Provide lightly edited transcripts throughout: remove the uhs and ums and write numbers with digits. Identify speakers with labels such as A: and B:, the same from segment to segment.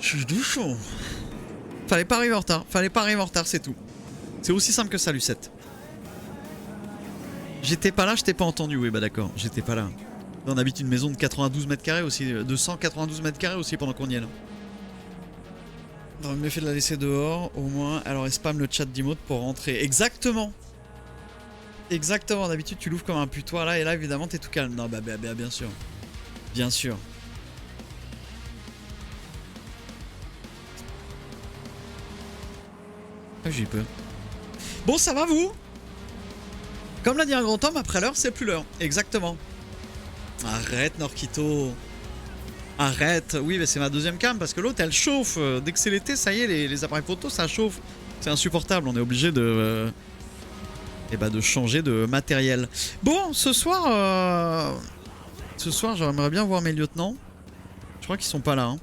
A: Je suis chaud. Fallait pas arriver en retard. Fallait pas arriver en retard, c'est tout. C'est aussi simple que ça, Lucette. J'étais pas là, je t'ai pas entendu. Oui, bah d'accord, j'étais pas là. Là, on habite une maison de 92 mètres carrés aussi, de 192 mètres carrés aussi pendant qu'on y est là. On aurait mieux fait de la laisser dehors, au moins. Alors, elle spam le chat d'emote pour rentrer. Exactement. Exactement, d'habitude tu l'ouvres comme un putois là, et là évidemment t'es tout calme. Non, bah bien sûr. Bien sûr. Ah, j'ai peur. Bon, ça va vous? Comme l'a dit un grand homme, après l'heure, c'est plus l'heure. Exactement. Arrête, Norquito. Arrête. Oui, mais c'est ma deuxième cam parce que l'autre, elle chauffe. Dès que c'est l'été, ça y est, les appareils photo, ça chauffe. C'est insupportable. On est obligé de... de changer de matériel. Bon, ce soir, j'aimerais bien voir mes lieutenants. Je crois qu'ils sont pas là. Hein.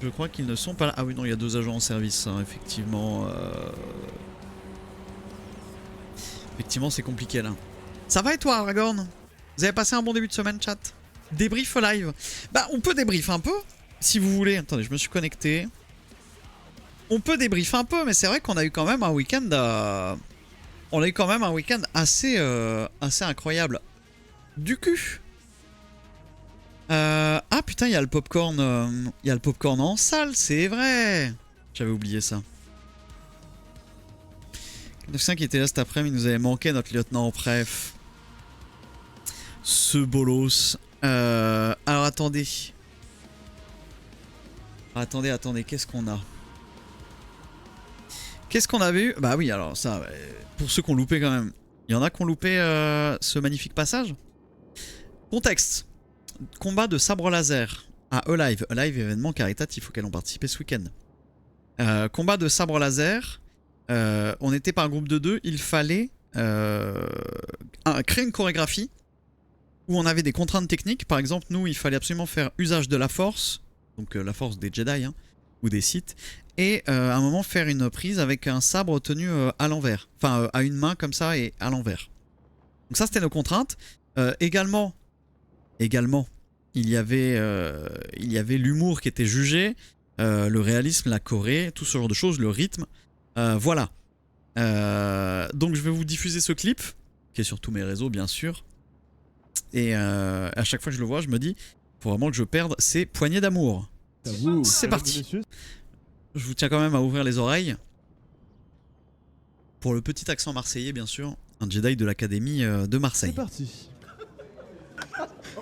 A: Je crois qu'ils ne sont pas là. Ah oui, non, il y a 2 agents en service, hein, effectivement. Effectivement, c'est compliqué là. Ça va et toi, Aragorn? Vous avez passé un bon début de semaine, chat? Débrief live. Bah, on peut débrief un peu, si vous voulez. Attendez, je me suis connecté. On peut débrief un peu, mais c'est vrai qu'on a eu quand même un week-end... On a eu quand même un week-end assez incroyable. Du cul. Ah putain, il y a le popcorn. Il y a le popcorn en salle, c'est vrai. J'avais oublié ça. 95 qui était là cet après-midi, il nous avait manqué notre lieutenant en préf. Ce bolos. Alors attendez. Attendez, qu'est-ce qu'on a? Qu'est-ce qu'on avait eu? Bah oui, alors ça, pour ceux qui ont loupé quand même. Il y en a qui ont loupé ce magnifique passage. Contexte. Combat de sabre laser à Alive. Alive, événement caritatif auquel on participait ce week-end. Combat de sabre laser. On était par groupe de 2. Il fallait créer une chorégraphie où on avait des contraintes techniques. Par exemple, nous, il fallait absolument faire usage de la force. Donc la force des Jedi hein, ou des Sith. Et à un moment faire une prise avec un sabre tenu à l'envers. Enfin, à une main comme ça et à l'envers. Donc ça, c'était nos contraintes. Également, il y avait l'humour qui était jugé, le réalisme, la choré, tout ce genre de choses, le rythme. Voilà. Donc je vais vous diffuser ce clip, qui est sur tous mes réseaux, bien sûr. Et à chaque fois que je le vois, je me dis, faut vraiment que je perde ces poignées d'amour. C'est parti. Je vous tiens quand même à ouvrir les oreilles. Pour le petit accent marseillais, bien sûr. Un Jedi de l'académie de Marseille.
B: C'est parti.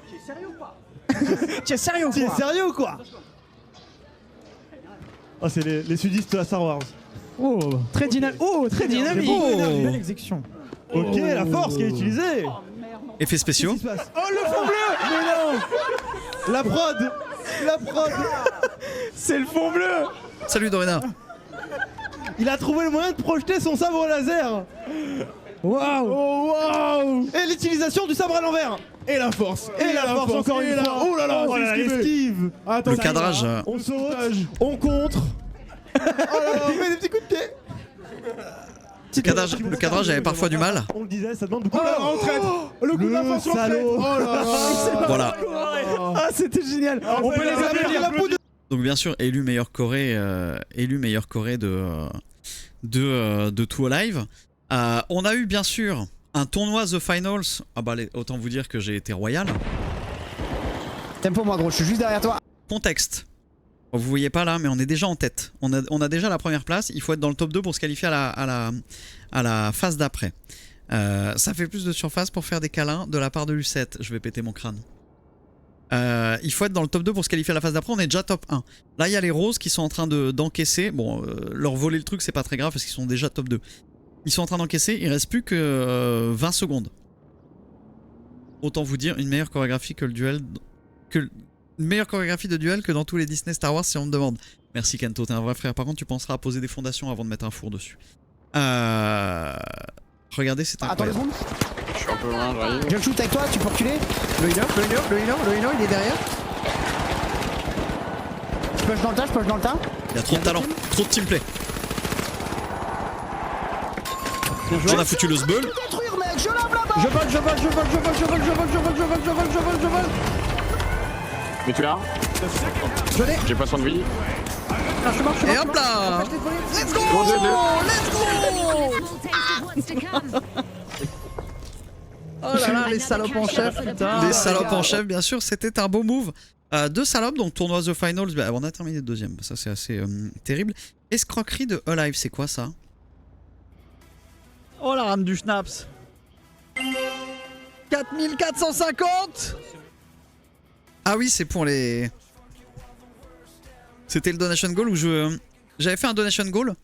C: Tu es sérieux ou pas?
B: Tu es sérieux ou quoi? Tu es sérieux ou quoi? Oh, c'est les sudistes à Star Wars.
D: Oh, très dynamique. Oh, très dynamique.
B: Oh.
D: Belle exécution.
B: Ok, la force qui est utilisée.
A: Effets spéciaux.
B: Qu'est-ce qui se passe? Oh, le fond bleu. Mais non. La prod. La prod.
D: C'est le fond bleu.
A: Salut Dorina.
B: Il a trouvé le moyen de projeter son sabre laser.
D: Waouh.
B: Oh, waouh. Et l'utilisation du sabre à l'envers. Et la force. Et la force encore une fois. Oh là là,
D: Oh là là,
B: esquive.
A: Le cadrage.
B: On saute. On contre. Oh là là, on fait des petits coups de pied.
A: Le cadrage avait parfois du mal.
B: On le disait, ça demande beaucoup de
D: retraite.
B: Le coup de la force salaud. Oh là là.
A: Voilà.
D: Ah, c'était génial. On peut les applaudir.
B: La peau de...
A: Donc bien sûr, élu meilleur choré de tout Alive. On a eu bien sûr un tournoi The Finals. Ah bah autant vous dire que j'ai été royal.
D: Tempo moi gros, je suis juste derrière toi.
A: Contexte. Vous voyez pas là, mais on est déjà en tête. On a déjà la première place. Il faut être dans le top 2 pour se qualifier à la phase d'après. Ça fait plus de surface pour faire des câlins de la part de Lucette. Je vais péter mon crâne. Il faut être dans le top 2 pour se qualifier à la phase d'après. On est déjà top 1. Là, il y a les roses qui sont en train d'encaisser. Bon, leur voler le truc, c'est pas très grave parce qu'ils sont déjà top 2. Ils sont en train d'encaisser. Il reste plus que 20 secondes. Autant vous dire, une meilleure chorégraphie que le duel. Une meilleure chorégraphie de duel que dans tous les Disney Star Wars si on me demande. Merci Kento, t'es un vrai frère. Par contre, tu penseras à poser des fondations avant de mettre un four dessus. Regardez, c'est incroyable.
D: Attends 2 secondes. Je suis un peu loin, j'arrive. Je le shoot avec toi, tu peux reculer. Le healer, il est derrière. Je push dans le tas,
A: Il y a trop de talent, trop de teamplay. J'en a foutu le sbeul.
D: Détruire mec, je lave là-bas. Je vole.
C: Mais tu l'as?
D: Je l'ai.
E: J'ai pas 100 de vie.
D: Ah, je suis mort, je suis mort.
A: Et hop là. Let's go. Let's go.
D: Oh là là, les salopes en chef, putain.
A: Les salopes en chef, bien sûr, c'était un beau move. Deux salopes, donc tournoi The Finals, bah, on a terminé le deuxième, ça c'est assez terrible. Escroquerie de Alive, c'est quoi ça?
D: Oh la rame du schnapps. 4450.
A: Ah oui, c'est pour les... C'était le donation goal où j'avais fait un donation goal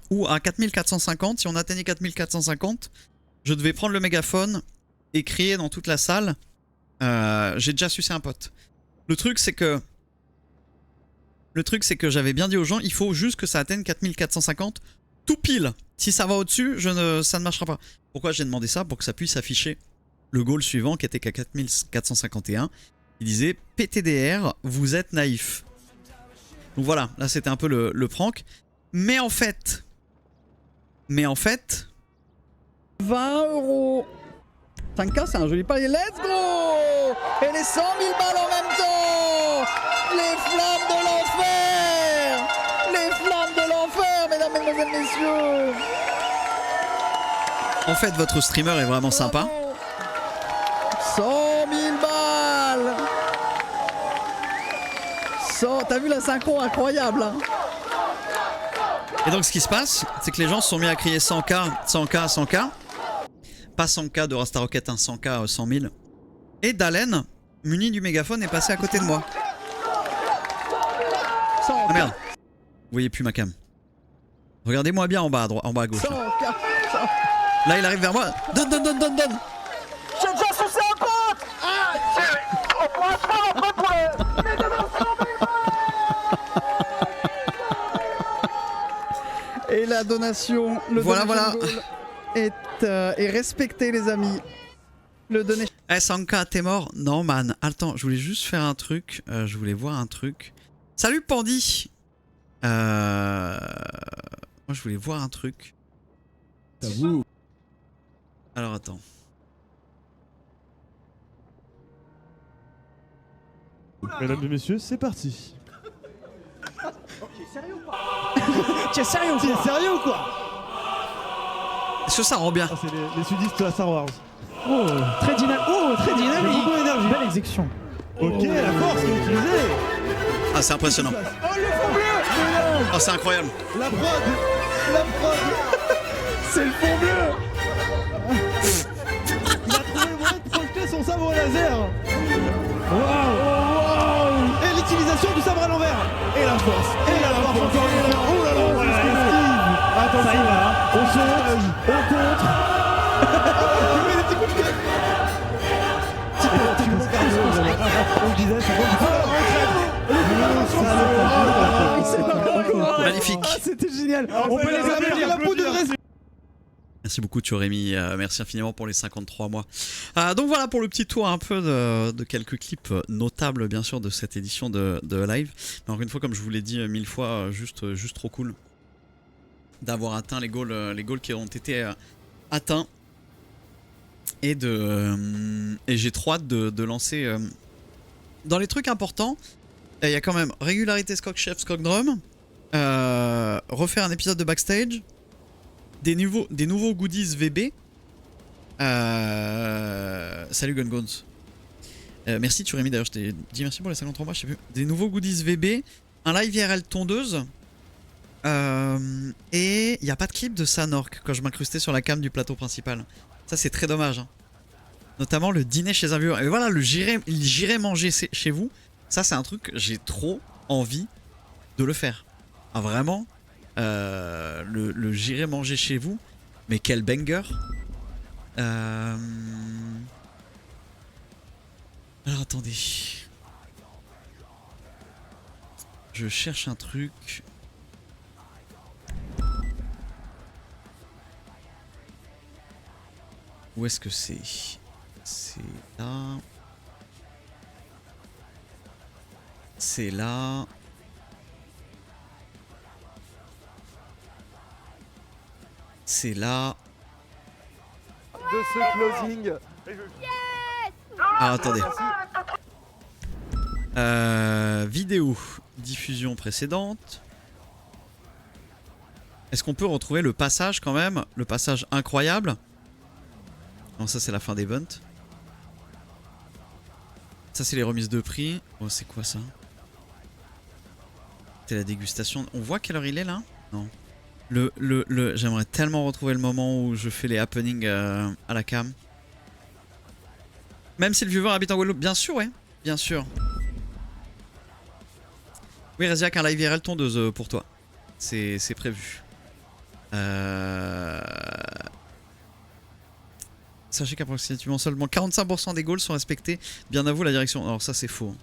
A: où à 4450, si on atteignait 4450, je devais prendre le mégaphone et crier dans toute la salle j'ai déjà sucé un pote. Le truc c'est que j'avais bien dit aux gens, il faut juste que ça atteigne 4450 tout pile. Si ça va au-dessus, ça ne marchera pas. Pourquoi j'ai demandé ça? Pour que ça puisse afficher le goal suivant qui était qu'à 4451. Il disait PTDR, vous êtes naïf. Donc voilà, là c'était un peu le prank. Mais en fait...
D: 20 €. 5K, c'est un joli palier. Let's go! Et les 100 000 balles en même temps! Les flammes de l'enfer! Les flammes de l'enfer, mesdames, mesdemoiselles, messieurs!
A: En fait, votre streamer est vraiment sympa.
D: 100 000 balles! T'as vu la synchro incroyable, hein?
A: Et donc ce qui se passe, c'est que les gens se sont mis à crier 100K, 100K, 100K. Pas 100K de Rasta Rocket, un 100K, 100 000. Et Dalen, muni du mégaphone, est passé à côté de moi. Ah merde. Vous voyez plus ma cam. Regardez-moi bien en bas à droite, en bas à gauche.
D: 100K, 100.
A: Là il arrive vers moi. Donne.
C: J'ai déjà sucé un pote. On pourra se faire après pour le...
D: Et la donation, le
A: Voilà,
D: donation goal est respecté, les amis. Le donation.
A: Eh 100K, t'es mort? Non man, attends, je voulais juste faire un truc. Je voulais voir un truc. Salut Pandy. Moi je voulais voir un truc. Alors attends.
B: Mesdames et messieurs, c'est parti.
C: Tu es sérieux ou
B: Tu es
C: quoi?
B: sérieux ou quoi?
A: Est-ce que ça rend bien?
B: Ah, c'est les sudistes de la Star Wars.
C: Très dynamique. Oh, très dynamique.
B: Beaucoup d'énergie.
C: Belle exécution.
B: Ok, la force qui est utilisée.
A: Ah c'est impressionnant.
B: Oh, le fond bleu.
A: Oh c'est incroyable.
B: La prod. La prod.
D: C'est le fond bleu.
B: Il a trouvé le moyen de projeter son sabre laser. Waouh. Et l'utilisation du sabre à l'envers. Et la force. Et la force encore une fois. Oh là là, c'est ce qu'il esquive. Attention, ça y va. On saute. On contre. Il met des petits coups de pied. On disait, c'est bon.
A: Magnifique.
B: Ah, c'était génial. On peut les applaudir la peau de reste.
A: Merci beaucoup Théorémie, merci infiniment pour les 53 mois. Donc voilà pour le petit tour un peu de quelques clips notables bien sûr de cette édition de live. Mais encore une fois comme je vous l'ai dit 1000 fois, juste trop cool d'avoir atteint les goals qui ont été atteints. Et j'ai trop hâte de lancer dans les trucs importants. Il y a quand même régularité Skok Chef, Skok Drum, refaire un épisode de backstage. Des nouveaux goodies VB. Salut Gungons. Merci Turémi d'ailleurs, je t'ai dit merci pour les 53 mois, je sais plus. Des nouveaux goodies VB, un live IRL tondeuse. Et il n'y a pas de clip de Sanork quand je m'incrustais sur la cam du plateau principal. Ça c'est très dommage. Hein. Notamment le dîner chez un viewer. Et voilà, j'irai manger chez vous. Ça c'est un truc, j'ai trop envie de le faire. Ah, vraiment. Le j'irai manger chez vous, mais quel banger. Alors attendez, je cherche un truc. Où est-ce que c'est? C'est là. C'est là. C'est là.
F: De ce closing.
A: Ah attendez. Vidéo. Diffusion précédente. Est-ce qu'on peut retrouver le passage quand même? Le passage incroyable? Non, ça c'est la fin d'event. Ça c'est les remises de prix. Oh, c'est quoi ça? C'est la dégustation. On voit quelle heure il est là? Non. J'aimerais tellement retrouver le moment où je fais les happenings à la cam. Même si le viewer habite en Guadeloupe. Bien sûr, ouais. Bien sûr. Oui, Reziak, un live IRL tondeuse pour toi. C'est prévu. Sachez qu'approximativement seulement 45% des goals sont respectés. Bien à vous la direction. Alors ça c'est faux.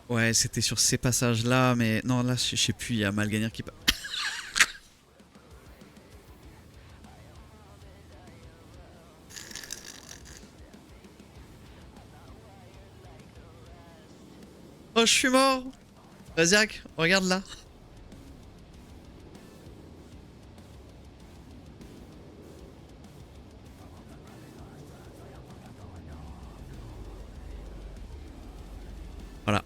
A: Ouais, c'était sur ces passages-là, mais non, là, je sais plus, il y a Malgagnir qui... Oh, je suis mort! Reziak, regarde là. Voilà.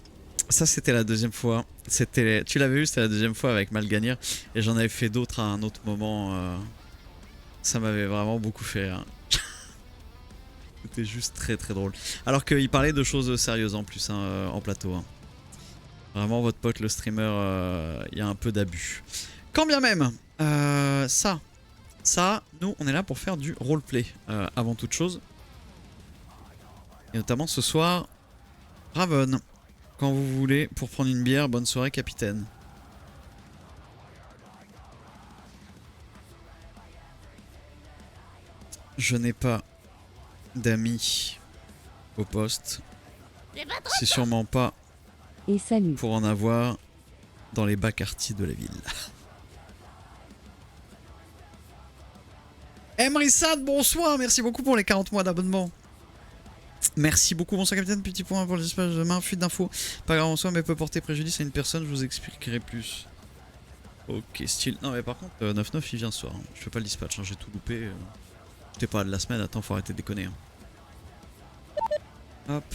A: Ça c'était la deuxième fois. Tu l'avais vu, c'était la deuxième fois avec Malgagnir. Et j'en avais fait d'autres à un autre moment. Ça m'avait vraiment beaucoup fait rire. C'était juste très très drôle. Alors qu'il parlait de choses sérieuses en plus en plateau. Hein. Vraiment votre pote le streamer, il y a un peu d'abus. Quand bien même, ça, nous on est là pour faire du roleplay avant toute chose. Et notamment ce soir, Raven. Quand vous voulez, pour prendre une bière, bonne soirée capitaine. Je n'ai pas d'amis au poste. C'est sûrement pas
E: Et salut.
A: pour en avoir dans les bas quartiers de la ville. Emery Sad, bonsoir, merci beaucoup pour les 40 mois d'abonnement. Merci beaucoup, bonsoir capitaine, petit point pour l'espace de main, fuite d'infos. Pas grave en soi, mais peut porter préjudice à une personne, je vous expliquerai plus. Ok, style. Non mais par contre, 9-9 il vient ce soir, hein. Je fais pas le dispatch, hein. J'ai tout loupé. J'étais pas de la semaine, attends, faut arrêter de déconner. Hein. Hop.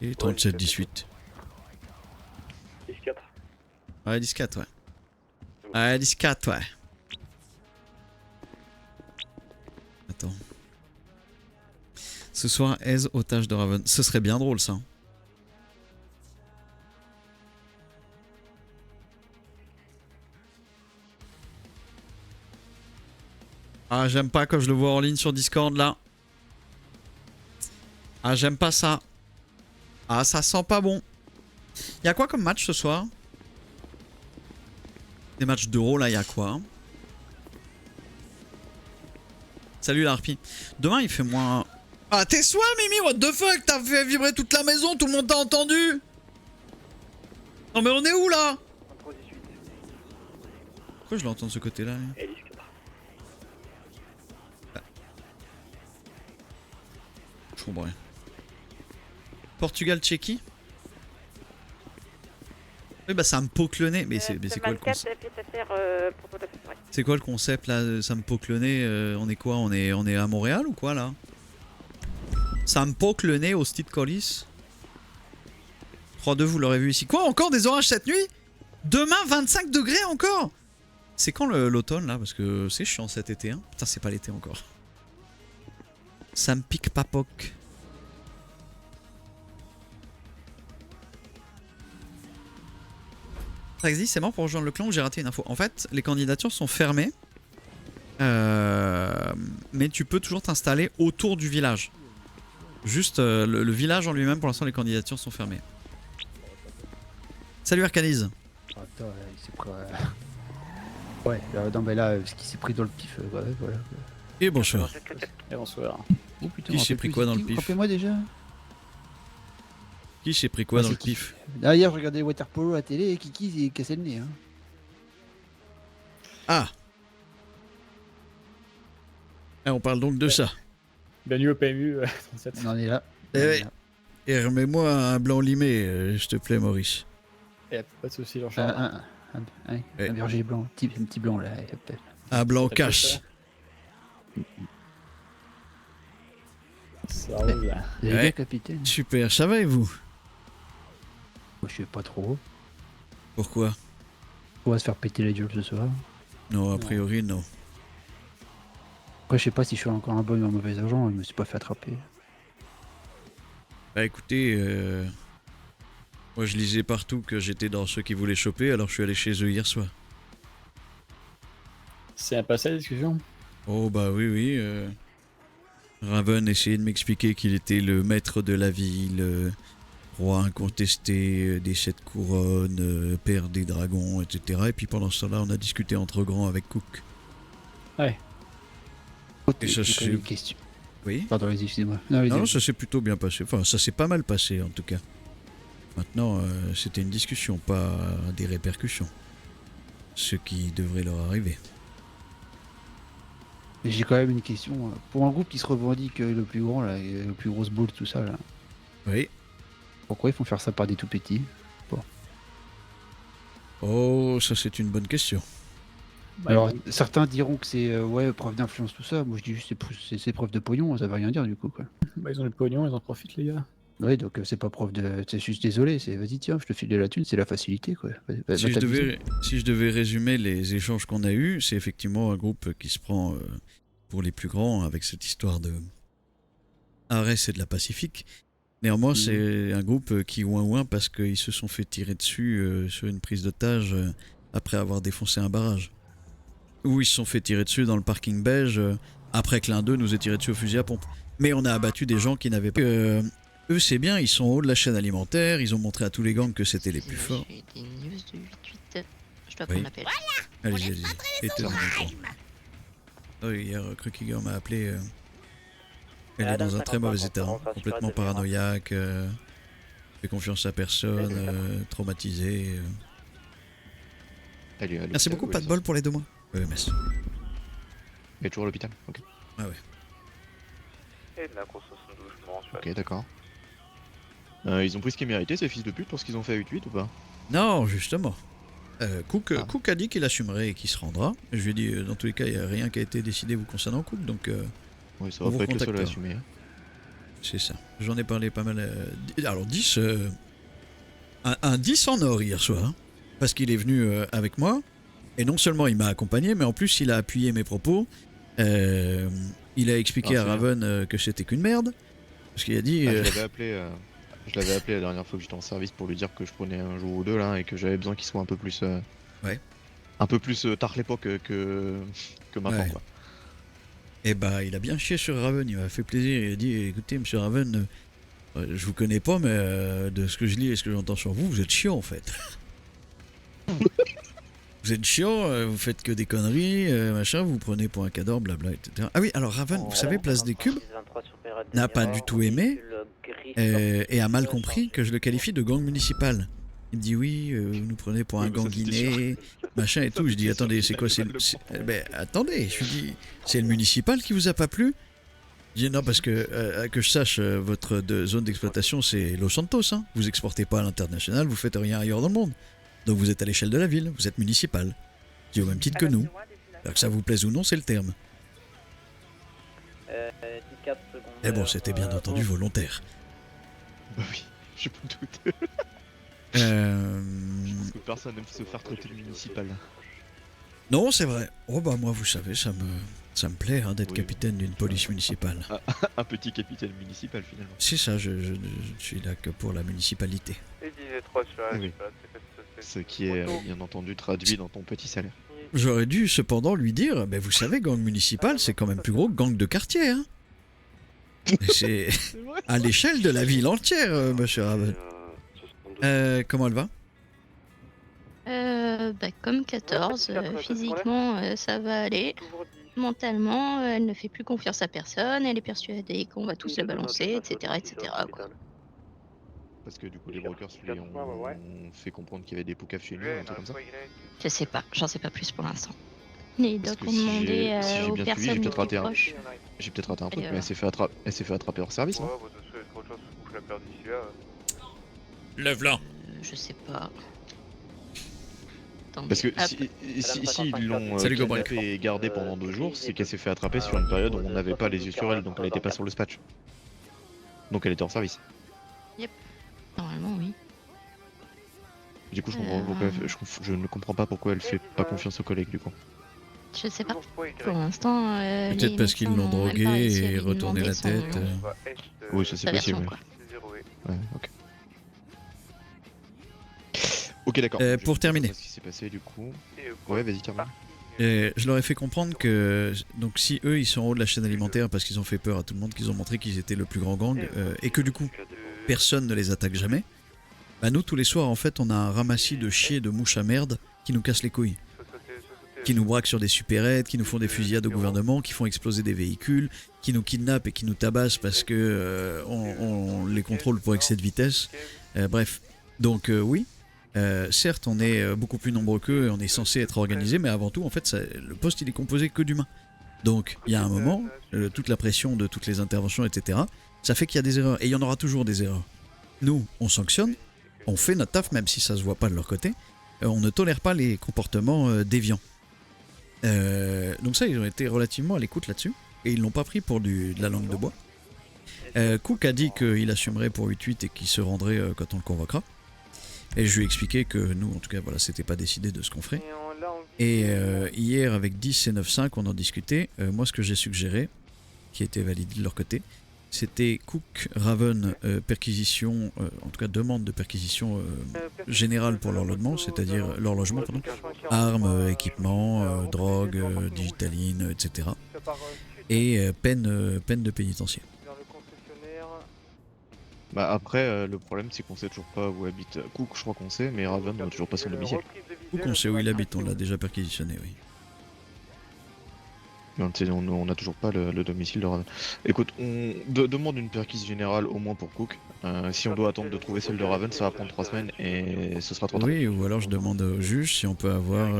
A: Et 37-18.
G: 10-4.
A: Ouais, 10-4, ouais. Ouais, 10-4, ouais. Attends. Ce soir, Aise, otage de Raven. Ce serait bien drôle, ça. Ah, j'aime pas quand je le vois en ligne sur Discord, là. Ah, j'aime pas ça. Ah, ça sent pas bon. Y'a quoi comme match ce soir? Des matchs d'euro, là, y'a quoi? Salut la harpie. Demain, il fait moins... Ah, t'es soi, Mimi, what the fuck? T'as fait vibrer toute la maison, tout le monde t'a entendu? Non, mais on est où, là?
G: 23-18.
A: Pourquoi je l'entends de ce côté-là?
G: Et 10-4.
A: Je comprends rien. Portugal-Tchéquie? Oui, bah ça me poke le nez. Mais c'est quoi le concept? C'est quoi le concept là? Ça me poke le nez. On est quoi? On est à Montréal ou quoi là? Ça me poke le nez au Stade Collis. 3-2, vous l'aurez vu ici. Quoi? Encore des orages cette nuit? Demain 25 degrés encore? C'est quand l'automne là? Parce que c'est chiant cet été. Hein. Putain, c'est pas l'été encore. Ça me pique pas poke. Traxy, c'est mort pour rejoindre le clan ou j'ai raté une info? En fait, les candidatures sont fermées. Mais tu peux toujours t'installer autour du village. Juste le village en lui-même, pour l'instant, les candidatures sont fermées. Salut Arcanize.
H: Attends, il s'est pris... Ouais, non mais là, ce qui s'est pris dans le pif, ouais, voilà.
A: Et bonsoir.
G: Et bonsoir.
H: Oh putain,
A: Qui s'est pris quoi dans le pif?
H: Rappelez-moi déjà.
A: Qui s'est pris quoi dans le pif?
H: Là, hier, je regardais Waterpolo à la télé et Kiki s'est cassé le nez. Hein.
A: Ah. Et on parle donc de ça.
G: Bienvenue au PMU 37.
H: On en est là.
A: Eh ouais. Et remets-moi un blanc limé, s'il te plaît, Maurice.
G: Et pas de soucis, j'enchaîne.
H: Un berger blanc, un petit blanc là.
A: Un blanc cash.
G: Ça roule, là.
H: Vous allez
A: Ouais.
H: bien, capitaine?
A: Super, ça va et vous?
H: Moi, je sais pas trop.
A: Pourquoi?
H: On va se faire péter la gueule ce soir.
A: Non, a priori, non.
H: Après, je sais pas si je suis encore un bon ou un mauvais agent, je me suis pas fait attraper.
A: Bah écoutez, moi je lisais partout que j'étais dans ceux qui voulaient choper, alors je suis allé chez eux hier soir.
G: C'est un passé la discussion?
A: Oh bah oui, oui. Raven essayait de m'expliquer qu'il était le maître de la ville, roi incontesté des 7 couronnes, père des dragons, etc. Et puis pendant ce temps-là, on a discuté entre grands avec Cook.
G: Ouais.
A: Et ça,
H: J'ai quand
A: c'est-
H: même une question.
A: Oui.
H: Pardon, vas-y, excusez-moi. Non, vas-y.
A: Non, ça s'est plutôt bien passé. Enfin, ça s'est pas mal passé en tout cas. Maintenant, c'était une discussion, pas des répercussions. Ce qui devrait leur arriver.
H: Mais j'ai quand même une question. Pour un groupe qui se revendique le plus grand, là, et le plus grosse boule, tout ça, là,
A: Oui.
H: pourquoi ils font faire ça par des tout petits?
A: Oh, ça c'est une bonne question.
G: Bah,
H: Alors, certains diront que c'est ouais, preuve d'influence, tout ça. Moi, je dis juste c'est preuve de pognon, ça veut rien dire du coup, quoi.
G: bah, ils ont le pognon, ils en profitent, les gars.
H: Ouais, donc c'est pas preuve de. C'est juste désolé, c'est vas-y, tiens, je te file de la thune, c'est la facilité, quoi. Va
A: Si
H: t'amuser.
A: je devais résumer les échanges qu'on a eus, c'est effectivement un groupe qui se prend pour les plus grands avec cette histoire de Arès et de la Pacifique. Néanmoins, c'est un groupe qui ouin parce qu'ils se sont fait tirer dessus sur une prise d'otage après avoir défoncé un barrage. Ou ils se sont fait tirer dessus dans le parking beige après que l'un d'eux nous ait tiré dessus au fusil à pompe. Mais on a abattu des gens qui n'avaient pas... eux, c'est bien, ils sont en haut de la chaîne alimentaire, ils ont montré à tous les gangs que c'était les plus forts.
E: J'ai des news de 8-8. Je dois
A: Oui.
E: prendre l'appel.
A: Allez-y, allez-y. Étonnez-vous. Oh, hier, Krukiger m'a appelé. Elle est dans un très mauvais état, hein, complètement paranoïaque, fait confiance à personne, traumatisé. Merci beaucoup, pas de bol pour les 2 mois. MS.
I: Il est toujours à l'hôpital. Ok.
A: Ah ouais.
F: Et de la course 72, je m'en suis
I: Ok, d'accord. Ils ont pris ce qu'ils méritaient, ces fils de pute, pour ce qu'ils ont fait à 8-8 ou pas?
A: Non, justement. Cook,
I: Ah.
A: Cook a dit qu'il assumerait et qu'il se rendra. Je lui ai dit, dans tous les cas, il n'y a rien qui a été décidé vous concernant, Cook, donc
I: Oui, ça
A: On
I: va
A: vous
I: pas être le seul à
A: contactera.
I: assumer. Hein.
A: c'est ça. J'en ai parlé pas mal. Alors 10, un 10 en or hier soir, hein, parce qu'il est venu avec moi, et non seulement il m'a accompagné, mais en plus il a appuyé mes propos. Il a expliqué
I: Ah,
A: à
I: c'est
A: Raven que c'était qu'une merde, parce qu'il a dit...
I: Ah, je l'avais appelé la dernière fois que j'étais en service pour lui dire que je prenais un jour ou deux là et que j'avais besoin qu'il soit un peu plus.
A: Ouais.
I: Un peu plus tard l'époque que maintenant
A: Ouais.
I: quoi.
A: Et bah il a bien chié sur Raven, il m'a fait plaisir, il a dit écoutez monsieur Raven, je vous connais pas mais de ce que je lis et ce que j'entends sur vous, vous êtes chiant en fait. Vous êtes chiant, vous faites que des conneries, machin, vous vous prenez pour un cador, blabla, etc. Ah oui, alors Raven, vous savez, Place des Cubes, n'a pas du tout aimé et a mal compris que je le qualifie de gang municipal. Il me dit oui, vous nous prenez pour un
I: Oui, mais ça, c'était
A: ganguiné, machin et tout. Je dis attendez, c'est quoi ben attendez, je lui dis c'est le municipal qui vous a pas plu? Je dis non parce que je sache, votre zone d'exploitation c'est Los Santos, hein. Vous exportez pas à l'international, vous faites rien ailleurs dans le monde. Donc vous êtes à l'échelle de la ville, vous êtes municipal. C'est au même titre que nous. Alors que ça vous plaise ou non, c'est le terme. Mais bon, c'était bien entendu volontaire.
I: Bah oui, je peux me douter. Je pense que personne n'aime se faire traiter de municipal.
A: Non, c'est vrai. Oh bah moi, vous savez, ça me plaît hein, d'être
I: Oui.
A: capitaine d'une police municipale.
I: Un petit capitaine municipal finalement.
A: C'est ça, je suis là que pour la municipalité.
F: Et 3 sur la
I: Oui. Ce qui est bien entendu traduit dans ton petit salaire.
A: J'aurais dû cependant lui dire, mais vous savez, gang municipal, c'est quand même plus gros que gang de quartier, hein. C'est
I: vrai.
A: à l'échelle de la ville entière, monsieur Raven. Comment elle va?
E: Comme 14, physiquement ça va aller. Mentalement, elle ne fait plus confiance à personne, elle est persuadée qu'on va tous la balancer, etc. etc. quoi.
I: Parce que du coup les brokers lui ont fait comprendre qu'il y avait des poucaves chez nous, un truc comme ça.
E: Je sais pas, j'en sais pas plus pour l'instant. Les
I: Parce
E: docs
I: que
E: ont
I: si
E: demandé
I: j'ai bien suivi,
E: aux
I: j'ai
E: personnes
I: peut-être
E: les plus
I: raté un-
E: proches.
I: J'ai peut-être raté un truc,
E: Et
I: mais elle s'est fait attraper hors service, non?
A: Lève-la.
E: Je sais pas. Attendez,
I: Parce que
E: hop.
I: si ils l'ont
A: Salut, Gobrel.
I: kidnappée et gardée pendant 2 jours, c'est qu'elle s'est fait attraper sur une période où on n'avait pas les yeux sur elle, donc elle était pas sur le dispatch. Donc elle était hors service.
E: Normalement, oui.
I: Du coup, je ne comprends pas pourquoi elle fait pas confiance aux collègues, du coup.
E: Je sais pas. Pour l'instant,
A: Peut-être parce qu'ils l'ont drogué et retourné la tête.
I: Oui, ça c'est
E: sa
I: possible.
E: version,
I: Ouais. Ouais, ok. Ok, d'accord.
A: Pour
I: Je
A: terminer.
I: sais pas ce qui s'est passé, du coup. Ouais, vas-y, termine.
A: Je leur ai fait comprendre que donc si eux ils sont en haut de la chaîne alimentaire parce qu'ils ont fait peur à tout le monde, qu'ils ont montré qu'ils étaient le plus grand gang et que du coup personne ne les attaque jamais, bah nous tous les soirs en fait on a un ramassis de chiens de mouches à merde qui nous cassent les couilles, qui nous braquent sur des supérettes, qui nous font des fusillades au gouvernement, qui font exploser des véhicules, qui nous kidnappent et qui nous tabassent parce que on les contrôle pour excès de vitesse. Bref, donc oui. Certes, on est beaucoup plus nombreux qu'eux et on est censé être organisé, mais avant tout, en fait, le poste il est composé que d'humains. Donc, il y a un moment, toute la pression de toutes les interventions, etc., ça fait qu'il y a des erreurs et il y en aura toujours des erreurs. Nous, on sanctionne, on fait notre taf, même si ça se voit pas de leur côté. On ne tolère pas les comportements déviants. Donc ça, ils ont été relativement à l'écoute là-dessus et ils l'ont pas pris pour de la langue de bois. Cook a dit qu'il assumerait pour 8-8 et qu'il se rendrait quand on le convoquera. Et je lui ai expliqué que nous, en tout cas, voilà, c'était pas décidé de ce qu'on ferait. Et hier, avec 10 et 9-5, on en discutait. Moi, ce que j'ai suggéré, qui était validé de leur côté, c'était Cook, Raven, perquisition, en tout cas demande de perquisition générale pour leur logement, c'est-à-dire leur logement, pardon, armes, équipements, drogue, digitaline, etc. Et peine de pénitencier.
I: Bah après, le problème c'est qu'on sait toujours pas où habite Cook, je crois qu'on sait, mais Raven n'a toujours pas son domicile.
A: Cook, on sait où il habite, on l'a déjà perquisitionné, oui.
I: On n'a toujours pas le domicile de Raven. Écoute, on demande une perquise générale au moins pour Cook. Si on doit attendre de trouver celle de Raven, ça va prendre 3 semaines et ce sera trop tard.
A: Oui, ou alors je demande au juge si on peut avoir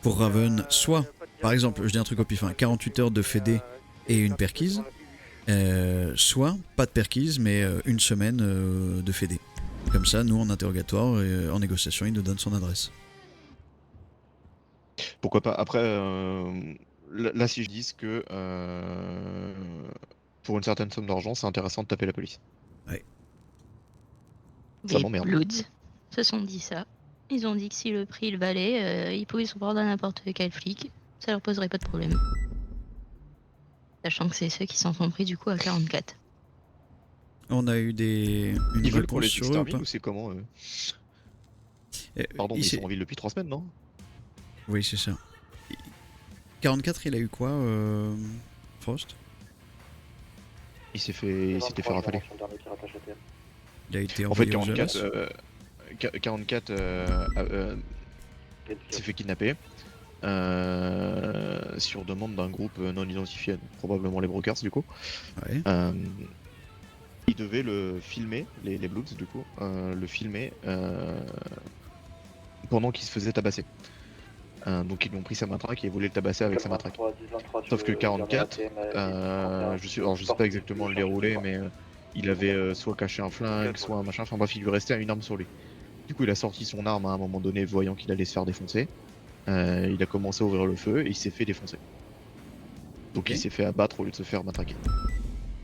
A: pour Raven, soit, par exemple, je dis un truc au pif, 48 heures de fédé et une perquise, soit pas de perquise, mais une semaine de fédé. Comme ça, nous, en interrogatoire et en négociation, il nous donne son adresse.
I: Pourquoi pas. Après, là, si je dis que pour une certaine somme d'argent, c'est intéressant de taper la police.
A: Ouais.
I: Ça
E: Les
I: m'emmerde.
E: Bloods se sont dit ça. Ils ont dit que si le prix le valait, ils pouvaient se prendre à n'importe quel flic. Ça leur poserait pas de problème. Sachant que c'est ceux qui s'en sont pris du coup à 44.
A: On a eu une
I: Ils veulent qu'on
A: réponse
I: les
A: sur eux ou
I: extermine
A: pas
I: ou c'est comment Pardon, mais ils sont en ville depuis 3 semaines, non?
A: Oui, c'est ça. 44, il a eu quoi, Frost?
I: Il s'était fait rafaler.
A: Il a été
I: En fait,
A: envoyé aux
I: 44 s'est fait kidnapper sur demande d'un groupe non identifié, probablement les Brokers du coup.
A: Ouais.
I: Ils devaient le filmer, les Bloods du coup, le filmer pendant qu'il se faisait tabasser. Donc ils lui ont pris sa matraque et voulaient le tabasser avec sa matraque. Sauf que 44, je sais pas exactement le déroulé, mais il avait soit caché un flingue, soit un machin, enfin bref, il lui restait une arme sur lui. Du coup il a sorti son arme à un moment donné, voyant qu'il allait se faire défoncer. Il a commencé à ouvrir le feu et il s'est fait défoncer. Donc il s'est fait abattre au lieu de se faire matraquer.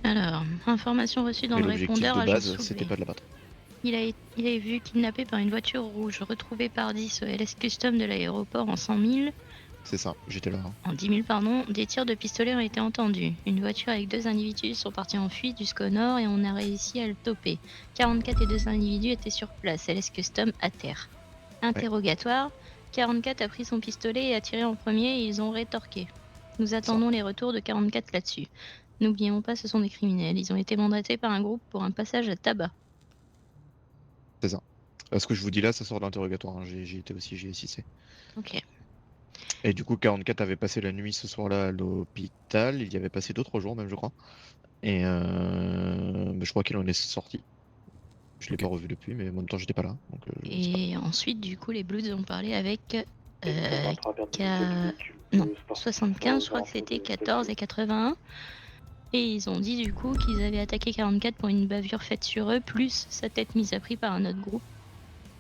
E: Alors, information reçue dans
I: Mais
E: le
I: l'objectif
E: répondeur
I: de
E: à
I: base,
E: Jean Soulevé.
I: c'était pas de l'abattre.
E: Il a été vu kidnappé par une voiture rouge retrouvée par 10 au LS Custom de l'aéroport en 100 000.
I: C'est ça, j'étais là.
E: En 10 000, pardon. Des tirs de pistolet ont été entendus. Une voiture avec 2 individus sont partis en fuite jusqu'au nord et on a réussi à le toper. 44 et 2 individus étaient sur place. LS Custom à terre. Interrogatoire. 44 a pris son pistolet et a tiré en premier et ils ont rétorqué. Nous attendons les retours de 44 là-dessus. N'oublions pas, ce sont des criminels. Ils ont été mandatés par un groupe pour un passage à tabac.
I: C'est ça. Ce que je vous dis là, ça sort de l'interrogatoire. Hein. J'ai été aussi GSIC.
E: Ok.
I: Et du coup, 44 avait passé la nuit ce soir-là à l'hôpital. Il y avait passé d'autres jours même, je crois. Et je crois qu'il en est sorti. Je l'ai pas revu depuis, mais en même temps, j'étais pas là. Donc,
E: et ensuite, du coup, les Bloods ont parlé avec 75, je crois que c'était 14 et 81. Et ils ont dit du coup qu'ils avaient attaqué 44 pour une bavure faite sur eux, plus sa tête mise à prix par un autre groupe.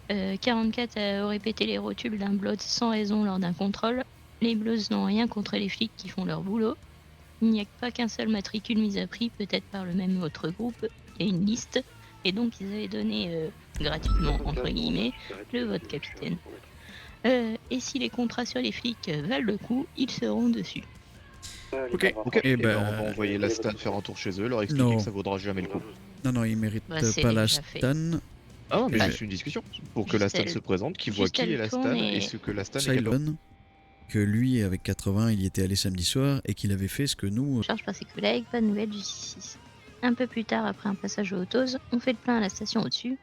E: 44 aurait pété les rotules d'un Blood sans raison lors d'un contrôle. Les Bloods n'ont rien contre les flics qui font leur boulot. Il n'y a pas qu'un seul matricule mis à prix, peut-être par le même autre groupe. Il y a une liste, et donc ils avaient donné gratuitement, entre guillemets, le vote capitaine. Et si les contrats sur les flics valent le coup, ils seront dessus.
A: Ok.
I: Et
A: Et
I: ben, on va
A: ben.
I: envoyer la Stan faire un tour chez eux, leur expliquer
A: Non.
I: que ça vaudra jamais le coup.
A: Non, il mérite
E: Bah, c'est
A: pas la
E: déjà fait.
A: Stan.
I: Ah non, mais
A: Bah,
I: juste une discussion. Pour que la
E: juste
I: Stan
E: elle-
I: se présente, qu'ils voient
E: juste
I: qui
E: elle
I: est la
E: tourne
I: Stan
E: et-
I: et ce que la Stan est capable.
A: Cylon, que lui, avec 80, il y était allé samedi soir et qu'il avait fait ce que nous.
E: Charge par ses collègues, pas de nouvelles du 6-6. Un peu plus tard, après un passage au Autos, on fait le plein à la station au-dessus.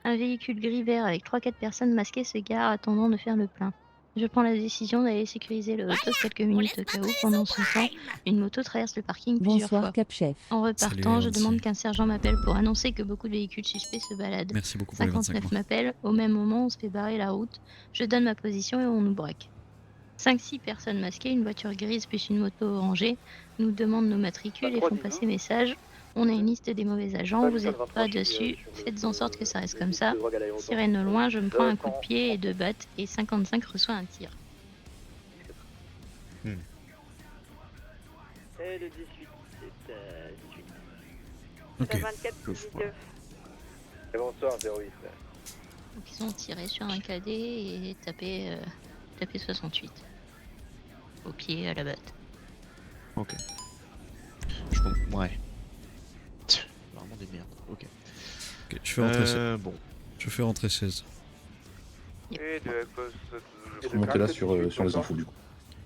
E: Un véhicule gris-vert avec 3-4 personnes masquées se gare attendant de faire le plein. Je prends la décision d'aller sécuriser le Autos quelques minutes au cas où, pendant ce temps, une moto traverse le parking plusieurs fois.
J: Bonsoir, Cap-Chef.
E: En repartant,
A: Salut,
E: je demande
A: Nancy.
E: qu'un sergent m'appelle pour annoncer que beaucoup de véhicules suspects se baladent.
A: Merci beaucoup pour les 25
E: 59
A: mois.
E: m'appelle, au même moment on se fait barrer la route, je donne ma position et on nous braque. 5-6 personnes masquées, une voiture grise plus une moto orangée, nous demandent nos matricules et font passer message. On a une liste des mauvais agents, vous n'êtes pas dessus, faites en sorte que ça reste comme ça. Sirène au loin, je me prends un coup de pied et 2 battes et 55 reçoit un tir.
C: Et le 18, c'est 18.
A: Ok.
C: 24,
I: Je
C: 19.
F: Et bonsoir, 08.
E: Donc ils ont tiré sur un cadet et tapé 68. Au pied, à la batte.
I: Ok. Ouais. Vraiment des merdes. Ok.
A: Ok, je fais rentrer,
I: Bon.
A: je fais rentrer 16.
F: Et de la poste,
K: Je vais monter là sur les infos du coup.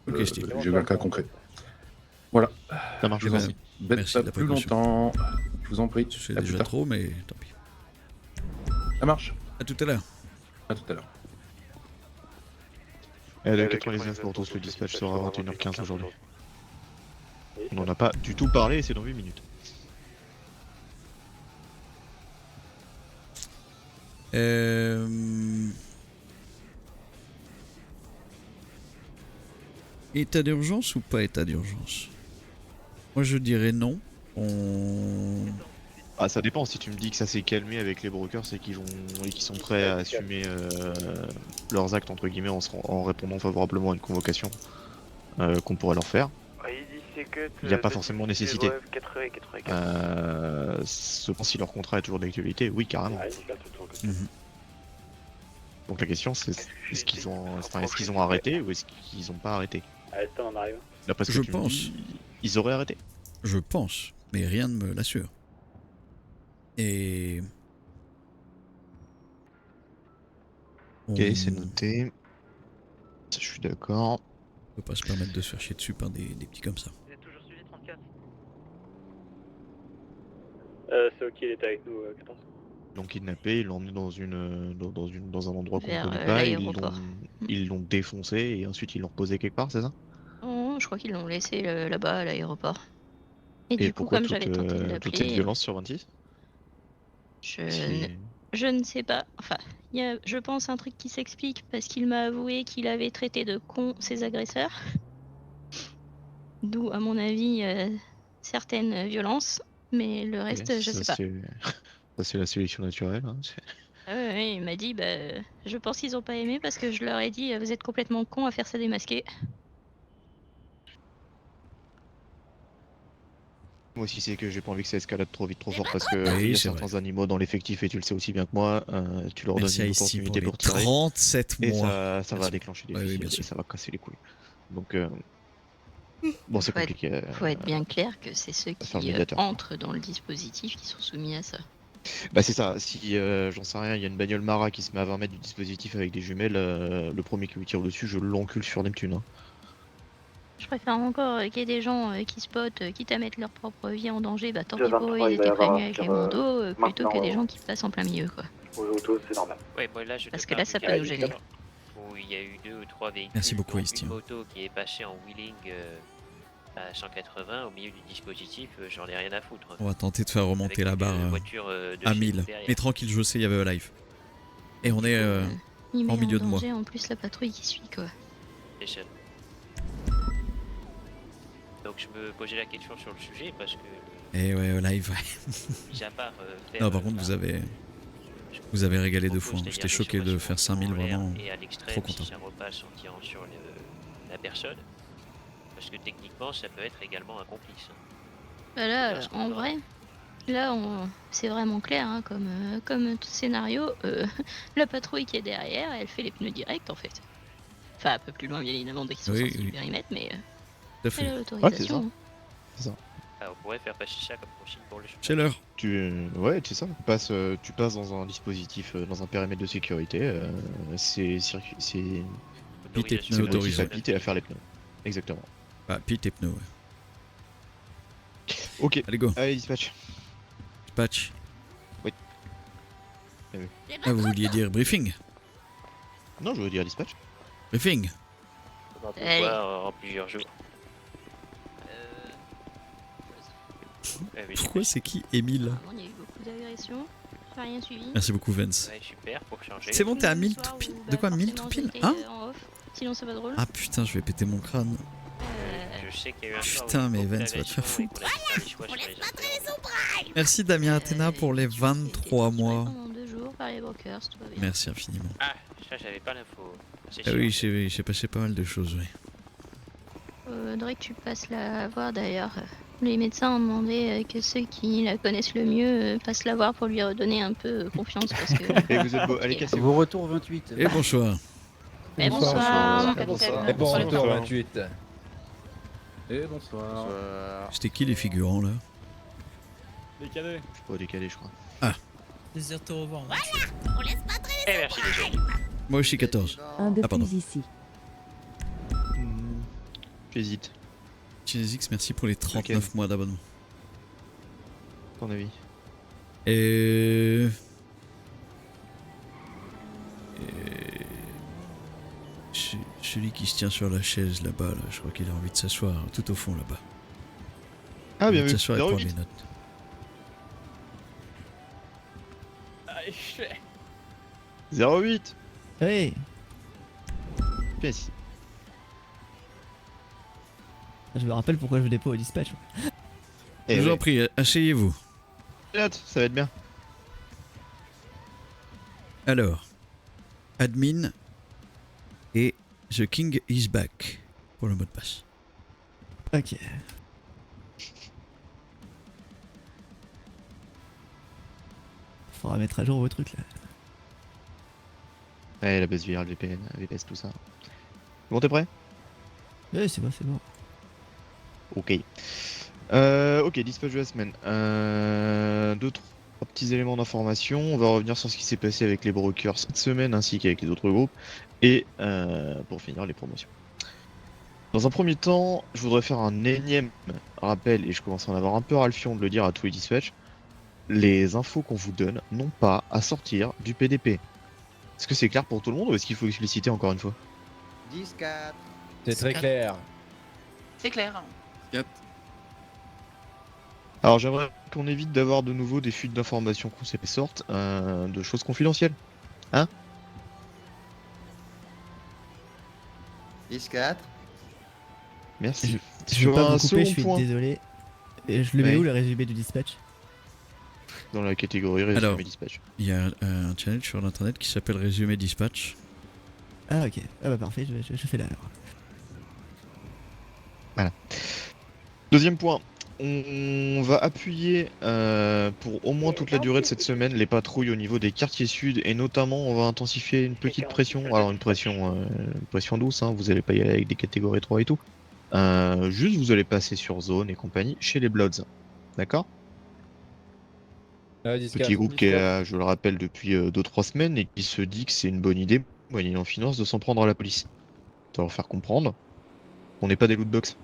A: Ok, Steve.
K: J'ai eu un cas concret. Voilà.
I: Ça marche,
A: Eh
I: merci.
A: ben,
K: Bête
A: Merci
K: pas
A: de la
K: plus
A: précaution.
K: longtemps. Je vous en prie.
A: C'est
K: À plus
A: déjà
K: tard.
A: trop, mais tant pis.
K: Ça marche.
A: À tout à l'heure.
K: À tout à l'heure.
I: Et de 99 pour tous, le dispatch sera à 21h15 aujourd'hui. On n'en a pas du tout parlé et c'est dans 8 minutes.
A: État d'urgence ou pas état d'urgence? Moi je dirais non. On...
I: Ah, ça dépend. Si tu me dis que ça s'est calmé avec les brokers, c'est qu'ils sont prêts à assumer leurs actes entre guillemets en répondant favorablement à une convocation qu'on pourrait leur faire. Il n'y a pas forcément nécessité. Cependant, si leur contrat est toujours d'actualité, oui, carrément.
A: Mhm.
I: Donc la question c'est est-ce qu'ils ont arrêté ou est-ce qu'ils n'ont pas arrêté? D'après ce que
A: Je
I: tu me
A: pense.
I: dis, ils auraient arrêté.
A: Je pense, mais rien ne me l'assure. Et...
I: Ok, c'est noté. Ça, je suis d'accord.
A: On peut pas se permettre de se faire chier dessus par des petits comme ça.
C: Vous êtes toujours suivi 34 c'est ok, il est avec nous, 14.
I: Ils l'ont kidnappé, ils l'ont emmené dans un endroit qu'on ne
E: Vers,
I: connaît pas,
E: l'aéroport.
I: ils l'ont défoncé et ensuite ils l'ont reposé quelque part, c'est ça?
E: Oh, je crois qu'ils l'ont laissé là-bas à l'aéroport. Et du coup,
I: pourquoi
E: comme j'avais tenté de
I: toute cette
E: l'appeler,
I: violence sur 26?
E: je ne sais pas. Enfin, il y a, je pense, un truc qui s'explique parce qu'il m'a avoué qu'il avait traité de con ses agresseurs. D'où, à mon avis, certaines violences. Mais le reste, je sais pas.
I: Ça, c'est la sélection naturelle. Hein.
E: Ouais, il m'a dit, je pense qu'ils ont pas aimé parce que je leur ai dit, vous êtes complètement con à faire ça démasquer.
I: Moi aussi, c'est que j'ai pas envie que ça escalade trop vite, trop fort parce que
A: Oui,
I: il y a
A: c'est
I: certains animaux dans l'effectif et tu le sais aussi bien que moi, tu leur donnes
A: Merci à
I: une
A: Ici pour
I: opportunité
A: les
I: pour tirer
A: 37
I: et
A: mois.
I: ça va
A: Merci.
I: déclencher des
A: Ouais, oui,
I: fusils
A: bien
I: et
A: sûr.
I: ça va casser les couilles. Donc, bon, c'est
E: Faut être-
I: compliqué.
E: Faut être bien clair que c'est ceux
I: faire le
E: qui
I: médiateur.
E: entrent dans le dispositif qui sont soumis à ça.
I: Bah c'est ça, si j'en sais rien, il y a une bagnole Mara qui se met à 20 mètres du dispositif avec des jumelles, le premier qui lui tire dessus, je l'encule sur Neptune. Hein.
E: Je préfère encore qu'il y ait des gens qui spotent, quitte à mettre leur propre vie en danger, tant pis
F: Le
E: pour eux,
F: 23,
E: ils
F: il va y
E: étaient
F: avoir
E: prévenus
F: un
E: avec
F: tir,
E: les bandeaux, plutôt
F: maintenant,
E: que des gens qui passent en plein milieu, quoi.
F: Aux autos, c'est normal.
L: Ouais, moi là je
E: Parce
L: te
E: que là,
L: parle
E: ça
L: du
E: peut
L: cas
E: nous gêner.
L: où il y a eu 2 ou 3 véhicules,
A: Merci beaucoup,
L: dont
A: Isti.
L: une moto qui est passée en wheeling à 180 au milieu du dispositif, j'en ai rien à foutre.
A: On va tenter de faire remonter
L: Avec
A: la
L: une
A: barre
L: voiture de
A: à
L: chez
A: 1000.
L: nous derrière.
A: Mais tranquille, je sais, il y avait un live. Et on est
E: Il met
A: en milieu de mois.
E: danger en plus la patrouille qui suit, quoi.
L: Station. Donc je me posais la question sur le sujet parce que,
A: Eh ouais, live, ouais.
L: mis à part faire.
A: Non, par contre, vous avez régalé deux fois. Hein. J'étais choqué de faire 5000, vraiment.
L: Et à l'extrême,
A: Trop content.
L: si ça repasse en tirant sur la personne. Parce que techniquement, ça peut être également un complice.
E: Bah là, en vrai, là, c'est vraiment clair, hein, comme tout scénario. La patrouille qui est derrière, elle fait les pneus directs en fait. Enfin, un peu plus loin, bien évidemment, dès qu'ils sont sortis du périmètre, mais
A: Tout à fait.
E: elle a l'autorisation. hein.
I: C'est ça.
L: Ah, on pourrait faire passer ça comme consigne pour le
A: C'est l'heure.
I: Ouais, c'est ça. Tu passes dans un dispositif, dans un périmètre de sécurité. C'est
A: Pit et
L: Autorisation.
A: pneus autorisés.
I: à pit et à faire les pneus. Exactement.
A: Ah, pit et pneus, ouais.
I: Ok.
A: Allez, go.
I: Allez, dispatch.
A: Patch.
I: Oui.
A: Ah, vous vouliez dire briefing?
I: Non, je veux dire dispatch.
A: Briefing.
E: Allez.
L: En plusieurs jours. Mais
A: Pourquoi c'est qui Émile?
E: Apparemment, il y a eu beaucoup d'agressions. J'ai rien suivi.
A: Merci beaucoup, Vance.
L: Ouais, super, pour changer.
A: C'est monté à 1000
E: Le soir
A: tout pile.
E: où,
A: De
E: bah,
A: quoi 1000
E: forcément,
A: tout pile?
E: j'étais,
A: Hein?
E: en off. Sinon, c'est pas drôle.
A: Ah putain, je vais péter mon crâne.
L: Je sais qu'il y a eu un soir où
A: Putain,
L: il y a eu
A: mais
L: beaucoup
A: Vance va te faire
L: d'agressions et
A: foutre.
L: qu'on a dû faire des choix sur les autres.
A: Merci Damien Athéna pour les 23 mois.
E: Pendant 2 jours par les brokers, tout va bien.
A: Merci infiniment.
L: Ah, ça, j'avais pas l'info. C'est
A: Ah
L: sûr.
A: oui, j'ai passé pas mal de choses, oui.
E: Faudrait que tu passes la voir d'ailleurs. Les médecins ont demandé que ceux qui la connaissent le mieux passent la voir pour lui redonner un peu confiance parce que.
I: Et vous êtes beau, allez, cassez-vous.
H: Vos retours 28.
A: Et bonsoir.
E: Mais bonsoir.
K: Bonsoir.
B: Et bon
K: Bonsoir.
B: retour 28.
K: Et bonsoir.
A: C'était qui les figurants là?
G: Les cadets.
I: Je suis pas décalé, je crois.
J: Plaisir de te revoir.
L: Eh, merci déjà.
A: Moi aussi 14.
M: Un de
A: Ah, pardon.
M: plus ici.
I: J'hésite.
A: Chinezix, merci pour les 39 mois d'abonnement.
I: Ton avis?
A: Celui qui se tient sur la chaise là-bas, là, je crois qu'il a envie de s'asseoir tout au fond là-bas.
I: Ah, bien
A: De
I: vu.
A: s'asseoir et prendre
I: 08.
A: les notes.
G: Allez, je fais.
I: 08.
J: Hey,
I: Viens ici.
J: je me rappelle pourquoi je dépôt au dispatch.
A: Je vous en prie, asseyez-vous.
I: Note, ça va être bien.
A: Alors, admin et The King is back pour le mot de passe.
J: Ok. Faudra mettre à jour vos trucs là.
I: Ouais, la base VR, le VPN, VPS, tout ça. Bon, t'es prêt?
J: Ouais, c'est bon, c'est bon.
I: Ok. Ok, dispatch de la semaine. 2-3 petits éléments d'information. On va revenir sur ce qui s'est passé avec les brokers cette semaine ainsi qu'avec les autres groupes. Et pour finir, les promotions. Dans un premier temps, je voudrais faire un énième rappel, et je commence à en avoir un peu ras le fion de le dire à tous les dispatchs. Les infos qu'on vous donne n'ont pas à sortir du PDP. Est-ce que c'est clair pour tout le monde ou est-ce qu'il faut expliciter encore une fois?
H: 10-4.
B: C'est très clair.
J: C'est clair.
I: Alors j'aimerais qu'on évite d'avoir de nouveau des fuites d'informations qu'on sait sortent, de choses confidentielles. Hein?
H: 10-4.
I: Merci.
J: Je
I: Sur
J: vais pas
I: un
J: vous couper, je
I: second
J: suis
I: point,
J: désolé. Et je le mets
I: Ouais.
J: où le résumé du dispatch?
I: dans la catégorie résumé
A: Alors.
I: dispatch.
A: Il y a un channel sur l'internet qui s'appelle Résumé Dispatch.
J: Ah ok, ah bah parfait, je fais là alors.
I: Deuxième point, on va appuyer pour au moins toute la durée de cette semaine les patrouilles au niveau des quartiers sud et notamment on va intensifier une petite pression, alors une pression douce, hein, vous allez pas y aller avec des catégories 3 et tout. Juste vous allez passer sur zone et compagnie chez les Bloods, d'accord? Petit groupe qui est là, je le rappelle, depuis 2-3 semaines et qui se dit que c'est une bonne idée, moyennant finance, de s'en prendre à la police. Ça va leur faire comprendre qu'on n'est pas des lootbox.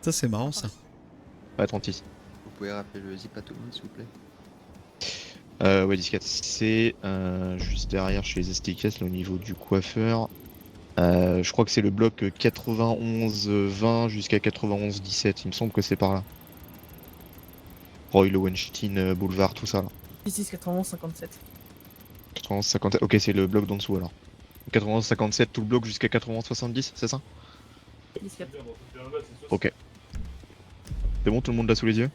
A: Ça c'est marrant ça.
I: Ouais, 36.
H: Vous pouvez rappeler le zip à tout le monde, s'il vous plaît?
I: Ouais, 14. C'est juste derrière chez les STKS, là, au niveau du coiffeur. Je crois que c'est le bloc 91-20 jusqu'à 91-17. Il me semble que c'est par là. Roy Lowenstein Boulevard, tout ça là.
J: 6 91 57.
I: 91-50. Ok, c'est le bloc d'en dessous alors. 91-57, tout le bloc jusqu'à 91-70, c'est ça? Ok. C'est bon, tout le monde l'a sous les yeux?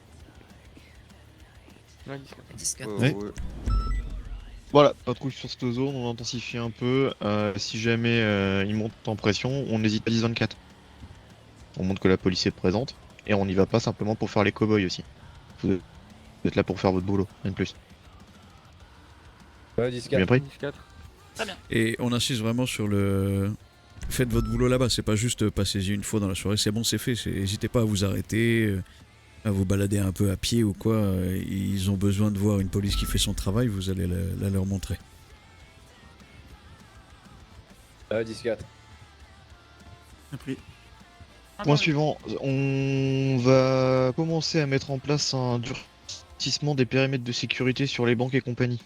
J: Discat.
A: Ouais.
I: Voilà, patrouille sur cette zone, on intensifie un peu. Si jamais ils montent en pression, on n'hésite pas 10-24. On montre que la police est présente et on n'y va pas simplement pour faire les cow-boys aussi. Vous êtes là pour faire votre boulot, rien de plus.
K: Ouais, 10-4.
I: Bien pris.
G: 10-4.
E: Très bien.
A: Et on insiste vraiment sur le. Faites votre boulot là-bas, c'est pas juste passez-y une fois dans la soirée, c'est bon, c'est fait. N'hésitez pas à vous arrêter, à vous balader un peu à pied ou quoi. Ils ont besoin de voir une police qui fait son travail, vous allez la leur montrer.
K: Ouais, 10-4.
J: Compris.
I: Point suivant, on va commencer à mettre en place un durcissement des périmètres de sécurité sur les banques et compagnie.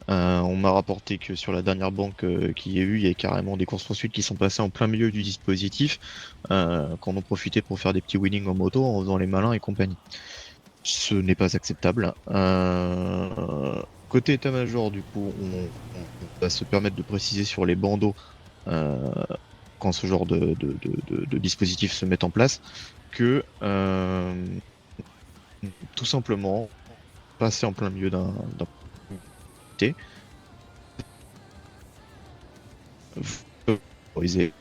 I: On m'a rapporté que sur la dernière banque qu'il y a eu, il y a carrément des courses-poursuites qui sont passées en plein milieu du dispositif, qu'on en profitait pour faire des petits wheelings en moto en faisant les malins et compagnie. Ce n'est pas acceptable. Côté état-major, du coup, on va se permettre de préciser sur les bandeaux quand ce genre de dispositif se met en place, que tout simplement passer en plein milieu d'un favoriser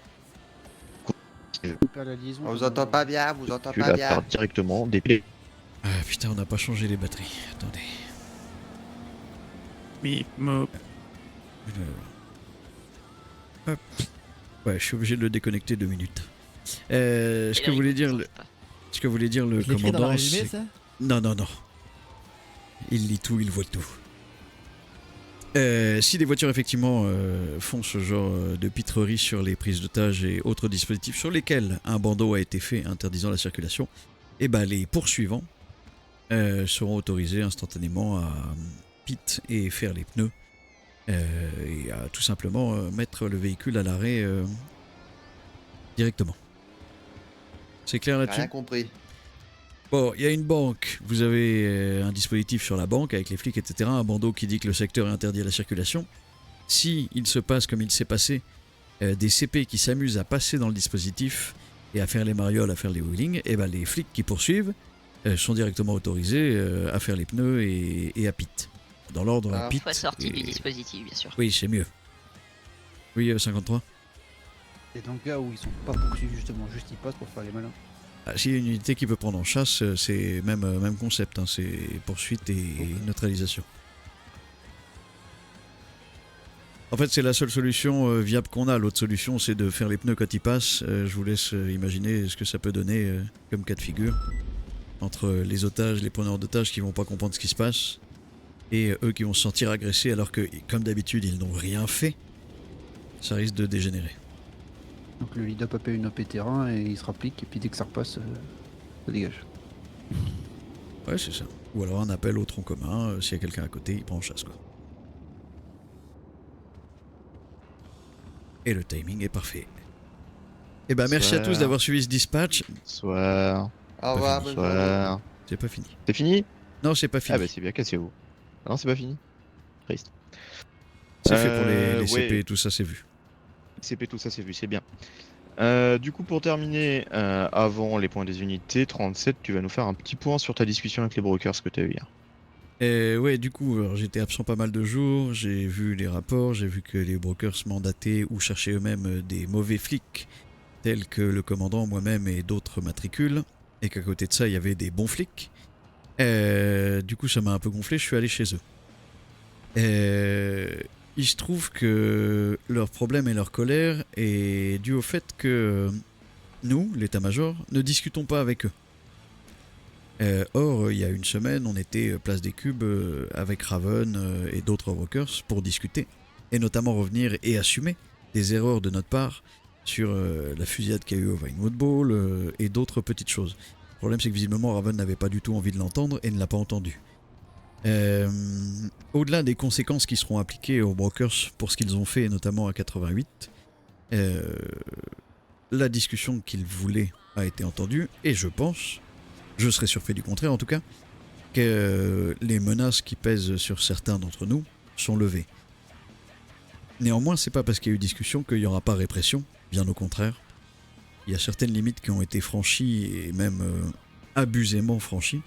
H: On vous entend pas bien, vous entend pas bien.
I: faire directement des pieds.
A: Ah putain, on n'a pas changé les batteries. Attendez.
J: Oui, mo.
A: Hop. Ouais, je suis obligé de le déconnecter 2 minutes. Ce que voulait dire le
J: Je l'écris dans le
A: commandant,
J: résumé,
A: c'est...
J: ça?
A: Non. Il lit tout, il voit tout. Si des voitures effectivement font ce genre de pitrerie sur les prises d'otages et autres dispositifs sur lesquels un bandeau a été fait interdisant la circulation, et ben les poursuivants seront autorisés instantanément à pit et faire les pneus et à tout simplement mettre le véhicule à l'arrêt directement. C'est clair là-dessus?
H: Rien compris.
A: Bon, il y a une banque, vous avez un dispositif sur la banque avec les flics, etc., un bandeau qui dit que le secteur est interdit à la circulation. Si il se passe comme il s'est passé, des CP qui s'amusent à passer dans le dispositif et à faire les marioles, à faire les wheelings, et ben les flics qui poursuivent sont directement autorisés à faire les pneus et à pit. Dans l'ordre, pit.
E: Une fois sorti du dispositif, bien sûr.
A: Oui, c'est mieux. Oui, 53.
H: Et dans le cas où ils sont pas poursuivis justement, juste ils passent pour faire les malins.
A: S'il y a une unité qui peut prendre en chasse, c'est même concept, hein, c'est poursuite et neutralisation. En fait, c'est la seule solution viable qu'on a. L'autre solution, c'est de faire les pneus quand ils passent. Je vous laisse imaginer ce que ça peut donner comme cas de figure. Entre les otages, les preneurs d'otages qui vont pas comprendre ce qui se passe, et eux qui vont se sentir agressés alors que, comme d'habitude, ils n'ont rien fait. Ça risque de dégénérer.
H: Donc le lead-up appelle une OP terrain et il se rapplique et puis dès que ça repasse, ça dégage.
A: Ouais, c'est ça. Ou alors un appel au tronc commun, s'il y a quelqu'un à côté, il prend en chasse, quoi. Et le timing est parfait. Eh ben merci à tous d'avoir suivi ce dispatch.
I: Bonsoir.
H: Au revoir, bonne journée.
I: Bonsoir.
A: C'est pas fini.
I: C'est fini?
A: Non, c'est pas fini.
I: Ah bah c'est bien, cassez-vous. Ah non, c'est pas fini. Triste.
A: C'est fait pour les
I: ouais.
A: CP et tout ça, c'est vu.
I: CP, tout ça, c'est vu, c'est bien. Du coup, pour terminer, avant les points des unités, 37, tu vas nous faire un petit point sur ta discussion avec les brokers que tu as eu hier.
A: Ouais, du coup, j'étais absent pas mal de jours, j'ai vu les rapports, j'ai vu que les brokers mandataient ou cherchaient eux-mêmes des mauvais flics, tels que le commandant, moi-même et d'autres matricules, et qu'à côté de ça, il y avait des bons flics. Du coup, ça m'a un peu gonflé, je suis allé chez eux. Il se trouve que leur problème et leur colère est dû au fait que nous, l'état-major, ne discutons pas avec eux. Or, il y a une semaine, on était place des Cubes avec Raven et d'autres brokers pour discuter, et notamment revenir et assumer des erreurs de notre part sur la fusillade qu'il y a eu au Vinewood Bowl et d'autres petites choses. Le problème, c'est que visiblement, Raven n'avait pas du tout envie de l'entendre et ne l'a pas entendu. Au-delà des conséquences qui seront appliquées aux brokers pour ce qu'ils ont fait, notamment à 88, la discussion qu'ils voulaient a été entendue, et je pense, je serais surpris du contraire en tout cas, que les menaces qui pèsent sur certains d'entre nous sont levées. Néanmoins, c'est pas parce qu'il y a eu discussion qu'il n'y aura pas répression, bien au contraire. Il y a certaines limites qui ont été franchies, et même abusément franchies.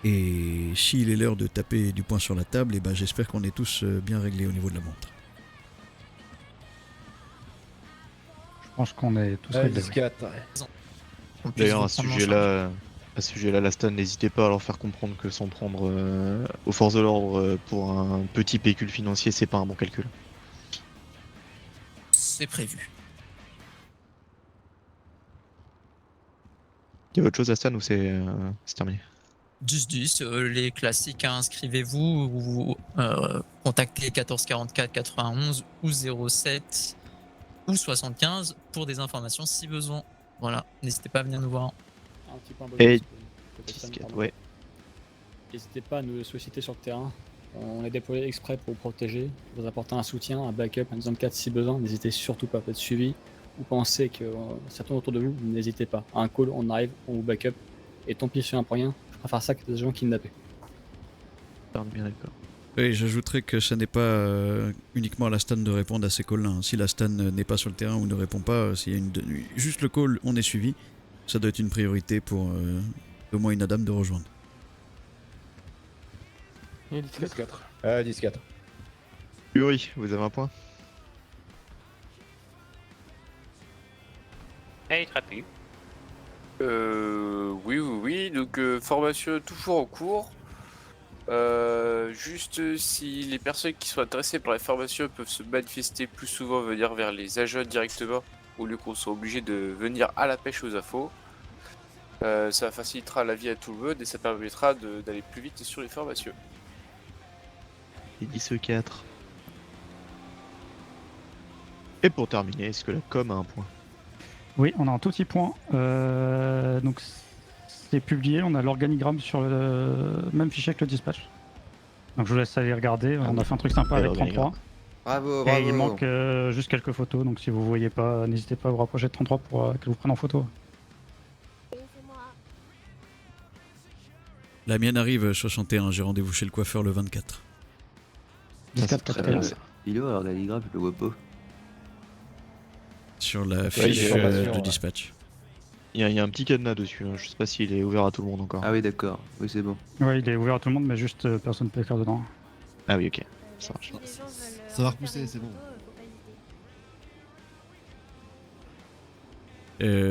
A: Et s'il est l'heure de taper du poing sur la table, et ben j'espère qu'on est tous bien réglés au niveau de la montre.
H: Je pense qu'on est tous réglés.
K: 10-4.
I: D'ailleurs, à ce sujet-là, la Stan, n'hésitez pas à leur faire comprendre que s'en prendre aux forces de l'ordre pour un petit pécule financier, c'est pas un bon calcul.
M: C'est prévu.
I: Il y a autre chose à Stan ou c'est terminé?
M: 10-10, les classiques, hein, inscrivez-vous ou contactez 1444 91 ou 07 ou 75 pour des informations si besoin. Voilà, n'hésitez pas à venir nous voir.
G: Un petit point
I: Et
G: bonus,
I: ouais.
G: N'hésitez pas à nous solliciter sur le terrain. On est déployé exprès pour vous protéger, pour vous apporter un soutien, un backup, un exemple 4 si besoin. N'hésitez surtout pas à être suivi. Vous pensez que ça tourne autour de vous, n'hésitez pas. À un call, on arrive, on vous backup. Et tant pis sur un pour rien, je préfère ça que des gens kidnappés.
I: Bien d'accord.
A: Et j'ajouterais que ça n'est pas uniquement à la Stan de répondre à ces calls-là. Si la Stan n'est pas sur le terrain ou ne répond pas, s'il y a juste le call, on est suivi. Ça doit être une priorité pour au moins une dame de rejoindre.
K: Et 10-4. 10-4.
I: Yuri, vous avez un point?
L: Elle est trappée.
F: Oui, donc formation toujours en cours. Juste si les personnes qui sont intéressées par la formation peuvent se manifester plus souvent, venir vers les agents directement, au lieu qu'on soit obligé de venir à la pêche aux infos. Ça facilitera la vie à tout le monde et ça permettra d'aller plus vite sur les formations.
I: Et 10-4. Et pour terminer, est-ce que la com a un point?
H: Oui, on a un tout petit point. Donc c'est publié, on a l'organigramme sur le même fichier que le dispatch. Donc je vous laisse aller regarder, on a fait un truc sympa avec 33.
K: Bravo,
H: Et il manque juste quelques photos, donc si vous voyez pas, n'hésitez pas à vous rapprocher de 33 pour qu'elle vous prenne en photo.
A: La mienne arrive 61, j'ai rendez-vous chez le coiffeur le 24.
H: 14, 4,
K: Il est où l'organigramme, je le vois pas.
A: Sur la fiche de dispatch.
I: Il y a un petit cadenas dessus, hein. Je sais pas s'il est ouvert à tout le monde encore.
K: Ah oui, d'accord, oui, c'est bon.
H: Ouais, il est ouvert à tout le monde, mais juste personne ne peut écrire dedans.
I: Ah oui, ok, ça marche.
B: Ça va repousser, c'est bon.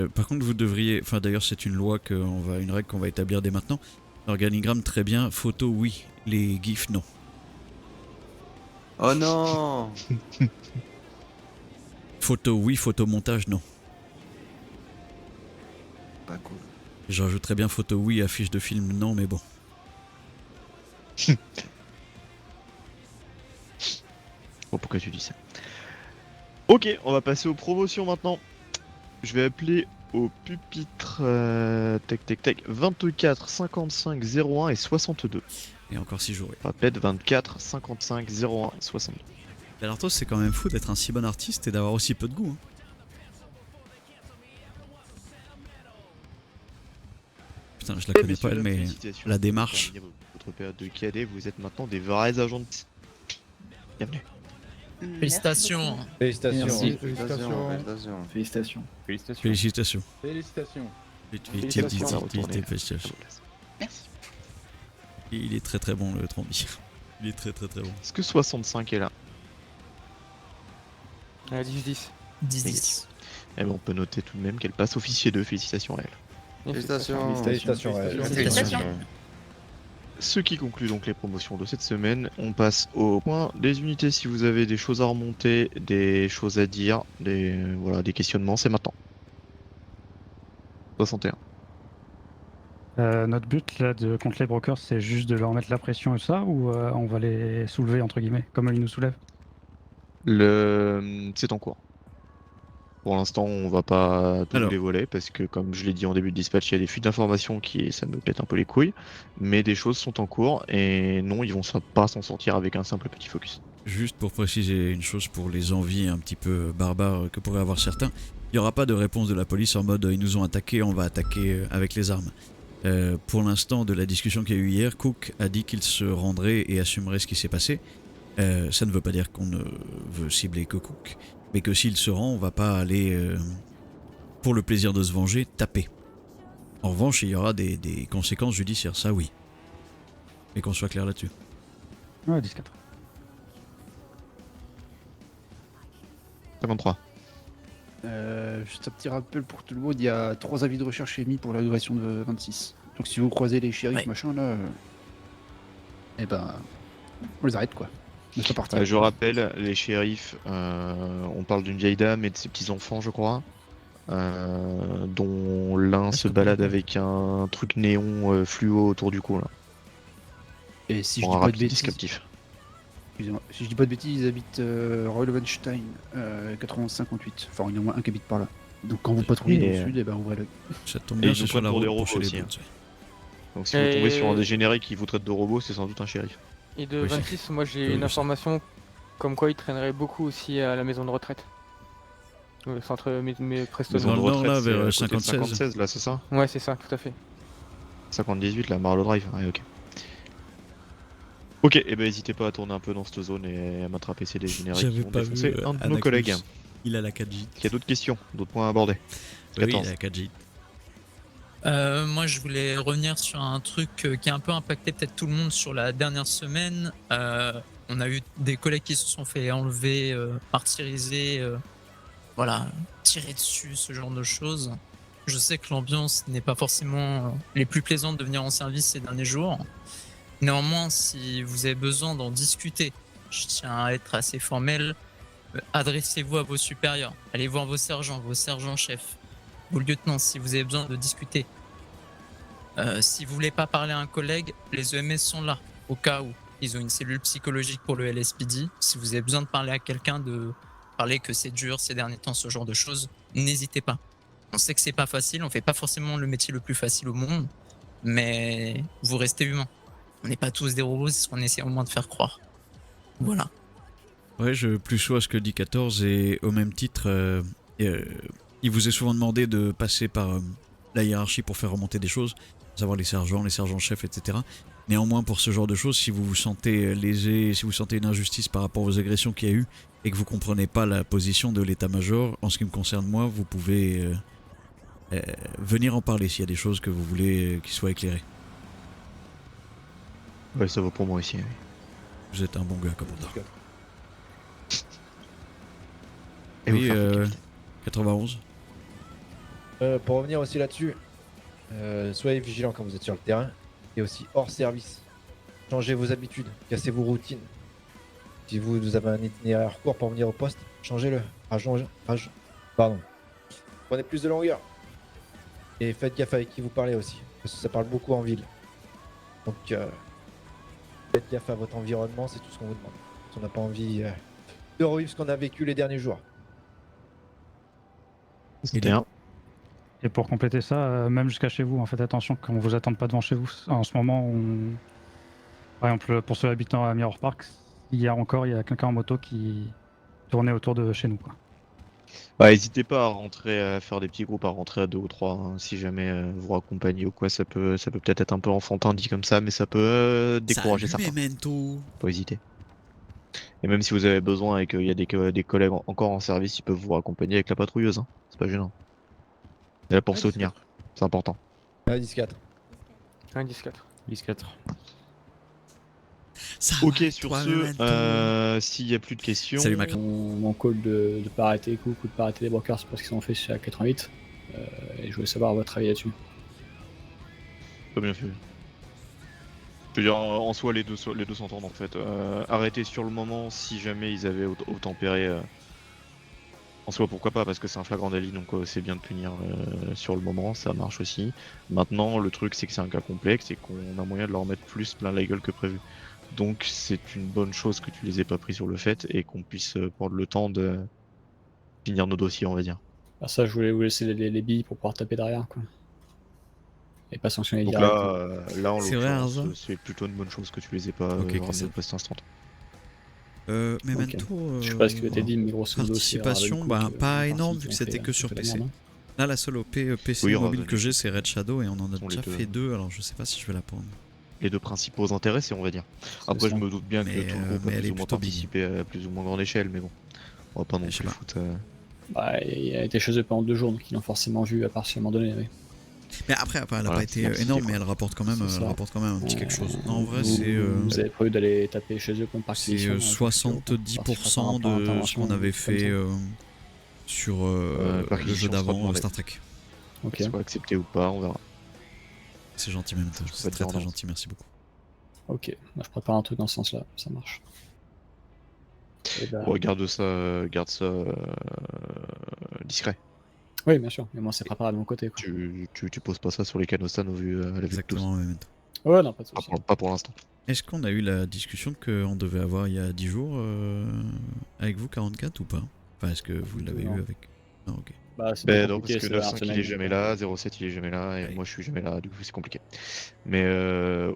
A: Par contre, vous devriez. Enfin, d'ailleurs, c'est une règle qu'on va établir dès maintenant. L'organigramme, très bien. Photo, oui. Les gifs, non.
K: Oh non.
A: Photo, oui. Photomontage, non.
K: Pas cool.
A: Je rajouterais bien photo, oui. Affiche de film, non, mais bon.
I: Bon, pourquoi tu dis ça? Ok, on va passer aux promotions maintenant. Je vais appeler au pupitre tac 24 55 01 et 62.
A: Et encore 6 jours.
I: Je répète 24 55 01 et 62.
A: Galartos, c'est quand même fou d'être un si bon artiste et d'avoir aussi peu de goût. Hein. Putain, je la connais pas elle, mais la démarche.
I: Votre période de cadet, vous êtes maintenant des vrais agents de... Bienvenue.
M: Félicitations.
K: Félicitations.
M: Merci.
K: Félicitations.
D: Félicitations.
A: Félicitations.
K: Félicitations.
A: Félicitations. Merci. Il est très très bon le Trombi. Il est très très très bon.
I: Est-ce que 65 est là?
K: 10-10.
M: 10-10.
I: Eh ben, on peut noter tout de même qu'elle passe officier 2. Félicitations à elle.
K: Félicitations.
M: Félicitations.
I: Ce qui conclut donc les promotions de cette semaine. On passe au point des unités. Si vous avez des choses à remonter, des choses à dire, des questionnements, c'est maintenant. 61.
H: Notre but là contre les brokers, c'est juste de leur mettre la pression et ça, ou on va les soulever entre guillemets, comme ils nous soulèvent?
I: C'est en cours. Pour l'instant, on va pas tout dévoiler parce que, comme je l'ai dit en début de dispatch, il y a des fuites d'informations ça me pète un peu les couilles. Mais des choses sont en cours et non, ils vont pas s'en sortir avec un simple petit focus.
A: Juste pour préciser une chose pour les envies un petit peu barbares que pourraient avoir certains, il n'y aura pas de réponse de la police en mode ils nous ont attaqué, on va attaquer avec les armes. Pour l'instant, de la discussion qu'il y a eu hier, Cook a dit qu'il se rendrait et assumerait ce qui s'est passé. Ça ne veut pas dire qu'on ne veut cibler que Cook, mais que s'il se rend, on va pas aller, pour le plaisir de se venger, taper. En revanche, il y aura des conséquences judiciaires, ça oui. Et qu'on soit clair là-dessus.
H: Ouais, 10-4.
I: 53.
N: Juste un petit rappel pour tout le monde, il y a 3 avis de recherche émis pour l'agression de 26. Donc si vous croisez les shérifs, machin là, eh ben, on les arrête quoi. On est pas parti.
I: Je rappelle, les shérifs, on parle d'une vieille dame et de ses petits-enfants, je crois, dont l'un se balade avec un truc néon fluo autour du cou là.
N: Et si je
I: Pour
N: dis
I: un
N: pas de
I: rapide
N: bêtises,
I: descriptif.
N: excusez-moi, si je dis pas de bêtises, ils habitent Royal Lowenstein, 91-58. Enfin, il y en a au moins un qui habite par là. Donc quand vous patrouillez dans le sud, eh ben ouvrez l'œil.
A: Ça tombe
I: Et
A: bien,
I: ils
A: c'est
I: nous
A: sur la
I: prennent pour des
A: route
I: robots
A: pour chez les
I: aussi.
A: Bloods, ouais.
I: Donc si vous tombez sur un dégénéré qui vous traite de robot, c'est sans doute un shérif.
O: Et de
A: Oui.
O: 26, moi j'ai
A: Oui,
O: une
A: je sais.
O: information comme quoi il traînerait beaucoup aussi à la maison de retraite. Le centre mes Preston.
A: Dans le nord, là,
I: c'est
A: vers
I: à côté de
A: 56.
I: 56 là, c'est ça?
O: Ouais, c'est ça, tout à fait.
I: 50-18 là, Marlow Drive, ouais, ok. Ok, et ben n'hésitez pas à tourner un peu dans cette zone et à m'attraper ces dégénérés qui
A: J'avais
I: vont
A: pas
I: défoncer
A: vu
I: un de nos
A: Anaclus.
I: collègues.
A: Il a la 4G.
I: Il y a d'autres questions, d'autres points à aborder.
A: Oui, il
I: 14.
A: a la 4G.
M: Moi, je voulais revenir sur un truc qui a un peu impacté peut-être tout le monde sur la dernière semaine. On a eu des collègues qui se sont fait enlever, martyriser, voilà, tirer dessus, ce genre de choses. Je sais que l'ambiance n'est pas forcément les plus plaisantes de venir en service ces derniers jours. Néanmoins, si vous avez besoin d'en discuter, je tiens à être assez formel, adressez-vous à vos supérieurs. Allez voir vos sergents-chefs, vos lieutenants si vous avez besoin de discuter. Si vous voulez pas parler à un collègue, les EMS sont là, au cas où. Ils ont une cellule psychologique pour le LSPD. Si vous avez besoin de parler à quelqu'un, de parler que c'est dur ces derniers temps, ce genre de choses, n'hésitez pas. On sait que c'est pas facile, on fait pas forcément le métier le plus facile au monde, mais vous restez humain. On n'est pas tous des robots, c'est ce qu'on essaie au moins de faire croire. Voilà.
A: Ouais, je plus chaud à ce que dit 14 et au même titre, il vous est souvent demandé de passer par la hiérarchie pour faire remonter des choses, à savoir les sergents-chefs, etc. Néanmoins, pour ce genre de choses, si vous vous sentez lésé, si vous sentez une injustice par rapport aux agressions qu'il y a eu et que vous comprenez pas la position de l'état-major, en ce qui me concerne moi, vous pouvez venir en parler s'il y a des choses que vous voulez qui soient éclairées.
I: Ouais, ça vaut pour moi aussi. Oui.
A: Vous êtes un bon gars, commandant.
I: Et
A: oui,
I: vous faire
A: 91.
P: Pour revenir aussi là-dessus, soyez vigilants quand vous êtes sur le terrain et aussi hors service. Changez vos habitudes, cassez vos routines. Si vous avez un itinéraire court pour venir au poste, changez-le. Pardon. Prenez plus de longueur. Et faites gaffe avec qui vous parlez aussi, parce que ça parle beaucoup en ville. Donc faites gaffe à votre environnement, c'est tout ce qu'on vous demande. Si on n'a pas envie de revivre ce qu'on a vécu les derniers jours.
H: Et pour compléter ça, même jusqu'à chez vous, faites attention qu'on vous attende pas devant chez vous. En ce moment, par exemple, pour ceux habitant à Mirror Park, il y a quelqu'un en moto qui tournait autour de chez nous, quoi.
I: Bah, n'hésitez pas à rentrer, à faire des petits groupes, à rentrer à 2 ou 3, hein, si jamais vous raccompagnez ou quoi. Ça peut peut-être être un peu enfantin dit comme ça, mais ça peut décourager certains. Faut hésiter. Et même si vous avez besoin et qu'il y a des collègues encore en service, ils peuvent vous raccompagner avec la patrouilleuse. Hein. C'est pas gênant. On est là pour soutenir, c'est important.
P: 10-4.
O: 10-4.
K: 10-4.
I: Ok, sur ce, s'il n'y a plus de questions.
A: Salut Macron.
G: Mon call de pas arrêter les coups, de pas arrêter les brokers parce qu'ils ont fait chez 88. Et je voulais savoir votre avis là-dessus.
I: Pas bien fait. Je veux dire, en soi, les deux s'entendent en fait. Arrêter sur le moment si jamais ils avaient obtempéré. En soi, pourquoi pas, parce que c'est un flagrant délit, donc c'est bien de punir sur le moment, ça marche aussi. Maintenant, le truc, c'est que c'est un cas complexe et qu'on a moyen de leur mettre plus plein la gueule que prévu. Donc, c'est une bonne chose que tu les aies pas pris sur le fait et qu'on puisse prendre le temps de finir nos dossiers, on va dire.
G: Alors ça, je voulais vous laisser les billes pour pouvoir taper derrière, quoi. Et pas sanctionner
I: Donc
G: direct.
I: là, en
A: C'est vrai,
I: l'occurrence,
A: Arza
I: c'est plutôt une bonne chose que tu les aies pas
A: Ok,
I: ramenés
A: ça.
I: au poste instant.
A: Memento.
G: Je sais pas ce qui a été dit, mais grosso modo, c'est
A: participation,
G: Raven Cook,
A: pas
G: une
A: énorme
G: partie
A: vu que
G: qui ont
A: c'était
G: fait
A: que sur
G: un peu la
A: PC.
G: merde,
A: Là, la seule OP PC
I: Oui,
A: mobile
I: Raven.
A: que j'ai, c'est Red Shadow et on en a
I: Sont
A: déjà
I: les deux.
A: fait 2, alors je sais pas si je vais la prendre.
I: Les deux principaux intéressés, on va dire. Après, je me doute bien que
A: Mais,
I: tout le groupe
A: mais
I: a
A: elle
I: plus
A: est
I: ou moins
A: plutôt
I: participé à plus ou moins grande échelle, mais bon, on va pas non
A: Je sais
I: plus
A: pas.
I: foutre.
G: Bah, il a été chez eux pendant 2 jours, donc ils l'ont forcément vu à partir d'un moment donné. Oui.
A: Mais après, elle n'a
I: Voilà,
A: pas été
I: c'est
A: énorme,
I: quoi.
A: mais elle rapporte quand même,
G: C'est ça.
A: un petit quelque chose. Non, en vrai,
G: Vous-
A: c'est
G: Vous avez prévu d'aller taper chez eux contre
A: c'est
G: Park
A: 70% de ce qu'on avait fait sur le jeu d'avant, Star Trek.
G: Ok.
I: Soit accepté ou pas, on verra.
A: C'est gentil, même.
I: Je peux
A: C'est
I: pas te
A: très
I: dire
A: très
I: non.
A: gentil, merci beaucoup.
G: Ok, bah, je prépare un truc dans ce sens-là, ça marche. Et bah,
I: Bon, garde ça discret.
G: Oui, bien sûr, mais moi c'est préparé de mon côté. Quoi.
I: Tu poses pas ça sur les canaux Stan au vu à la vue de tous.
A: Exactement, ouais.
G: Ouais, non, pas de
I: Pas
G: soucis.
I: pas pour l'instant.
A: Est-ce qu'on a eu la discussion qu'on devait avoir il y a 10 jours avec vous, 44 ou pas? Enfin, est-ce que vous l'avez eu
G: Non.
A: avec... Non, ok.
G: Bah, c'est
I: Ben
G: pas
I: non,
G: compliqué,
I: parce que
G: c'est la
I: 9.5 il est
G: semaine,
I: jamais
G: donc,
I: là, 0.7 il est jamais là, et moi je suis jamais là, du coup c'est compliqué. Mais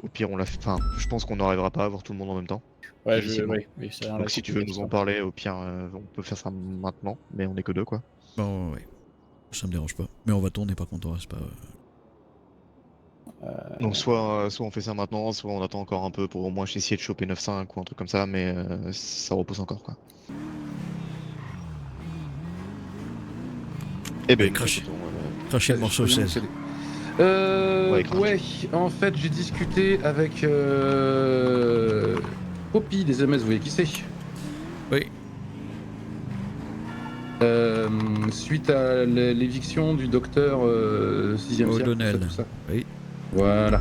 I: au pire, on l'a fait. Enfin, je pense qu'on n'arrivera pas à avoir tout le monde en même temps.
G: Ouais,
I: difficilement.
G: oui, ça a l'air
I: Donc si tu veux
G: compliqué,
I: nous
G: tout
I: en
G: ça.
I: parler, au pire, on peut faire ça maintenant, mais on est que deux quoi.
A: Bon, ouais. Ça me dérange pas. Mais on va tourner par contre, on reste pas...
I: Donc soit on fait ça maintenant, soit on attend encore un peu pour au moins essayer de choper 9.5 ou un truc comme ça, mais ça repousse encore quoi. Eh ben,
A: crachez le morceau 16.
N: Ouais, en fait, j'ai discuté avec Poppy des MS, vous voyez qui c'est?
A: Oui.
N: Suite à l'éviction du docteur 6ème cercle,
A: O'Donnell.
N: tout ça.
A: Oui.
N: Voilà.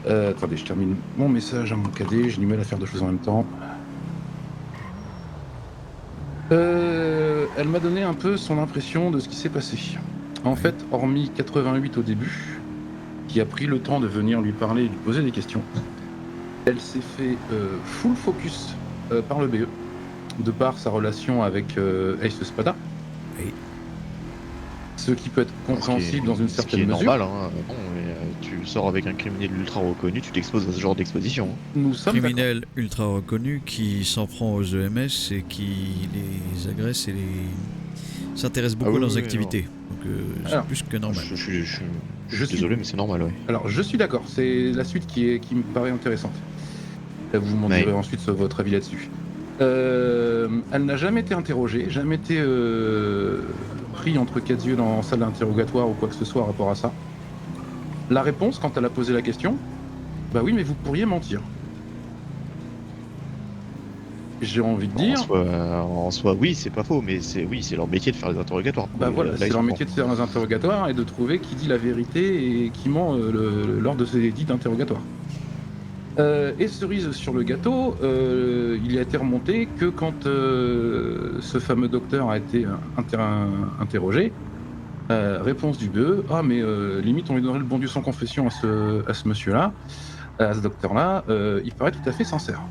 N: Attendez, je termine mon message à mon cadet, j'ai du mal à faire deux choses en même temps. Elle m'a donné un peu son impression de ce qui s'est passé. En fait, hormis 88 au début, qui a pris le temps de venir lui parler et lui poser des questions, elle s'est fait full focus par le BE, de par sa relation avec Ace Spada.
A: Oui.
N: Ce qui peut être compréhensible dans une
I: Ce qui
N: certaine
I: est
N: mesure.
I: normal, hein. Bon, mais, tu sors avec un criminel ultra reconnu, tu t'exposes à ce genre d'exposition. Hein.
N: Nous sommes
A: Criminel ultra reconnu qui s'en prend aux EMS et qui les agresse et les... s'intéresse beaucoup
I: Ah oui,
A: à leurs
I: oui,
A: activités. Donc c'est
N: Alors,
A: plus que normal.
I: Je suis
N: Je suis-
I: désolé, mais c'est normal, ouais.
N: Alors, je suis d'accord, c'est la suite qui me paraît intéressante. Vous m'en direz ensuite votre avis là-dessus. Elle n'a jamais été interrogée, jamais été pris entre quatre yeux dans salle d'interrogatoire ou quoi que ce soit à rapport à ça. La réponse, quand elle a posé la question, bah oui, mais vous pourriez mentir. J'ai envie de dire...
I: En soi, oui, c'est pas faux, mais c'est leur métier de faire des interrogatoires.
N: Bah voilà,
I: Là,
N: c'est
I: ils
N: leur
I: sont
N: métier de faire des interrogatoires et de trouver qui dit la vérité et qui ment lors de ces dits d'interrogatoire. Et cerise sur le gâteau, il a été remonté que quand ce fameux docteur a été interrogé, réponse du BE, ah mais limite on lui donnerait le bon Dieu sans confession à ce monsieur-là, à ce docteur-là, il paraît tout à fait sincère.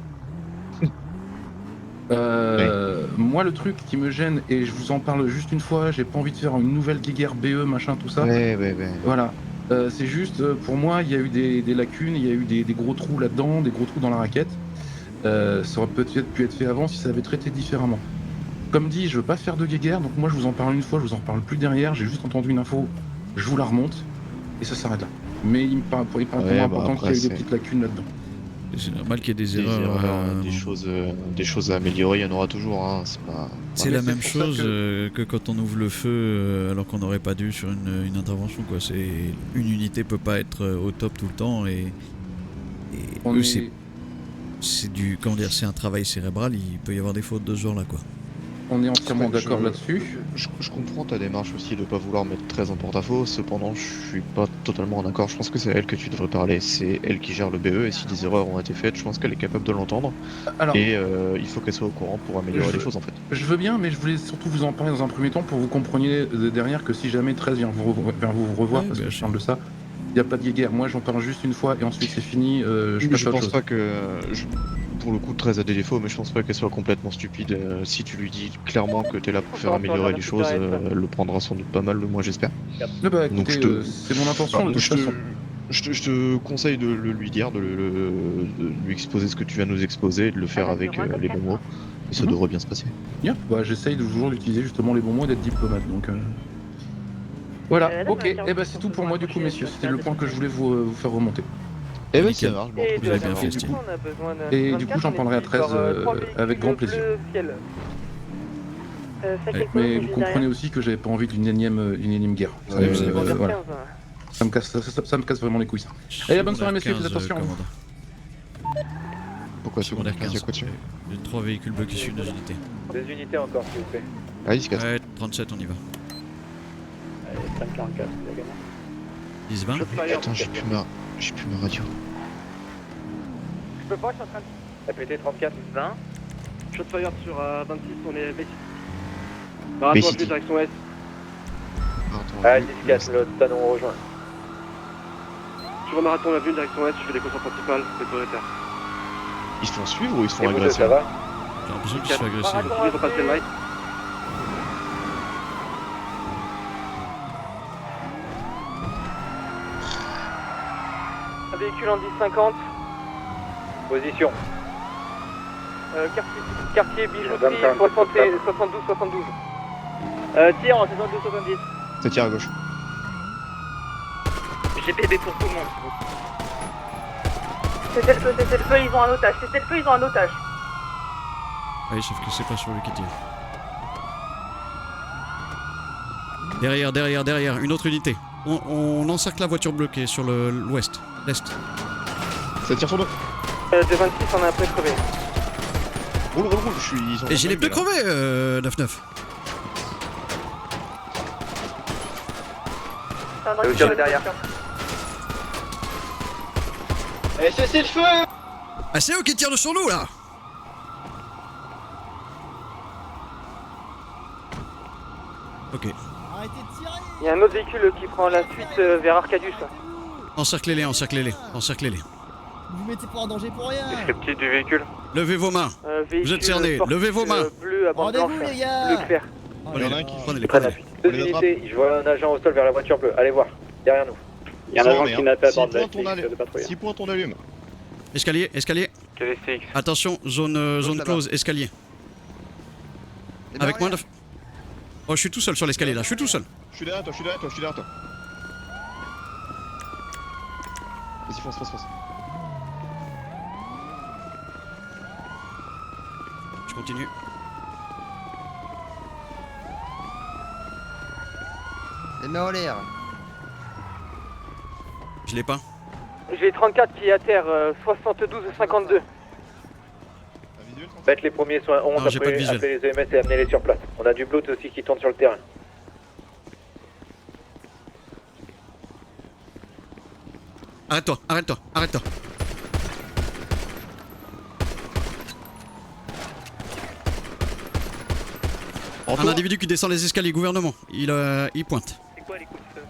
N: Moi le truc qui me gêne, et je vous en parle juste une fois, j'ai pas envie de faire une nouvelle guéguerre BE, machin, tout ça.
I: Ouais.
N: Voilà. C'est juste, pour moi, il y a eu des lacunes, il y a eu des gros trous là-dedans, des gros trous dans la raquette. Ça aurait peut-être pu être fait avant si ça avait traité différemment. Comme dit, je veux pas faire de guéguerre, donc moi je vous en parle une fois, je vous en reparle plus derrière, j'ai juste entendu une info, je vous la remonte, et ça s'arrête là. Mais il me paraît pour moi important qu'il y ait eu des petites lacunes là-dedans.
A: C'est normal qu'il y ait des erreurs.
I: Des choses à améliorer, il y en aura toujours. Hein.
A: C'est la même chose que quand on ouvre le feu alors qu'on n'aurait pas dû sur une intervention. Quoi. Une unité peut pas être au top tout le temps et eux, c'est du comment dire, c'est un travail cérébral. Il peut y avoir des fautes de ce genre là quoi.
N: On est entièrement d'accord là-dessus.
I: Je comprends ta démarche aussi de pas vouloir mettre très en porte-à-faux, cependant je suis pas totalement en accord, je pense que c'est à elle que tu devrais parler, c'est elle qui gère le BE et si des erreurs ont été faites, je pense qu'elle est capable de l'entendre et il faut qu'elle soit au courant pour améliorer les choses en fait.
N: Je veux bien, mais je voulais surtout vous en parler dans un premier temps pour que vous compreniez derrière que si jamais 13 vient vous revoir, parce que je parle de ça, il n'y a pas de guéguerre, moi j'en parle juste une fois et ensuite c'est fini,
I: je pense pas que... Pour le coup, 13 a des défauts, mais je pense pas qu'elle soit complètement stupide. Si tu lui dis clairement que t'es là pour faire améliorer les choses, elle le prendra sans doute pas mal, moi j'espère.
N: Bah, écoutez, c'est mon intention de toute façon.
I: Je te conseille de le lui dire, de lui exposer ce que tu viens de nous exposer, et de le faire avec les bons mots. Et ça devrait bien se passer.
N: Bien, bah, j'essaye de toujours d'utiliser justement les bons mots et d'être diplomate. Donc, voilà, ok, et bah c'est tout pour moi du coup, messieurs. C'était le point que je voulais vous faire remonter.
I: Eh ben ça marche,
A: vous avez bien fait, Steve.
N: Et du coup, j'en parlerai à 13 avec grand plaisir. Mais vous comprenez aussi que j'avais pas envie d'une énième guerre. Voilà.
K: Ça me casse vraiment les couilles ça. Allez, bonne soirée messieurs, faites attention.
I: Pourquoi
A: secondaire 15?
I: Il y a quoi dessus?
A: J'ai 3 véhicules bloqués sur 2 unités.
P: Des unités encore, s'il vous plaît.
I: Allez, 10
A: Ouais, 37, on y va.
O: Allez, 544, les gars.
A: 10, 20.
I: Attends, j'ai plus ma radio.
C: Je peux pas, je suis en train de...
P: APT 34.
C: 20. Shotfire sur 26, on est B.
I: B
C: Marathon
I: City.
C: plus direction ouest.
P: Ah, 10-4, le Tanon rejoint.
C: Je marathon la vue direction ouest, je fais des contrôles principales, prioritaires.
I: Ils se font suivre ou ils se font
P: Et vous deux,
I: agresser?
P: ça va?
A: J'ai l'impression qu'ils se font agresser.
C: Ils vont passer le light. Un véhicule en 10-50.
P: Position.
C: Quartier bijouterie 72-72. Tir en 72-70.
I: Ça tire à gauche.
C: GPB pour tout le monde.
Q: C'était le feu, ils ont un otage. C'était le feu, ils ont un otage.
A: Oui, sauf que c'est pas sur le qui tire. Derrière, une autre unité. On encercle la voiture bloquée sur l'ouest, l'est.
I: Ça tire sur nous.
C: De 26, on a un peu crevé.
I: Roule, je suis...
A: Et j'ai les pneus crevés, 9-9.
C: Le tir de derrière.
Q: Et cessez le feu!
A: Ah, c'est eux qui tirent sur nous, là! Ok.
C: Il y a un autre véhicule qui prend la suite vers Arcadius.
A: Encerclez-les.
B: Vous mettez pas en danger pour rien.
C: Descriptif du véhicule.
A: Levez vos mains. Vous êtes cernés, levez vos mains.
C: Bleu à bande blanche.
B: Rendez-vous, les gars.
C: Bleu clair.
A: Prenez-les.
P: Deux unités, je vois un agent au sol vers la voiture bleue. Allez voir, derrière nous.
I: Il y a un agent qui n'a pas bord de la patrouille. 6 points, on allume.
A: Escalier. Attention, zone close, escalier. Avec moins de... Oh, je suis tout seul sur l'escalier là, je suis tout seul.
I: Je suis derrière toi. Vas-y, fonce.
A: Je continue.
K: Les mains en l'air.
A: Je l'ai pas.
C: J'ai 34 qui est à terre, 72-52.
P: Faites les premiers soins 11,
A: Non, j'ai pas de visuel.
P: appelez les EMS et amenez-les sur place. On a du bloat aussi qui tourne sur le terrain.
A: Arrête-toi. Un individu qui descend les escaliers, gouvernement. Il pointe.
C: C'est quoi les coups de feu?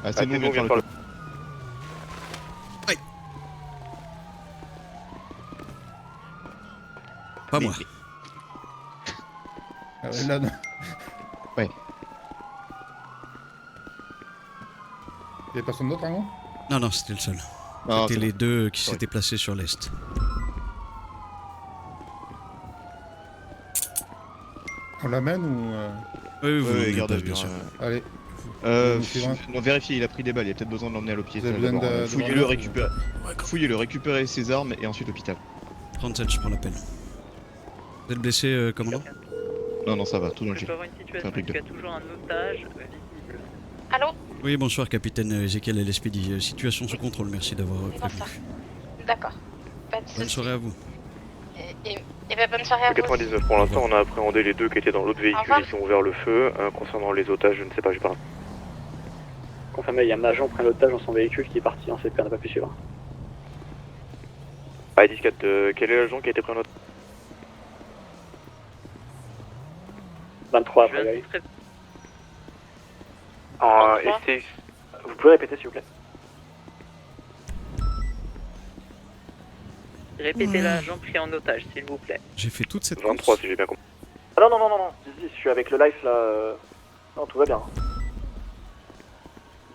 I: Ah, c'est nous, on vient de faire le...
A: Aïe. Pas moi.
K: Ah ouais, là, non.
I: Ouais.
K: Y'a personne d'autre, hein?
A: Non, c'était le seul.
I: Non,
A: C'était
I: c'est
A: les
I: bon.
A: deux qui
I: Sorry.
A: s'étaient placés sur l'est.
K: On l'amène ou...
A: Oui, vous l'emmenez au
I: garde à
A: poste,
I: vue.
A: bien sûr.
K: Allez.
I: Non, vérifiez, il a pris des balles, il y a peut-être besoin de l'emmener à l'hôpital.
K: Vous avez besoin de-
I: Fouillez-le, récupérez ses armes et ensuite hôpital.
A: 37, je prends l'appel. Vous êtes blessé, commandant?
I: Non, ça va, tout dans le
C: Je
I: jet.
C: peux avoir une situation où il y a toujours un otage visible.
Q: Allô?
A: Oui, bonsoir, capitaine Ezekiel LSPD. Situation sous contrôle, merci d'avoir prévenu.
Q: D'accord. Pas de
A: Bonne
Q: soucis.
A: soirée à vous.
Q: Et ben bonne soirée à vous.
R: 99 pour l'instant, on a appréhendé les deux qui étaient dans l'autre véhicule
Q: revoir.
R: et qui ont ouvert le feu. Concernant les otages, je ne sais pas, j'ai pas.
G: Confirmé, il y a un agent près l'otage dans son véhicule qui est parti en CP, on n'a pas pu suivre.
R: Ah, 10-4, quel est l'agent qui a été pris en otage?
G: 23 après,
R: STX. Vous pouvez répéter s'il vous plaît?
C: Répétez l'agent pris en otage, s'il vous plaît.
A: J'ai fait toute cette
R: 23
A: course.
R: si j'ai bien compris.
C: Ah non, je suis avec le life là. Non, tout va bien.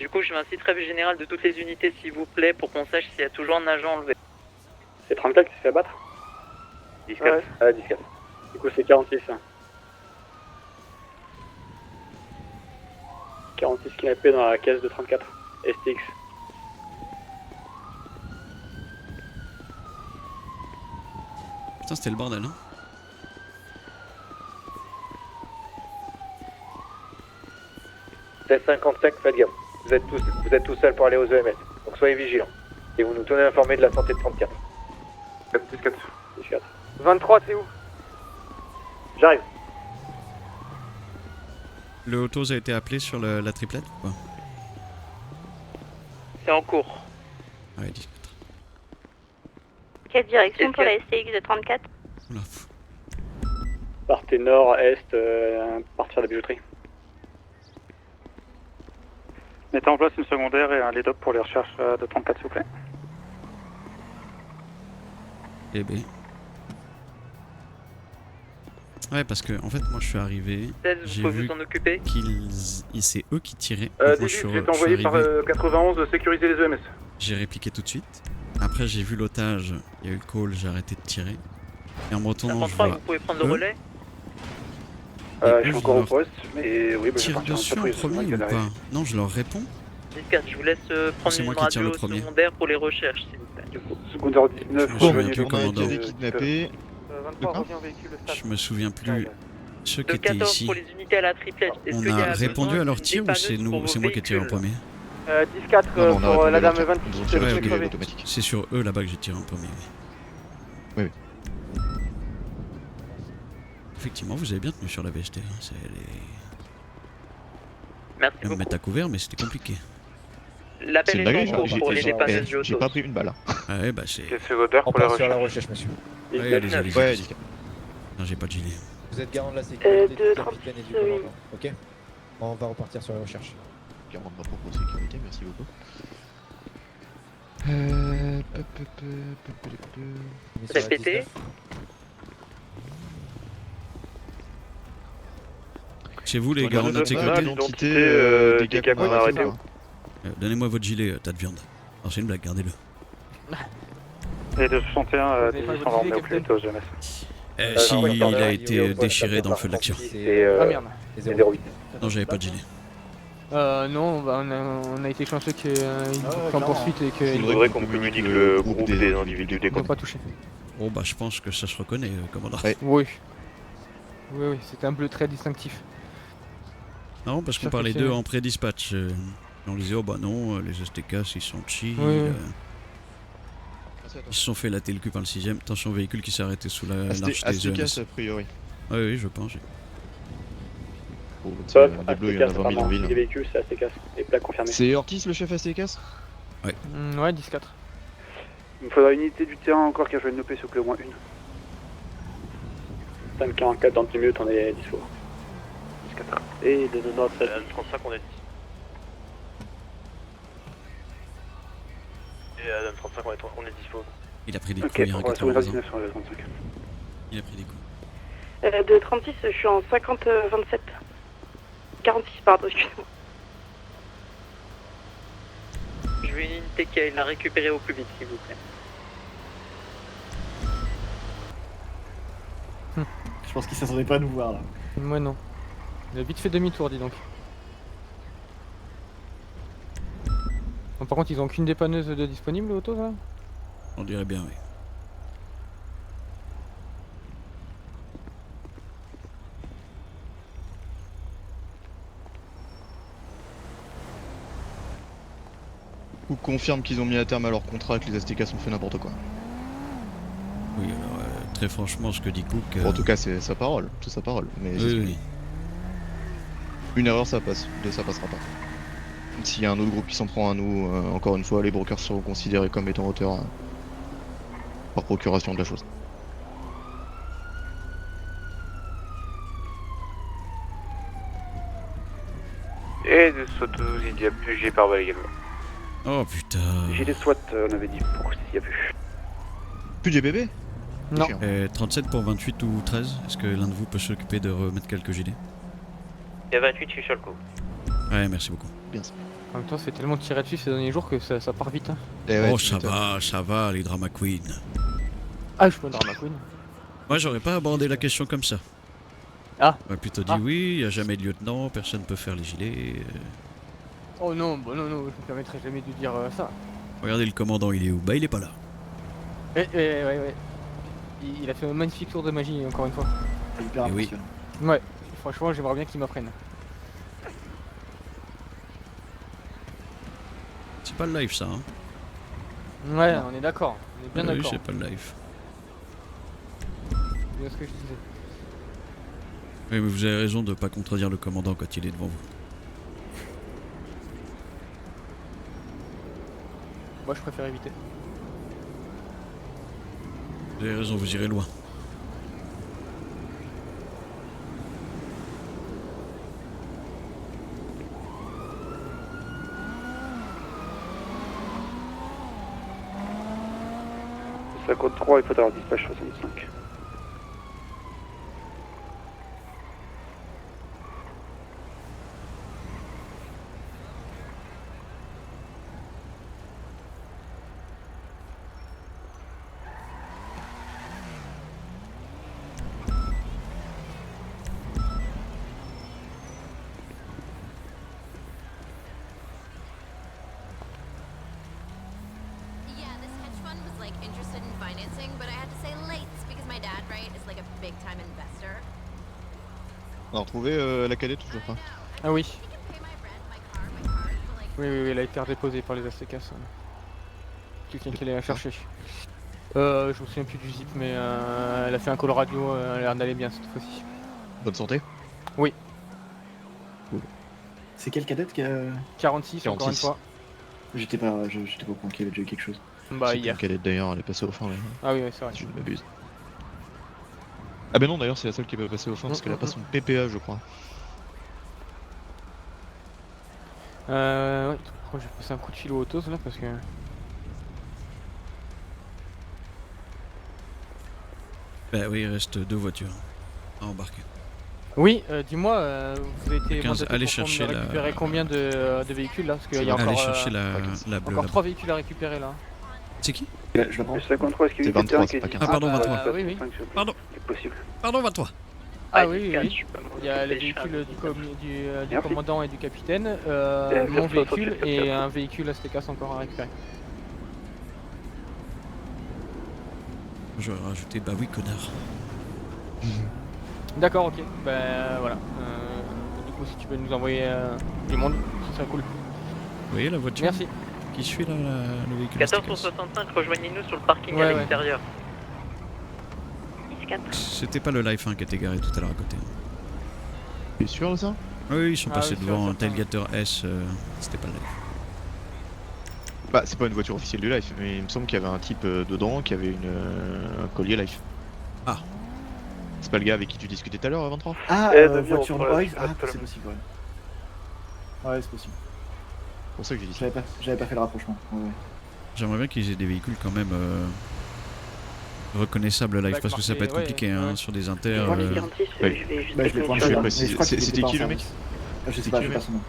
C: Du coup, je veux un site rêve général de toutes les unités, s'il vous plaît, pour qu'on sache s'il y a toujours un agent enlevé.
G: C'est 34 qui s'est fait abattre?
R: 10-4.
C: Ouais.
G: Ah, 10-4. Du coup, c'est 46. 46 kidnappés dans la caisse de 34. STX.
A: Putain, c'était le bordel, hein.
P: C'est 55, faites gaffe. Vous êtes tous seuls pour aller aux EMS. Donc soyez vigilants. Et vous nous tenez informés de la santé de 34.
R: 4.
O: 23, c'est où?
P: J'arrive.
A: Le autos a été appelé sur la triplette ou pas?
O: C'est en cours.
A: Ouais, 10.
Q: Quelle direction pour la STX de 34?
A: Oula.
R: Partez nord, est, partir de la bijouterie. Mettez en place une secondaire et un lead-up pour les recherches de 34 s'il vous plaît.
A: Eh ben. Ouais, parce que en fait, moi je suis arrivé. J'ai vu c'est eux qui tiraient. Donc, moi, je suis
R: envoyé par
A: arrivé,
R: 91 de sécuriser les EMS.
A: j'ai répliqué tout de suite. Après, j'ai vu l'otage, il y a eu le call, j'ai arrêté de tirer. Et en me retournant, je vois.
O: Vous pouvez prendre le relais?
R: Je suis encore au poste, mais oui,
A: Tire dessus en premier ou pas? Non, je leur réponds.
O: 10-4, je vous laisse prendre
A: C'est
O: une
A: moi qui tire le
O: radio
A: premier.
O: secondaire pour les recherches, s'il vous plaît.
R: Secondaire 19,
A: Je me souviens plus, commandant.
I: Kidnappé.
O: 23, reviens au véhicule, le stade.
A: Je me souviens plus. Ceux qui
O: Le
A: étaient
O: 14
A: ici,
O: pour les unités à la triplette. Est-ce
A: on
O: qu'il y
A: a
O: a
A: répondu
O: besoin
A: à leur
O: d'une
A: tir ou c'est
O: dépanneuse pour vos
A: moi qui ai tiré en
O: véhicules?
A: premier?
O: 10-4
I: Non, non, on a
O: pour
I: répondu
O: la
I: à leur
O: dame
I: tir.
O: 26
I: Ils ont
O: de
I: tiré
A: Ouais,
I: sur
A: ok.
I: les
O: crever.
I: automatiques.
A: C'est sur eux là-bas que j'ai tiré en premier.
I: Oui, oui.
A: Effectivement, vous avez bien tenu sur la VHT. Hein. C'est les...
O: Merci
A: me
O: beaucoup.
A: mettre à couvert, mais c'était compliqué.
I: C'est
O: L'appel
I: une
O: est
I: dinguerie,
O: en cours pour les dépanneuses du
I: j'ai
O: auto.
I: pas pris une balle. Hein.
A: Ah ouais, bah c'est...
R: secondaire
P: On
R: pour la
P: part sur la
R: recherche.
P: recherche, monsieur.
A: Ouais, allez-y, allez-y.
I: Ouais,
A: allez-y. Non, j'ai pas de gilet.
P: Vous êtes garant de la sécurité du
Q: 2,
P: capitaine et du
Q: 36,
P: commandant. Ok. On va repartir sur la recherche.
I: Garant de ma propre sécurité, merci beaucoup.
O: Répétez.
A: Chez vous, les garants de notre sécurité,
I: L'identité des
R: des
I: gars
R: gars qu'on a arrêtés.
A: donnez-moi votre gilet, tas de viande. Non, c'est une blague, gardez-le.
R: Et de 61,
O: Vous avez pas
R: 18, on
O: votre
R: va emmener
O: gilet,
R: au plus vite aux EMS.
A: Si,
P: ouais,
A: il a
P: ouais,
A: été
P: ouais,
A: déchiré
P: ouais,
A: dans le feu de l'action.
P: Et
O: Ah merde.
P: 08.
A: Non, j'avais pas de gilet.
O: Non, bah, on a été chanceux qu'il en poursuite et
R: Il
O: qu'ils
R: faudrait qu'on communique le groupe des individus
O: n'ont
R: déconnus.
O: pas touché.
A: Bon, bah, je pense que ça se reconnaît, commandant.
I: Ouais.
O: Oui. Oui, c'était un bleu très distinctif.
A: Non, parce qu'on
O: Ça
A: parlait
O: fait
A: d'eux
O: chier.
A: en pré-dispatch. On disait, oh bah non, les STK, ils sont chill.
O: Oui, oui.
A: Ils se sont fait latter le cul par le 6ème. Attention, véhicule qui s'est arrêté sous la l'arche des
I: Astekas
A: EMS.
I: a priori.
A: Oui, oui, je pense.
I: Bon, donc,
R: Sauf
I: des bleus, il y en a 20 000 en
R: les
I: ville.
R: véhicules, c'est assez casse. Les plaques confirmées.
I: C'est Ortiz le chef Astekas?
O: Ouais, 10-4.
R: Il me faudra une unité du terrain encore qui a joué une OP, s'il vous plaît, au moins une. 544 dans 10 minutes, on est dispo. Et de notre 35, on est 10. Et Adam 35, on est dispo.
A: Il a pris des
R: Ok,
A: coups, il y a un
R: on va sur le
A: 14 ans.
R: 29 sur le 35.
A: Il a pris des coups.
Q: De 36, je suis en 50-27. 46, pardon, excusez-moi.
O: Je veux une unité qui aille la récupérer au plus vite, s'il vous plaît.
B: Je pense qu'ils s'attendaient pas à nous voir là.
O: Moi non. Il a vite fait demi-tour, dis donc. Bon, par contre, ils ont qu'une dépanneuse de disponible, auto, là?
A: On dirait bien, oui.
I: Ou confirme qu'ils ont mis à terme à leur contrat, que les Astekas ont fait n'importe quoi.
A: Oui, alors, très franchement, ce que dit Cook...
I: Bon, en tout cas, c'est sa parole, c'est sa parole. Mais
A: oui, oui.
I: une erreur, ça passe. Deux, ça passera pas. S'il y a un autre groupe qui s'en prend à nous, encore une fois, les brokers seront considérés comme étant auteurs par procuration de la chose.
R: Et de SWAT 12, il y a plus, j'ai par balle également.
A: Oh putain.
R: J'ai des SWAT, on avait dit, pourquoi il y a plus.
I: Plus de GBB?
O: Non.
A: 37 pour 28 ou 13. Est-ce que l'un de vous peut s'occuper de remettre quelques gilets?
L: Il y a 28, je suis sur le coup.
A: Ouais, merci beaucoup.
I: Bien sûr.
O: En même temps, c'est tellement tiré dessus ces derniers jours que ça part vite. Hein.
A: Oh, ça va, les drama queens.
O: Ah, je suis pas drama queen.
A: Moi, j'aurais pas abordé la question comme ça.
O: Ah.
A: J'aurais plutôt dit oui, il a jamais de lieutenant, personne peut faire les gilets.
O: Oh non, bah non, je me permettrai jamais de dire ça.
A: Regardez le commandant, il est où? Bah, il est pas là.
O: Ouais. Il a fait un magnifique tour de magie, encore une fois.
B: Hyper
A: oui.
B: impressionnant.
O: Ouais, franchement, j'aimerais bien qu'il m'apprenne.
A: C'est pas le live ça. Hein.
O: Ouais, on est d'accord. On est bien
A: Oui,
O: d'accord.
A: c'est pas le live.
O: C'est ce que je disais.
A: Oui, mais vous avez raison de pas contredire le commandant quand il est devant vous.
O: Moi, je préfère éviter.
A: Vous avez raison, vous irez loin.
R: Ça code 3, il faut avoir dispatch 65.
S: Yeah, this hedge fund was like interested in financing, but I had to say late because my dad, right, is like a big time investor.
I: On a retrouvé la cadette toujours pas.
O: Ah oui. Oui, elle a été redéposée par les Aztecas. Quelqu'un qui allait la chercher. Je me souviens plus du zip, mais elle a fait un call radio, elle a l'air d'aller bien cette fois-ci.
I: Bonne santé.
O: Oui.
N: C'est quelle cadette qui a...
O: 46, encore une fois.
N: J'étais pas au courant qu'il y avait déjà eu quelque chose.
O: Bah,
I: C'est
O: hier.
I: une cadette d'ailleurs, elle est passée au fond.
O: Ah oui, c'est vrai.
I: Si je ne m'abuse. Ah bah non, d'ailleurs, c'est la seule qui peut passer au fond parce qu'elle a pas son PPA, je crois.
O: Ouais, je vais passer un coup de fil au autos là parce que.
A: Bah oui, il reste 2 voitures à embarquer.
O: Oui, dis-moi, vous avez été
A: 15,
O: mandaté
A: allez
O: pour
A: chercher la-
O: récupérer combien de véhicules là? Parce qu'il y a
A: Allez
O: encore,
A: chercher la bleue.
O: encore
A: là-bas.
O: 3 véhicules à récupérer là.
A: C'est qui?
N: Je la prends.
R: 53, est-ce qu'il y a
I: C'est 23, c'est pas 15.
A: Ah pardon, 23.
O: oui, oui.
A: Pardon.
R: C'est possible.
A: Pardon, 23.
O: Ah oui, oui. Il y a les véhicules du commandant et du capitaine, mon véhicule et un véhicule Aztecas encore à récupérer.
A: J'aurais rajouté bah oui, connard.
O: D'accord, ok. Bah voilà. Du coup, si tu peux nous envoyer du monde, ce serait cool.
A: Vous voyez la voiture?
O: Merci.
A: Qui suit là, le véhicule?
L: 1465, rejoignez-nous sur le parking
O: Ouais,
L: à
O: ouais.
L: l'extérieur.
A: C'était pas le life 1 qui était garé tout à l'heure à côté.
I: T'es sûr de ça?
A: Oui, ils sont
O: Ah
A: passés
O: oui,
A: devant
O: sûr,
A: un
O: certain.
A: Tailgater S, c'était pas le life.
I: Bah, c'est pas une voiture officielle du Life, mais il me semble qu'il y avait un type dedans qui avait un collier Life.
A: Ah.
I: C'est pas le gars avec qui tu discutais tout à l'heure, 23?
N: Ah,
R: Demi-heure
N: voiture
R: pour
N: de
R: la
N: Boys.
R: suite,
N: Ah,
R: pas
N: c'est
R: le-
N: possible, ouais. Ouais, c'est possible.
I: C'est pour ça que j'ai dit ça.
N: J'avais pas fait le rapprochement. Ouais.
A: J'aimerais bien qu'ils aient des véhicules quand même reconnaissables live parce que ça peut être
O: Ouais,
A: compliqué hein,
O: ouais.
A: sur des inters.
Q: Pour les 46,
I: ouais.
Q: je vais juste
N: Bah, je vais prendre
I: Je vais
N: celui-là.
I: préciser.
N: Mais je crois qu'il
I: C'était
N: était pas
I: qui
N: en
I: le mec?
N: service. Je sais
I: C'est
N: pas,
I: qui
N: je
I: le
N: sais pas
I: mec
N: son nom.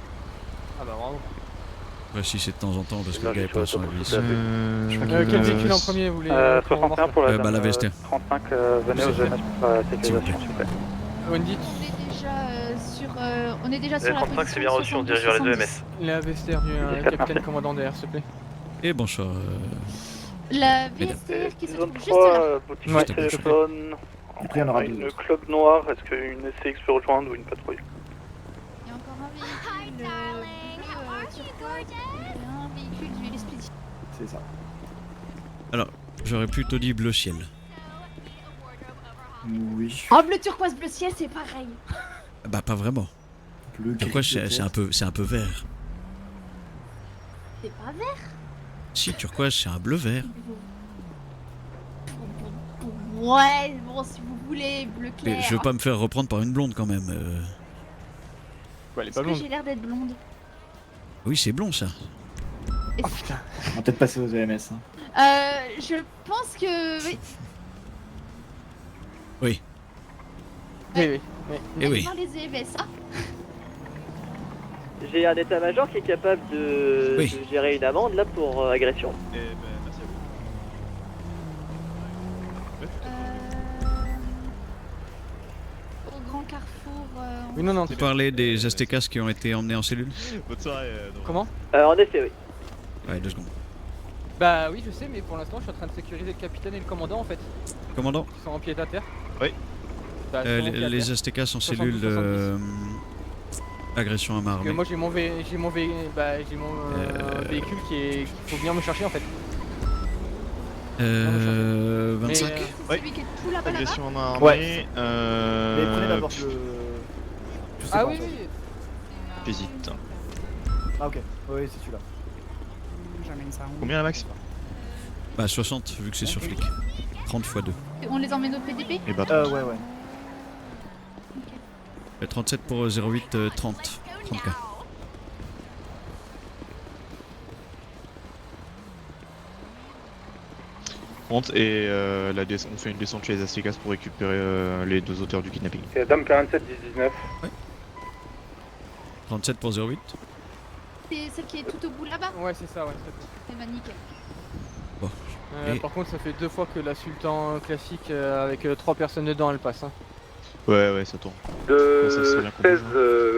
O: Ah bah bravo.
A: Ouais, si c'est de temps en temps parce que
R: Non,
A: le gars est
R: j'ai
A: pas
R: pas
A: sans
R: autour,
A: vis.
R: tout à fait.
O: Quel véhicule en premier vous voulez
R: 61 pour la
A: bah, la
R: dame,
A: VST.
R: 35, venez aux EMS pour la sécurisation, s'il vous plaît.
O: Wendy,
T: On est déjà sur la
L: 35, c'est bien reçu, on dirige vers les EMS.
O: la vestiaire du capitaine commandant DR, s'il te plaît.
A: Et bonsoir.
T: La
A: Mesdames.
T: VSTR qui se
R: Zone
T: trouve juste
R: 3,
T: là.
R: boutique
O: Ouais.
R: de téléphone.
N: Après, il y en aura
R: Une
N: 12.
R: club noire, est-ce qu'une SCX peut rejoindre ou une patrouille?
T: Il y a encore un véhicule. Un véhicule du LSPD.
N: C'est ça.
A: Alors, j'aurais plutôt dit bleu ciel.
N: Oui.
T: Oh, bleu turquoise, bleu ciel, c'est pareil.
A: Bah pas vraiment.
N: Bleu,
A: Pourquoi
N: gris,
A: c'est un peu vert?
T: C'est pas vert.
A: Si turquoise c'est un bleu vert.
T: Ouais, bon, si vous voulez, bleu clair.
A: Mais je veux pas me faire reprendre par une blonde quand même.
O: Elle est
T: Est-ce
O: pas
T: que
O: blonde.
T: j'ai l'air d'être blonde?
A: Oui c'est blond ça.
N: On va peut-être passer aux EMS. Hein.
T: Je pense que oui.
A: Oui.
O: Oui, oui.
A: Eh oui.
T: Dans les EMS, hein.
U: J'ai un état-major qui est capable de,
A: Oui.
U: de gérer une amende là pour agression.
I: Eh ben, merci à
T: Au grand carrefour.
O: Oui, non, non.
A: Vous parlez des Aztecas qui ont été emmenés en cellule?
I: vous. Bonne soirée.
O: Comment
U: En effet, oui.
A: Ouais, 2 secondes.
O: Bah oui, je sais, mais pour l'instant, je suis en train de sécuriser le capitaine et le commandant en fait.
A: Commandant,
O: Ils sont en pied à terre.
I: Oui.
O: Bah, ils sont en pied à
A: les
O: terre.
A: Aztecas en
O: 72,
A: cellule Agression à main
O: Parce que
A: armée.
O: moi j'ai mon véhicule qu'il faut venir me chercher en fait.
A: 25.
I: Ouais.
T: Celui qui est tout là-bas,
I: Agression en
T: là-bas.
I: main armée.
B: Ouais. Mais prenez d'abord le. Je sais
O: Ah
B: pas,
O: oui,
B: en fait.
O: oui.
I: J'hésite.
B: Ah ok, oui c'est celui-là.
T: J'emmène ça.
I: Combien la max?
A: Bah 60 vu que c'est sur flic. 30 x 2.
T: On les emmène au PDP?
I: Et bah
B: Ouais.
A: 37 pour 08 30. 30K.
I: Et on fait une descente chez les Aztecas pour récupérer les deux auteurs du kidnapping.
R: C'est Dame 47 19.
A: 37 pour 08.
T: C'est celle qui est tout au bout là-bas?
O: Ouais, c'est ça, ouais.
T: Eh ben nickel.
A: Bon. Et-
O: Par contre, ça fait 2 fois que la Sultan classique avec 3 personnes dedans elle passe. Hein.
I: Ouais, ça tourne.
R: De
I: Ça serait bien qu'on
R: 16,
I: bouge.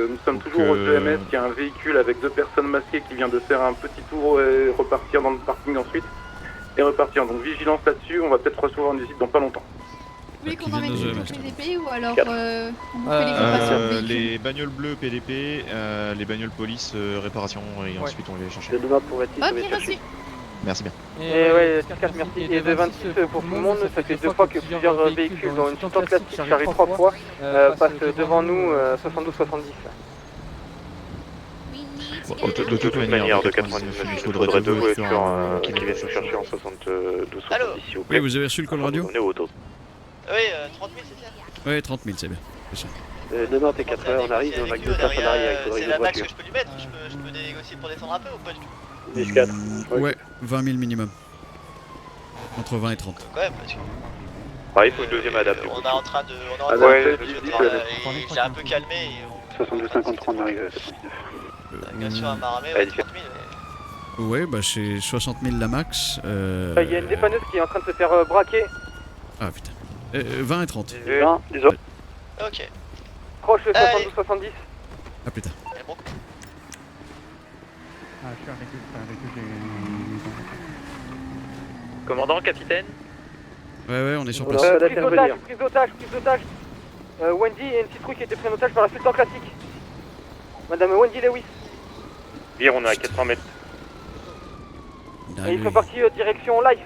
R: nous sommes
I: Donc,
R: toujours au 2MS, il y a un véhicule avec 2 personnes masquées qui vient de faire un petit tour et repartir dans le parking ensuite. Et repartir, donc vigilance là-dessus, on va peut-être recevoir une visite dans pas longtemps.
T: Vous voulez qu'on
A: Qui
T: emmène
A: vient de
T: juste
A: jouer,
T: au PDP ou alors
R: Quatre.
T: on vous fait les compas sur le véhicule?
I: Les bagnoles bleues PDP, les bagnoles police réparation et ensuite on les cherche.
U: De demain pour être
T: Ok, reçu.
I: Merci bien.
U: Et ouais, 4 merci. Et de 26 pour tout le monde, ça fait 2 fois que plusieurs véhicules dans une Sultan classique chargée 3 fois passent devant nous 72-70.
I: Bon, de toute manière,
R: de 99, il faudrait 2 voitures qui viennent se chercher en 72-70 s'il vous plaît.
A: Oui, vous avez reçu le call radio?
R: On est au dos.
L: Oui, 30 000 c'est ça?
A: Ouais, 30 000, c'est bien. C'est ça.
U: Demain t'es 4 heures, on arrive, on a que 2 personnes arrivent, il faudrait
L: C'est
U: une
L: la max
U: voiture.
L: que je peux lui mettre, je peux négocier pour descendre un peu ou pas du tout?
R: 10-4.
A: Ouais, 20 000 minimum. Entre 20 et 30.
L: Quand même, parce que
R: Ah, il faut une deuxième adapte.
L: on est en train de... j'ai un peu calmé et
R: 72-53 on arrive à 79.
L: agression à main armée,
R: Allez,
L: 30 000.
A: Ouais, bah c'est 60 000 la max.
U: Il y a une dépanneuse qui est en train de se faire braquer.
A: Ah putain. 20 et 30.
U: 20, désolé.
L: Ok.
U: Proche 72-70.
A: Ah putain.
H: Ah, je suis avec eux,
R: Commandant, capitaine.
A: Ouais, on est sur place.
U: Prise d'otage. Wendy et une citrouille qui était prise en otage par la Sultan classique. Madame Wendy Lewis.
R: Bien, on est à 400 mètres.
U: Et ils sont partis direction live.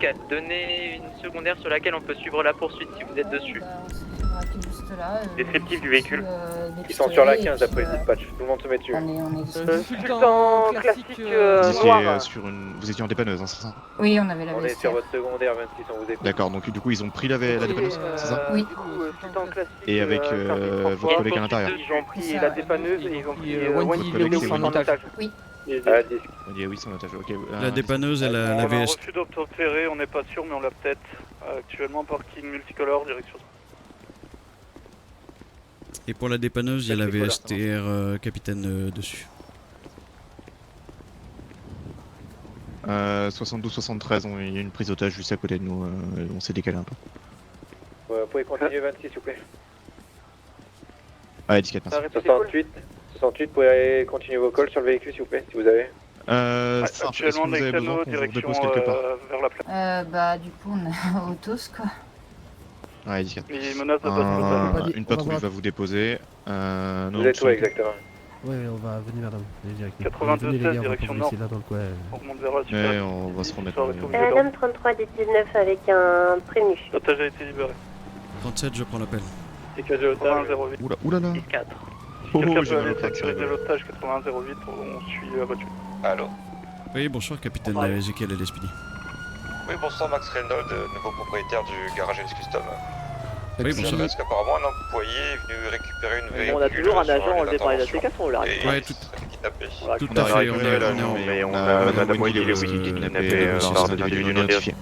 R: 10-4, donnez une secondaire sur laquelle on peut suivre la poursuite si vous êtes dessus. Descriptif du véhicule. Ils sont sur la 15 d'après les dispatchs, tout le monde se met dessus.
U: Sultan classique noir.
I: Vous étiez en dépanneuse, hein, c'est ça?
T: Oui, on avait la
R: On est sur votre secondaire 26, on vous écoute.
I: D'accord, donc du coup ils ont pris la dépanneuse, c'est ça?
T: Oui.
U: Sultan classique.
I: Et avec votre collègue à l'intérieur?
U: Ils ont pris la dépanneuse et ils ont pris
O: Wendy Lewis en otage.
T: Oui.
I: Wendy Lewis en otage, ok.
A: La dépanneuse et la
R: On a
A: VS.
R: reçu d'obtempérer, on n'est pas sûr, mais on l'a peut-être. Actuellement, parking multicolore, direction.
A: Et pour la dépanneuse, il y a la VSTR capitaine dessus.
I: 72-73, il y a une prise d'otage juste à côté de nous, on s'est décalé un peu.
R: Vous pouvez continuer 26, s'il vous plaît.
I: Ouais, 10-4, merci.
R: 68, vous pouvez continuer vos calls sur le véhicule, s'il vous plaît, si vous avez.
I: Est-ce que vous avez besoin qu'on vous dépose quelque part?
R: Vers la place.
T: Bah du coup on est autos quoi.
I: Ouais, 10-4.
R: Les menaces de patrouille.
I: Une patrouille va vous déposer.
R: Vous êtes où exactement?
B: Ouais, on va venir madame.
R: 92-16, direction nord.
B: Là dans le coin.
R: On remonte vers la
I: Ouais,
R: supérieure.
I: on va se remettre.
Q: Madame 33 des 19 avec un prévenu.
R: L'otage a été libéré.
A: 37, je prends l'appel.
R: Sécurité l'otage 08.
I: Oulala.
R: 4.
I: Oh,
R: Quelqu'un
I: j'ai
R: peut
I: mal au
R: aller
I: crâne,
R: sécuriser
I: c'est
R: l'otage 8108, on suit la voiture.
L: Allô?
A: Oui, bonsoir capitaine Ezekiel Lespini.
L: Oui, bonsoir Max Reynolds, nouveau propriétaire du garage Ellis Custom.
A: Oui, bonsoir.
L: Parce qu'apparemment un employé est venu récupérer une véhicule.
U: On a toujours un agent enlevé par les ATK, on l'a arrêté.
A: Ouais, tout à fait,
R: on a Madame Wendy Lewis qui est kidnappée par des individus non identifiés.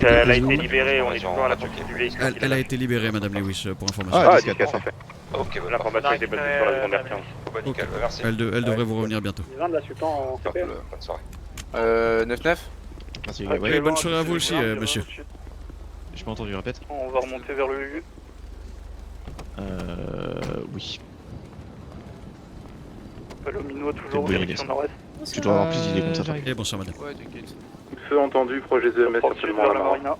R: Elle a été libérée, on est toujours à la poursuite du véhicule.
A: Elle a été libérée, Madame Lewis, pour information.
R: Ah, 10-4, parfait. Ok, l'information a été basée sur la secondaire 15.
L: Nickel, merci.
A: Elle devrait vous revenir bientôt.
R: Les gens de la Sultan en CPM.
L: Bonne soirée.
F: 9-9.
I: Merci.
A: Oui, bonne soirée à vous aussi, monsieur.
I: J'ai pas entendu, répète.
R: On va remonter vers le lieu.
I: Oui.
R: Palomino toujours direction nord-est.
I: Tu dois avoir plus d'idées comme ça.
A: Et bonsoir madame.
F: Ouais, t'inquiète.
R: Coup de feu entendu, projet ZMS absolument à la marina.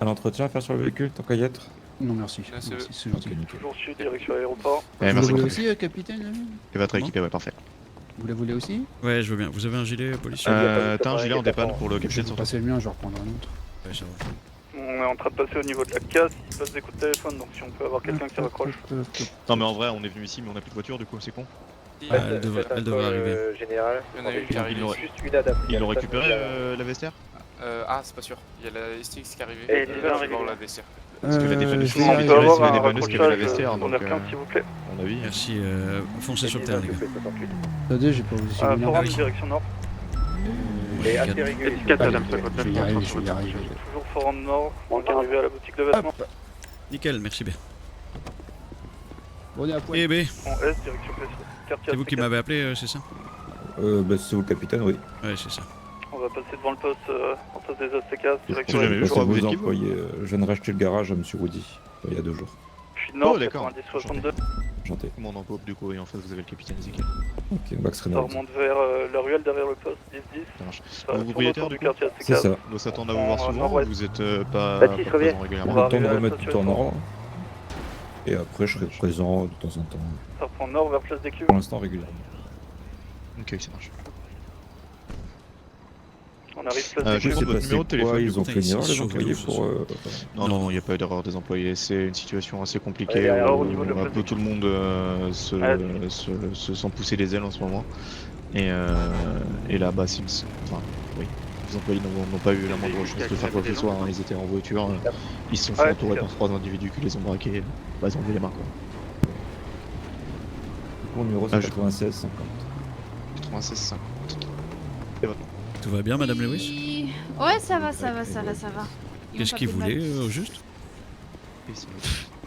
J: Un entretien à faire sur le véhicule, tant qu'à y être?
N: Non, merci.
F: Merci.
N: Merci, c'est gentil.
J: Ok, nickel.
U: Toujours sud, direction aéroport.
I: Eh,
N: Vous
I: merci
N: le voulez
I: beaucoup.
N: aussi, capitaine?
I: Et votre équipé, ouais, parfait.
N: Vous la voulez aussi?
A: Ouais, je veux bien. Vous avez un gilet policier?
I: T'as un gilet en dépanne pour le
N: Je vais
I: capitaine
N: vous
I: sur
N: passer le mien, je vais reprendre un autre.
A: Ouais, ça va.
U: On est en train de passer au niveau de la casse, il passe des coups de téléphone, donc si on peut avoir quelqu'un qui raccroche.
I: Non, mais en vrai, on est venu ici, mais on a plus de voiture, du coup, c'est con.
A: Elle devrait arriver.
U: Général,
F: Il y en a une qui arrive.
U: juste une adapte.
I: Ils l'ont récupéré, la vestiaire?
F: Ah, c'est pas sûr. Il y a la STX qui est arrivée.
U: Et
F: je
U: il
F: vais
U: va
F: voir
U: arriver.
F: la vestiaire.
I: Parce que la dépanneuse,
N: je vais
I: c'est
N: arriver.
I: la
U: avoir un
I: dépanneuse qui avait la
U: raccrochage,
I: vestiaire,
U: on
I: donc
U: a plein, s'il vous plaît.
I: à mon avis.
A: Merci, foncez sur le terrain, les gars.
N: Attendez, j'ai pas vous
U: Ah,
N: essayer
U: forum, direction nord.
N: Et assez régulier. Je vais y arriver, je vais y arriver.
U: Toujours forum nord, on est arrivé à la boutique de vêtements.
A: Nickel, merci bien.
N: On est à point.
A: Eh ben,
U: En S, direction quartier.
A: c'est vous qui m'avez appelé, c'est ça?
J: Bah, c'est vous le capitaine, oui.
A: Ouais, c'est ça.
U: On va passer devant le poste, en face des Aztecas, direction
I: Jamais vu, je
J: C'est
I: crois que vous
J: vos
I: êtes qui, vous
J: employés. Je viens de racheter le garage à Monsieur Woody, il y a 2 jours.
U: Puis nord,
I: Oh, d'accord.
U: 90-62.
J: Enchanté.
I: Comment on en pop, du coup, et en face, vous avez le capitaine Ezekiel.
J: Ok, Max
U: Ça
J: Renault.
U: remonte vers la ruelle derrière le poste, 10-10.
I: Ça marche.
U: Ça
I: Vous
U: tourne
I: propriétaire
U: autour du
I: du coup?
U: quartier
J: C'est
U: Aztecas.
J: ça.
I: On doit s'attendre à vous voir souvent, ou
U: nord-ouest.
I: vous êtes pas
U: Baptiste,
I: présent
U: reviens.
J: On
I: régulièrement?
J: va le temps de
U: arriver à la
J: remettre tout en
U: station.
J: ordre. Et après, je serai présent de temps en temps.
U: Ça reprend nord vers place des Cuves.
J: Pour l'instant, régulièrement.
I: Ok, ça marche.
U: On arrive place
I: Je
U: des
I: vais
U: Cuves.
I: prendre votre numéro de téléphone.
J: Ils ont
A: Putain,
J: fait une
A: ils
J: erreur,
A: sont
J: les employés,
A: chauds,
J: pour...
I: Non, non, il n'y a pas d'erreur des employés, c'est une situation assez compliquée
U: Allez, alors,
I: où
U: au niveau de la
I: un
U: place
I: peu
U: des
I: tout le monde se sent pousser les ailes en ce moment. Et là, bah, enfin, oui, les employés n'ont pas eu la moindre chance de faire quoi que ce soit, hein. Ils étaient en voiture, ils se sont fait entourer par 3 individus qui les ont braqués, bah, ils ont levé les mains, quoi.
J: Mon numéro, c'est 96 50.
I: 96 50.
A: Tout va bien, Madame Lewis?
T: Oui. Ouais, ça va, ça va, ça va, ça va. Ils
A: Qu'est-ce
T: m'ont pas
A: qu'ils
T: fait de mal.
A: voulaient, au juste?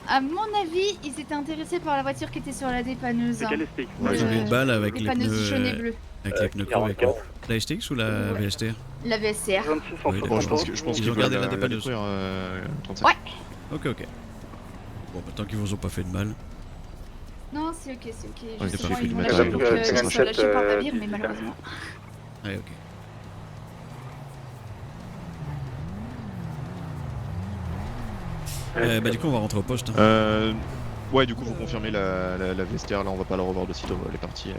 T: À mon avis, ils étaient intéressés par la voiture qui était sur la dépanneuse.
U: C'est quel STX?
A: Ouais, ils ont une balle avec les
T: dépanneuse jaune et
A: pneus,
T: bleue.
A: avec les pneus crevés, quoi. La STX ou la VSTR?
T: La VSR.
U: 26 en
A: Oui,
I: Bon, je pense
A: Ils
I: qu'ils
A: ont
I: veulent
A: gardé la dépanneuse.
I: détruire, 35.
T: Ouais.
A: Ok, ok. Bon, bah, tant qu'ils vous ont pas fait de mal.
T: Non, c'est ok, c'est ok.
I: Ouais,
T: Justement,
I: j'ai pas
T: ils
I: fait
T: m'ont
I: du
T: lâché
I: matériel,
T: pour
I: donc,
T: que
I: ça
T: ils
I: sera
T: soient lâchés par navire,
U: du
T: mais malheureusement.
A: Ouais, ok. Bah, du coup, on va rentrer au poste. Hein.
I: Ouais, du coup, vous confirmez la vestiaire, là, on va pas la revoir de sitôt, elle est partie.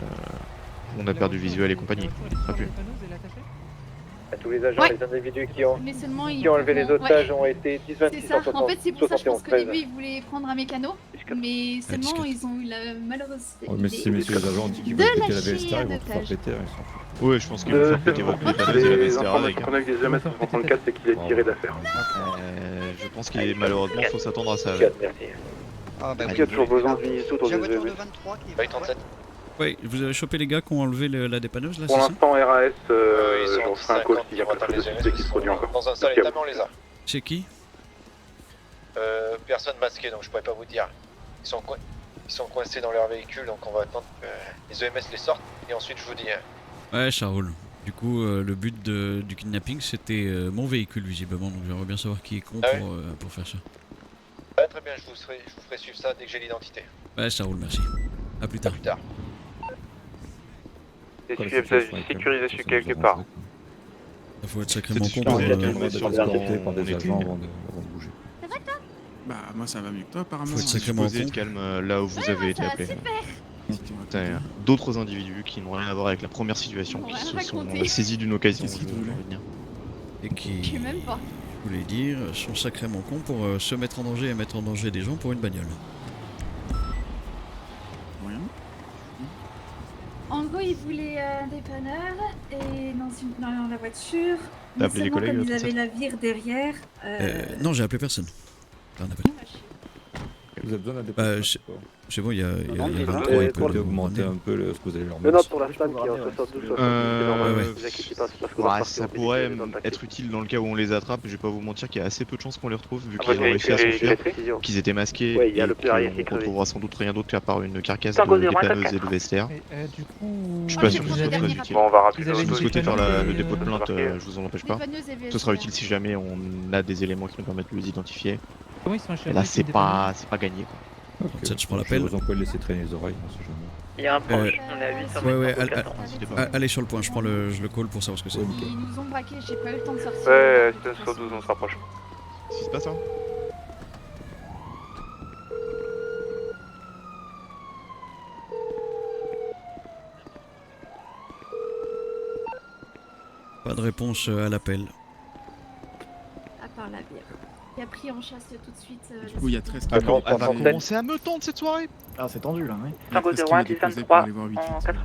I: On a perdu visuel et compagnie. Pas plus.
U: À tous les agents,
T: Ouais.
U: les individus qui ont
T: Mais seulement ils
U: enlevé les
T: pourront-
U: otages
T: ouais.
U: ont été 10,
T: C'est
U: 26,
T: ça,
U: 160,
T: en fait c'est pour ça je pense qu'au
U: 71,
T: début ils voulaient prendre un mécano, mais seulement ils ont eu la malheureuse
J: Ouais, mais si
T: idée
J: messieurs les agents ont dit qu'ils
T: de
J: veulent péter la
T: lâcher
J: VSTR, ils vont
T: un
J: tout faire
T: otage.
J: péter, ils s'en foutent.
I: Ouais, je pense qu'ils vont faire péter votre dépanneuse et la vestiaire avec.
R: qu'on a avec des MS 134, c'est qu'il est tiré d'affaire.
I: Je pense qu'il est malheureusement, faut s'attendre à ça.
U: Est-ce qu'il y a toujours besoin d'une minute autour des EMS?
A: Oui, vous avez chopé les gars qui ont enlevé la dépanneuse là,
R: Pour
A: c'est ça?
R: l'instant, RAS,
U: ils sont
R: j'en ferai un call s'il y a quelque chose de suspect qui se produit encore.
U: Dans un sale
R: Merci à
U: état,
R: vous.
U: mais on les a.
A: C'est qui?
U: Personne masquée, donc je pourrais pas vous dire. Ils sont coincés dans leur véhicule, donc on va attendre que les EMS les sortent, et ensuite je vous dis.
A: Ouais, ça roule. Du coup, le but du kidnapping, c'était mon véhicule visiblement, donc j'aimerais bien savoir qui est con
U: Ah oui.
A: pour faire ça.
U: Ouais, très bien, je vous ferai suivre ça dès que j'ai l'identité.
A: Ouais, ça roule, merci. À plus tard.
U: Plus tard.
J: Sécurisé sur quelque part.
A: Il faut être sacrément con
J: C'est
A: pour...
J: escorté par des agents avant de bouger.
V: Bah, moi ça va mieux que toi apparemment.
A: Faut être sacrément
I: Posez
A: con.
I: de calme là où vous avez été appelé. T'as d'autres individus qui n'ont rien à voir avec la première situation,
T: Ils
I: qui
T: m'ont
I: se
T: rien
I: sont
T: raconté.
I: saisis d'une occasion.
V: Qu'est-ce qu'ils
I: je veux
V: voulaient
I: dire.
A: Et qui,
T: Je sais même pas.
A: je voulais dire, sont sacrément cons pour se mettre en danger et mettre en danger des gens pour une bagnole.
V: Rien.
T: En gros, ils voulaient un dépanneur et dans la voiture.
I: T'as
T: Mais
I: appelé les
T: seulement
I: collègues,
T: comme ils
I: là,
T: avaient la vire derrière.
A: Non, j'ai appelé personne. Rien à faire.
J: Vous avez besoin d'un
A: Bah,
J: dépassement.
A: c'est bon, il y a 23, il peut
J: Vous pouvez
A: le
J: augmenter
A: ramener.
J: un peu ce que vous allez leur
U: Le
J: mettre.
U: note pour la stan qui est entre 72 et 70, c'est normal,
A: ouais.
U: ne vous inquiétez pas, c'est parce qu'on
I: Ouais,
U: va
I: ça
U: partir
I: pourrait
U: dans le taxi.
I: être utile dans le cas où on les attrape, je vais pas vous mentir qu'il y a assez peu de chances qu'on les retrouve vu
U: Ah,
I: qu'ils
U: votre
I: ont réussi à
U: véhicule est
I: s'enfuir,
U: électrique.
I: qu'ils étaient masqués
U: Ouais, il y a
I: et
U: le pneu arrière qui est
I: qu'on
U: crevé.
I: retrouvera sans doute rien d'autre qu'à part une carcasse
U: Tango
I: de
U: 01,
I: dépanneuse et
U: 4.
I: de vestiaire.
V: Du coup.
I: Je suis pas sûr que
T: vous
I: ce soit
T: avez
I: très
T: mis
I: utile.
U: Bon, on va rappeler
V: Vous avez
I: Si vous
V: dit
I: souhaitez faire le
V: que-
I: dépôt de plainte, je vous en empêche pas.
T: Dépanneuse et
I: Ce sera
T: VSR.
I: utile si jamais on a des éléments qui nous permettent de les identifier.
V: Comment ils sont
I: Et
V: enchaînés
I: là
V: avec
I: c'est
V: une
I: pas gagné quoi.
J: Ok.
A: Ça, je prends
J: Je
A: l'appel.
J: vous en peux laisser traîner les oreilles, on sait jamais.
U: Il y a un
A: proche,
U: on est à 800
A: Ouais, ouais,
U: mètres.
A: allez sur le point, je le call pour savoir ce que c'est.
T: Ils nous ont braqué, j'ai pas eu le temps de sortir.
U: Ouais, 12, on se rapproche.
I: Qu'est-ce qui se passe là?
A: Pas de réponse à l'appel.
T: À part la bière. Il a pris en chasse tout de suite.
V: Du coup, il y a 13 qui
I: Elle va commencer à me tendre cette soirée.
P: Ah, c'est tendu là, oui.
V: Il y a 13 qui m'a déposé pour aller voir 8.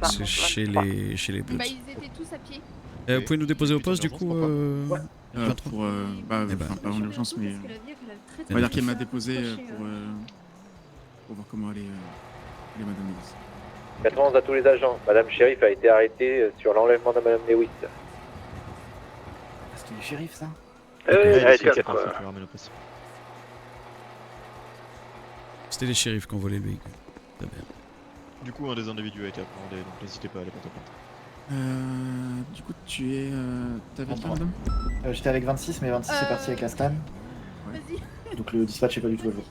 A: C'est chez les Bloods.
T: Bah, ils étaient tous à pied.
A: Vous pouvez nous déposer au poste du coup
V: Pour, enfin, pas en urgence, mais on va dire qu'elle m'a déposé pour voir comment aller Madame Lewis.
P: 91 à tous les agents. Madame Sheriff a été arrêtée sur l'enlèvement de Madame Lewis. C'était le shérif, ça?
A: C'était les shérifs qui ont volé le véhicule. Très bien.
I: Du coup, un des individus a été appréhendé, donc n'hésitez pas à aller porter plainte.
V: Du coup, tu es. T'avais qui, madame?
P: J'étais avec 26, mais 26 est parti avec la Stan.
T: Vas-y.
P: Donc le dispatch est pas du tout à jour.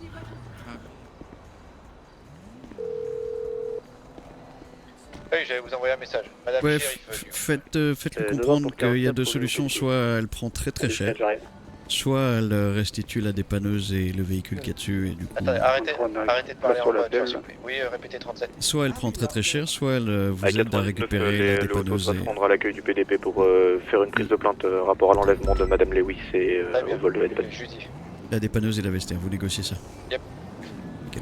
P: Oui, j'allais vous envoyer un message. Madame
A: Ouais,
P: Sheriff,
A: faites-lui comprendre qu'il y a deux solutions. Soit elle prend très très cher, soit elle restitue la dépanneuse et le véhicule qu'il y a dessus. Et du coup...
P: Attendez, arrêtez de parler en mode, s'il vous plaît. Oui, répétez 37.
A: Soit elle prend très très cher, soit elle vous aide à récupérer la dépanneuse.
D: On va se rendre à l'accueil du PDP pour faire une prise de plainte rapport à l'enlèvement de Madame Lewis et au vol de la dépanneuse.
A: La dépanneuse et la vestiaire, vous négociez ça.
P: Yep.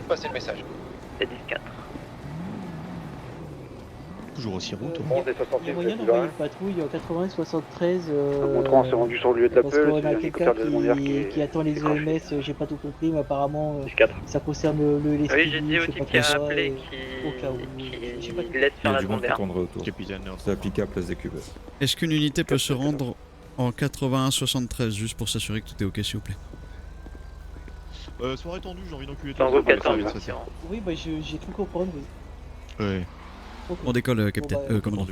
P: Passez le message.
U: C'est 10-4.
I: Toujours aussi route.
P: 11 et 68,
E: Il y a moyen d'envoyer une patrouille en 80 73.
U: Montrant, on s'est rendu sur le lieu de
E: Parce
U: l'appel.
E: qu'on a quelqu'un qui attend les EMS, j'ai pas tout compris, mais apparemment ça concerne les
U: Oui, j'ai dit aussi qu'il y a un appelé qui laisse faire la secondaire.
J: C'est appliqué à Place des Cubes.
A: Est-ce qu'une unité peut se rendre en 81-73 juste pour s'assurer que tout est ok s'il vous plaît?
I: Soirée tendue, j'ai envie d'enculer
U: tout le monde.
E: Oui, bah j'ai cru comprendre, oui.
I: Ouais.
A: On décolle, capitaine. Commandant.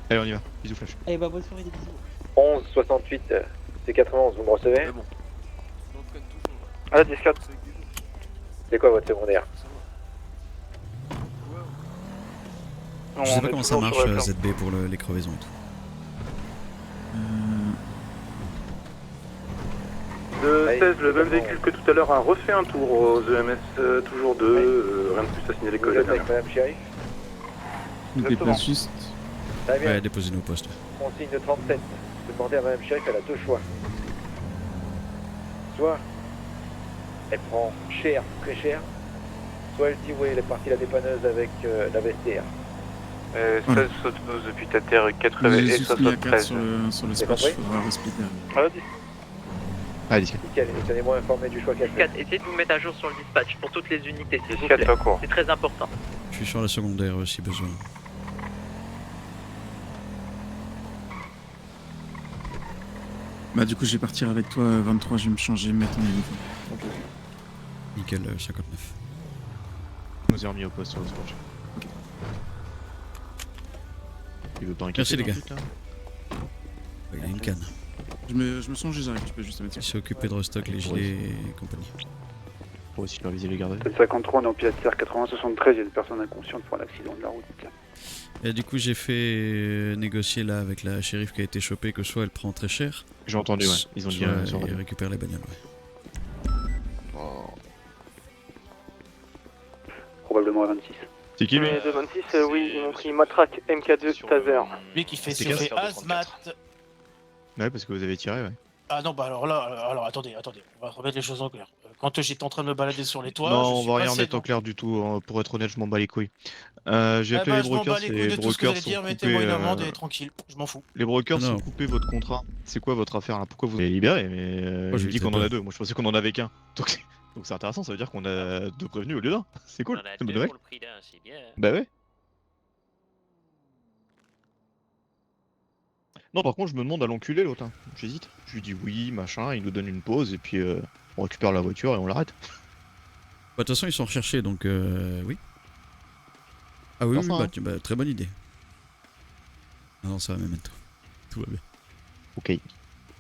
I: Allez, on y va. Bisous, Flash.
E: Allez, bah bonne soirée, des bisous.
P: 11 68, c'est 91, vous me recevez?
F: Bon.
U: Ah, 10-4.
P: C'est quoi votre secondaire?
A: Je sais pas comment ça marche ZB pour les crevaisons et tout.
R: De 16, le même véhicule que tout à l'heure a refait un tour aux EMS, toujours 2, rien de plus à signaler que la dernière.
P: Madame Sheriff?
V: Je déplace juste.
A: Ouais, déposez-nous au poste.
P: Consigne de 37. Demandez à Madame Sheriff, elle a deux choix. Soit elle prend cher, très cher, soit elle dit oui, elle est partie la dépanneuse avec la vestiaire.
U: 16 72 depuis ta terre, 80 et 73.
V: Sur le dispatch, il faudra respecter.
I: Allez, 10-4.
P: Nickel, et tenez-moi informé du choix qu'elle fait.
U: 10-4, essayez de vous mettre à jour sur le dispatch pour toutes les unités, s'il vous plaît. C'est très important.
A: Je suis sur la secondaire si besoin.
V: Bah du coup je vais partir avec toi 23, je vais me changer, me mettre en uniforme.
P: Ok.
A: Nickel, 59.
I: On nous est remis au poste sur le sport.
V: Ok.
I: Il veut pas un
A: Merci
I: café,
A: les gars.
I: là
A: Il a une canne.
V: Je me change et j'arrive, tu peux juste te mettre
A: Il
V: sur.
A: s'est occupé de restock les gilets et compagnie.
I: Pour aussi superviser les gardes.
U: 53, on est en pied 80-73, il y a une personne inconsciente pour l'accident de la route.
A: Et du coup j'ai fait négocier là avec la shérif qui a été chopée que soit elle prend très cher.
I: J'ai entendu, ouais. Ils ont dit
A: soit elle récupère les bagnoles, ouais.
U: Probablement à 26.
I: C'est qui lui?
U: De 26, oui, ils m'ont pris matraque, MK2, taser.
W: Lui qui fait hazmat.
I: Ouais, parce que vous avez tiré, ouais.
W: Ah non, bah alors là, attendez, on va remettre les choses en clair. Quand j'étais en train de me balader sur les toits.
I: Non, on va rien mettre en clair du tout, hein. Pour être honnête, je m'en bats les couilles. J'ai appelé les brokers, et les brokers sont coupés.
W: Mettez-moi une amende et tranquille, je m'en fous.
I: Les brokers sont coupés votre contrat. C'est quoi votre affaire là? Pourquoi vous avez libéré? Mais je dis qu'on en a deux, moi je pensais qu'on en avait qu'un. Donc c'est intéressant, ça veut dire qu'on a deux prévenus au lieu d'un. C'est cool, c'est une bonne nouvelle. Bah ouais. Non, par contre, je me demande à l'enculer l'autre. Hein. J'hésite. Je lui dis oui, machin, il nous donne une pause et puis on récupère la voiture et on l'arrête.
A: Bah, de toute façon, ils sont recherchés donc oui. Ah oui,
I: Enfin,
A: bah, très bonne idée. Ah non, ça va même être tout va bien.
I: Ok.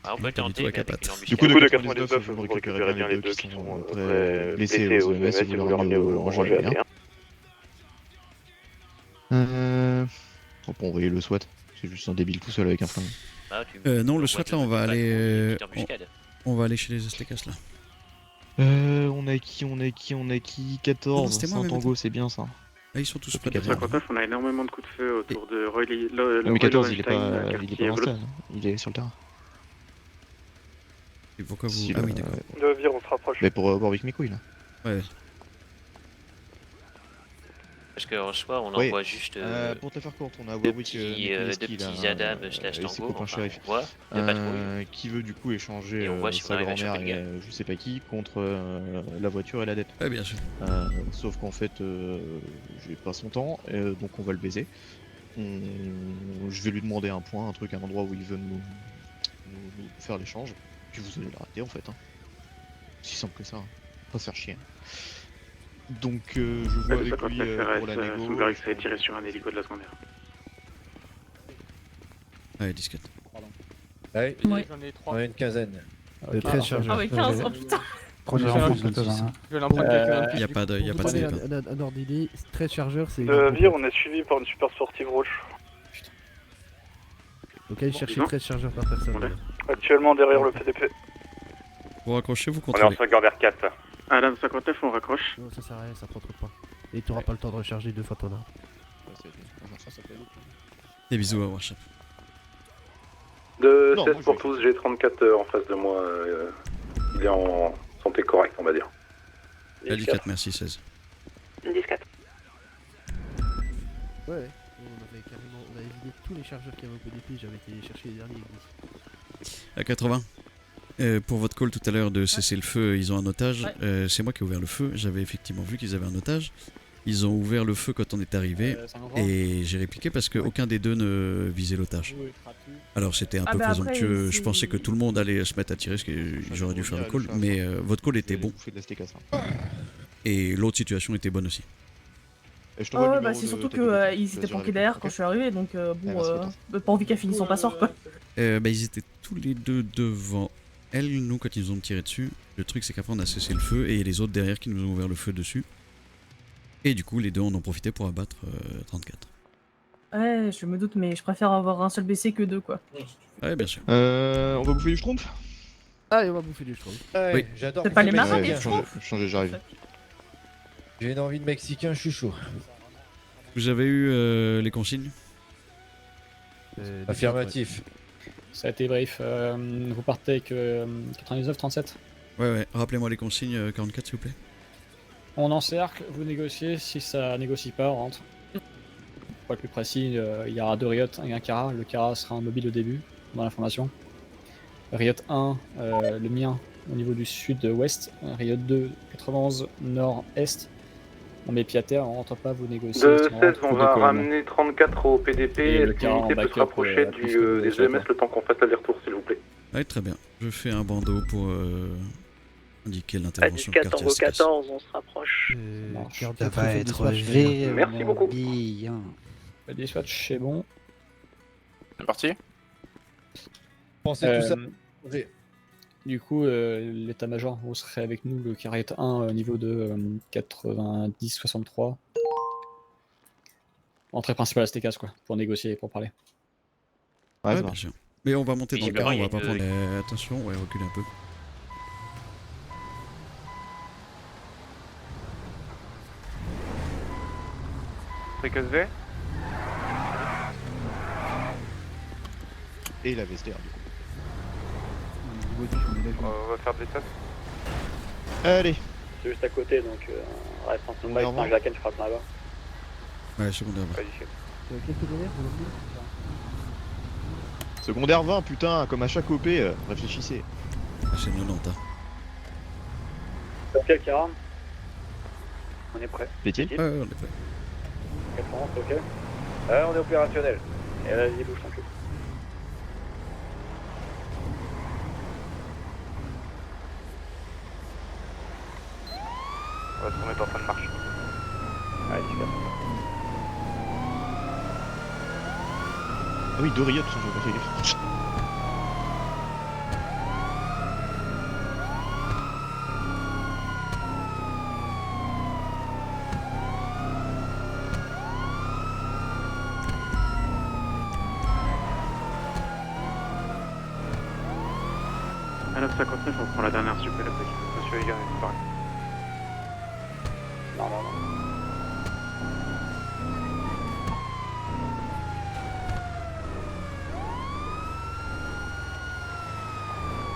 L: Ah, on peut tenter avec une embuscade.
I: Du coup, de 99, vous récupérez bien les deux qui sont blessés aux EMS et vous les ramenez en GR. On peut envoyer le SWAT. C'est juste un débile tout seul avec un flingue.
A: Non, le SWAT là, on va aller. On va aller chez les STKs là.
I: On a qui 14,
A: c'était
I: c'est
A: moi,
I: un
A: même,
I: tango, c'est bien ça.
A: Là, ils sont tous
I: pas
A: pas derrière.
R: 59, on a énormément de coups de feu autour de Roy
I: Mais 14, il est pas dans le stade, il est sur le terrain.
A: Et pourquoi vous...
I: Si,
A: ah oui, d'accord.
D: De Vir, on se rapproche.
I: Mais pour Warwick mes couilles là.
A: Ouais.
L: Parce qu'en soi, on
I: Ouais.
L: envoie juste
I: pour te faire courte, on a
L: deux
I: Warwick
L: petits Adam slash
I: et ses
L: Tango,
I: copains
L: enfin,
I: shérifs,
L: on voit, de patrouille.
I: qui veut du coup échanger
L: Et on voit si on
I: sa
L: arrive à
I: grand-mère
L: choper le
I: et je sais pas qui contre la voiture et la dette.
A: Ouais, bien sûr.
I: Sauf qu'en fait, j'ai pas son temps, donc on va le baiser. Je vais lui demander un point, un truc, un endroit où il veut nous faire l'échange. Puis vous allez l'arrêter en fait. Hein. Si simple que ça. Hein. Pas se faire chier. Donc je vois avec lui pour la négo.
R: Son gars, il s'est tiré sur un hélico de la secondaire.
A: Ouais, disquette.
P: Ouais.
O: Ouais. J'en ai 3.
P: On a une quinzaine.
O: Ok.
P: 13 chargeurs.
O: Ah ouais, 15, oh putain.
N: Prenez
O: Je
N: en
O: vais
N: plus
O: en-
N: 26.
O: je vais en prendre quelqu'un de plus.
A: Y a pas de snap.
B: Un ordre d'idée, 13 chargeurs, c'est.
D: De Vir, on est suivi par une super sportive rouge.
B: Donc allez chercher 13 chargeurs par personne.
D: Actuellement derrière le PDP.
A: Vous raccrochez, vous
D: On est en
A: contrôlez.
D: secondaire 4.
R: Adam 59, on raccroche.
B: Non, ça sert à rien, ça prend trop de points. Et t'auras pas le temps de recharger 2 fois ton arme.
A: Des bisous à Warship.
D: De
I: Non,
D: 16
I: moi,
D: pour tous, j'ai 34 en face de moi. Il est en santé correcte, on va dire.
A: Ali 4, merci 16.
Q: 10-4.
B: Ouais, on avait vidé tous les chargeurs qu'il y avait au PDP, j'avais été les chercher les derniers.
A: À 80. Pour votre call tout à l'heure de cesser le feu, ils ont un otage. C'est moi qui ai ouvert le feu. J'avais effectivement vu qu'ils avaient un otage. Ils ont ouvert le feu quand on est arrivé et j'ai répliqué parce qu'aucun des deux ne visait l'otage. Alors c'était un peu présomptueux. Je pensais que tout le monde allait se mettre à tirer, ce que j'aurais dû faire le call, mais votre call était bon. Et l'autre situation était bonne aussi.
C: Ouais, bah c'est surtout qu'ils étaient planqués derrière quand je suis arrivé, donc pas envie qu'elle finisse en passeur quoi.
A: Ils étaient tous les deux devant elle, nous quand ils nous ont tiré dessus. Le truc c'est qu'après on a cessé le feu et il y a les autres derrière qui nous ont ouvert le feu dessus. Et du coup les deux en ont profité pour abattre 34.
C: Ouais, je me doute, mais je préfère avoir un seul BC que deux quoi.
A: Ouais, bien sûr.
I: On va bouffer du schtroumpf.
B: Allez, on va bouffer du schtroumpf.
P: Ouais,
A: Oui.
P: j'adore.
C: C'est pas les marins,
P: Mexicains.
C: les schtroumpfs
I: Changer, j'arrive.
P: J'ai une envie de mexicain, je suis chaud.
A: Vous avez eu les consignes?
P: Affirmatif.
G: Ça a été brief. Vous partez avec 99-37.
A: Ouais, rappelez-moi les consignes 44 s'il vous plaît.
G: On encercle, vous négociez, si ça négocie pas, on rentre. Pour être plus précis, il y aura 2 Riot et un Kara. Le Kara sera un mobile au début, dans l'information. Riot 1, le mien, au niveau du sud-ouest. Riot 2, 91 nord-est. On met pied à terre, on rentre pas, vous négociez.
R: De
G: si
R: 16,
G: rentre,
R: on
G: faut
R: va
G: décoller.
R: ramener 34 au PDP
G: Et
R: et
G: le Kara en
R: l'unité peut se
G: backup,
R: rapprocher
G: à plus que
R: des
G: sur
R: EMS
G: toi.
R: le temps qu'on fasse l'aller-retour, s'il vous plaît.
A: Ouais, très bien. Je fais un bandeau pour indiquer
U: À
A: l'intervention
U: 10-4
A: quartier
U: Tango
A: STKs.
U: 14, on se rapproche.
B: Ça va être V.
R: Merci beaucoup.
G: Le dispatch, c'est bon.
F: C'est parti.
P: Pensez tout ça.
G: Du coup, l'état-major, vous serez avec nous, le Riot 1 au niveau de 90-63. Entrée principale à STKs quoi, pour négocier et pour parler.
A: Ouais, bien sûr. Mais on va monter dans le
L: Visiblement,
A: carré,
L: il y
A: on
L: a
A: va pas
L: une-
A: prendre. Attention, ouais, reculer un peu.
R: Fréquence V.
I: Et la VSTR du coup.
R: On va faire des stats.
I: Allez.
U: C'est juste à côté, donc reste en stand-by,
I: Secondaire
U: c'est un Jacken, je frappe là-bas.
A: Ouais, secondaire.
U: Vas-y,
B: Quel secondaire vous avez
I: Secondaire 20, putain, comme à chaque OP, réfléchissez.
A: C'est 90. Hein.
U: Ok, 40. On est prêt.
I: Pétier
A: Ouais, on est prêt.
U: 90, ok. On est opérationnel. Et vas-y, bouge ton cul.
R: On va se remettre en fin de marche.
U: Allez, super.
I: Ah oui, 2 Riot, j'ai pas fait gaffe.
R: Adam 459, on prend la dernière super après. Monsieur Egan est pareil.
D: Non.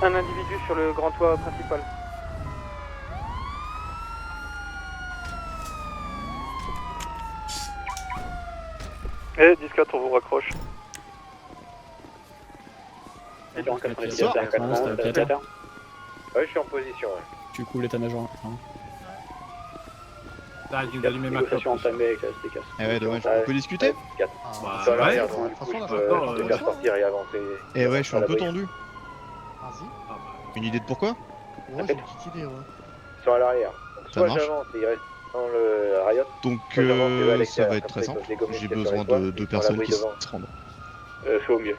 U: Un individu sur le grand toit principal.
D: Et 10-4, on vous raccroche.
U: Et donc,
G: Ouais, je suis en position. Tu coules l'état-major.
R: T'arrêtes d'allumer ma clope.
I: Eh ouais, dommage, on peut discuter?
R: Bah ouais,
I: Eh ouais, je suis un peu tendu. Une idée de pourquoi?
U: Ouais, j'ai une petite idée, ouais. Ils sont à l'arrière.
I: Ça marche.
U: J'avance et ils restent dans le riot.
I: Donc ça va être très simple. J'ai besoin de 2 personnes qui se rendent.
U: Fais au mieux.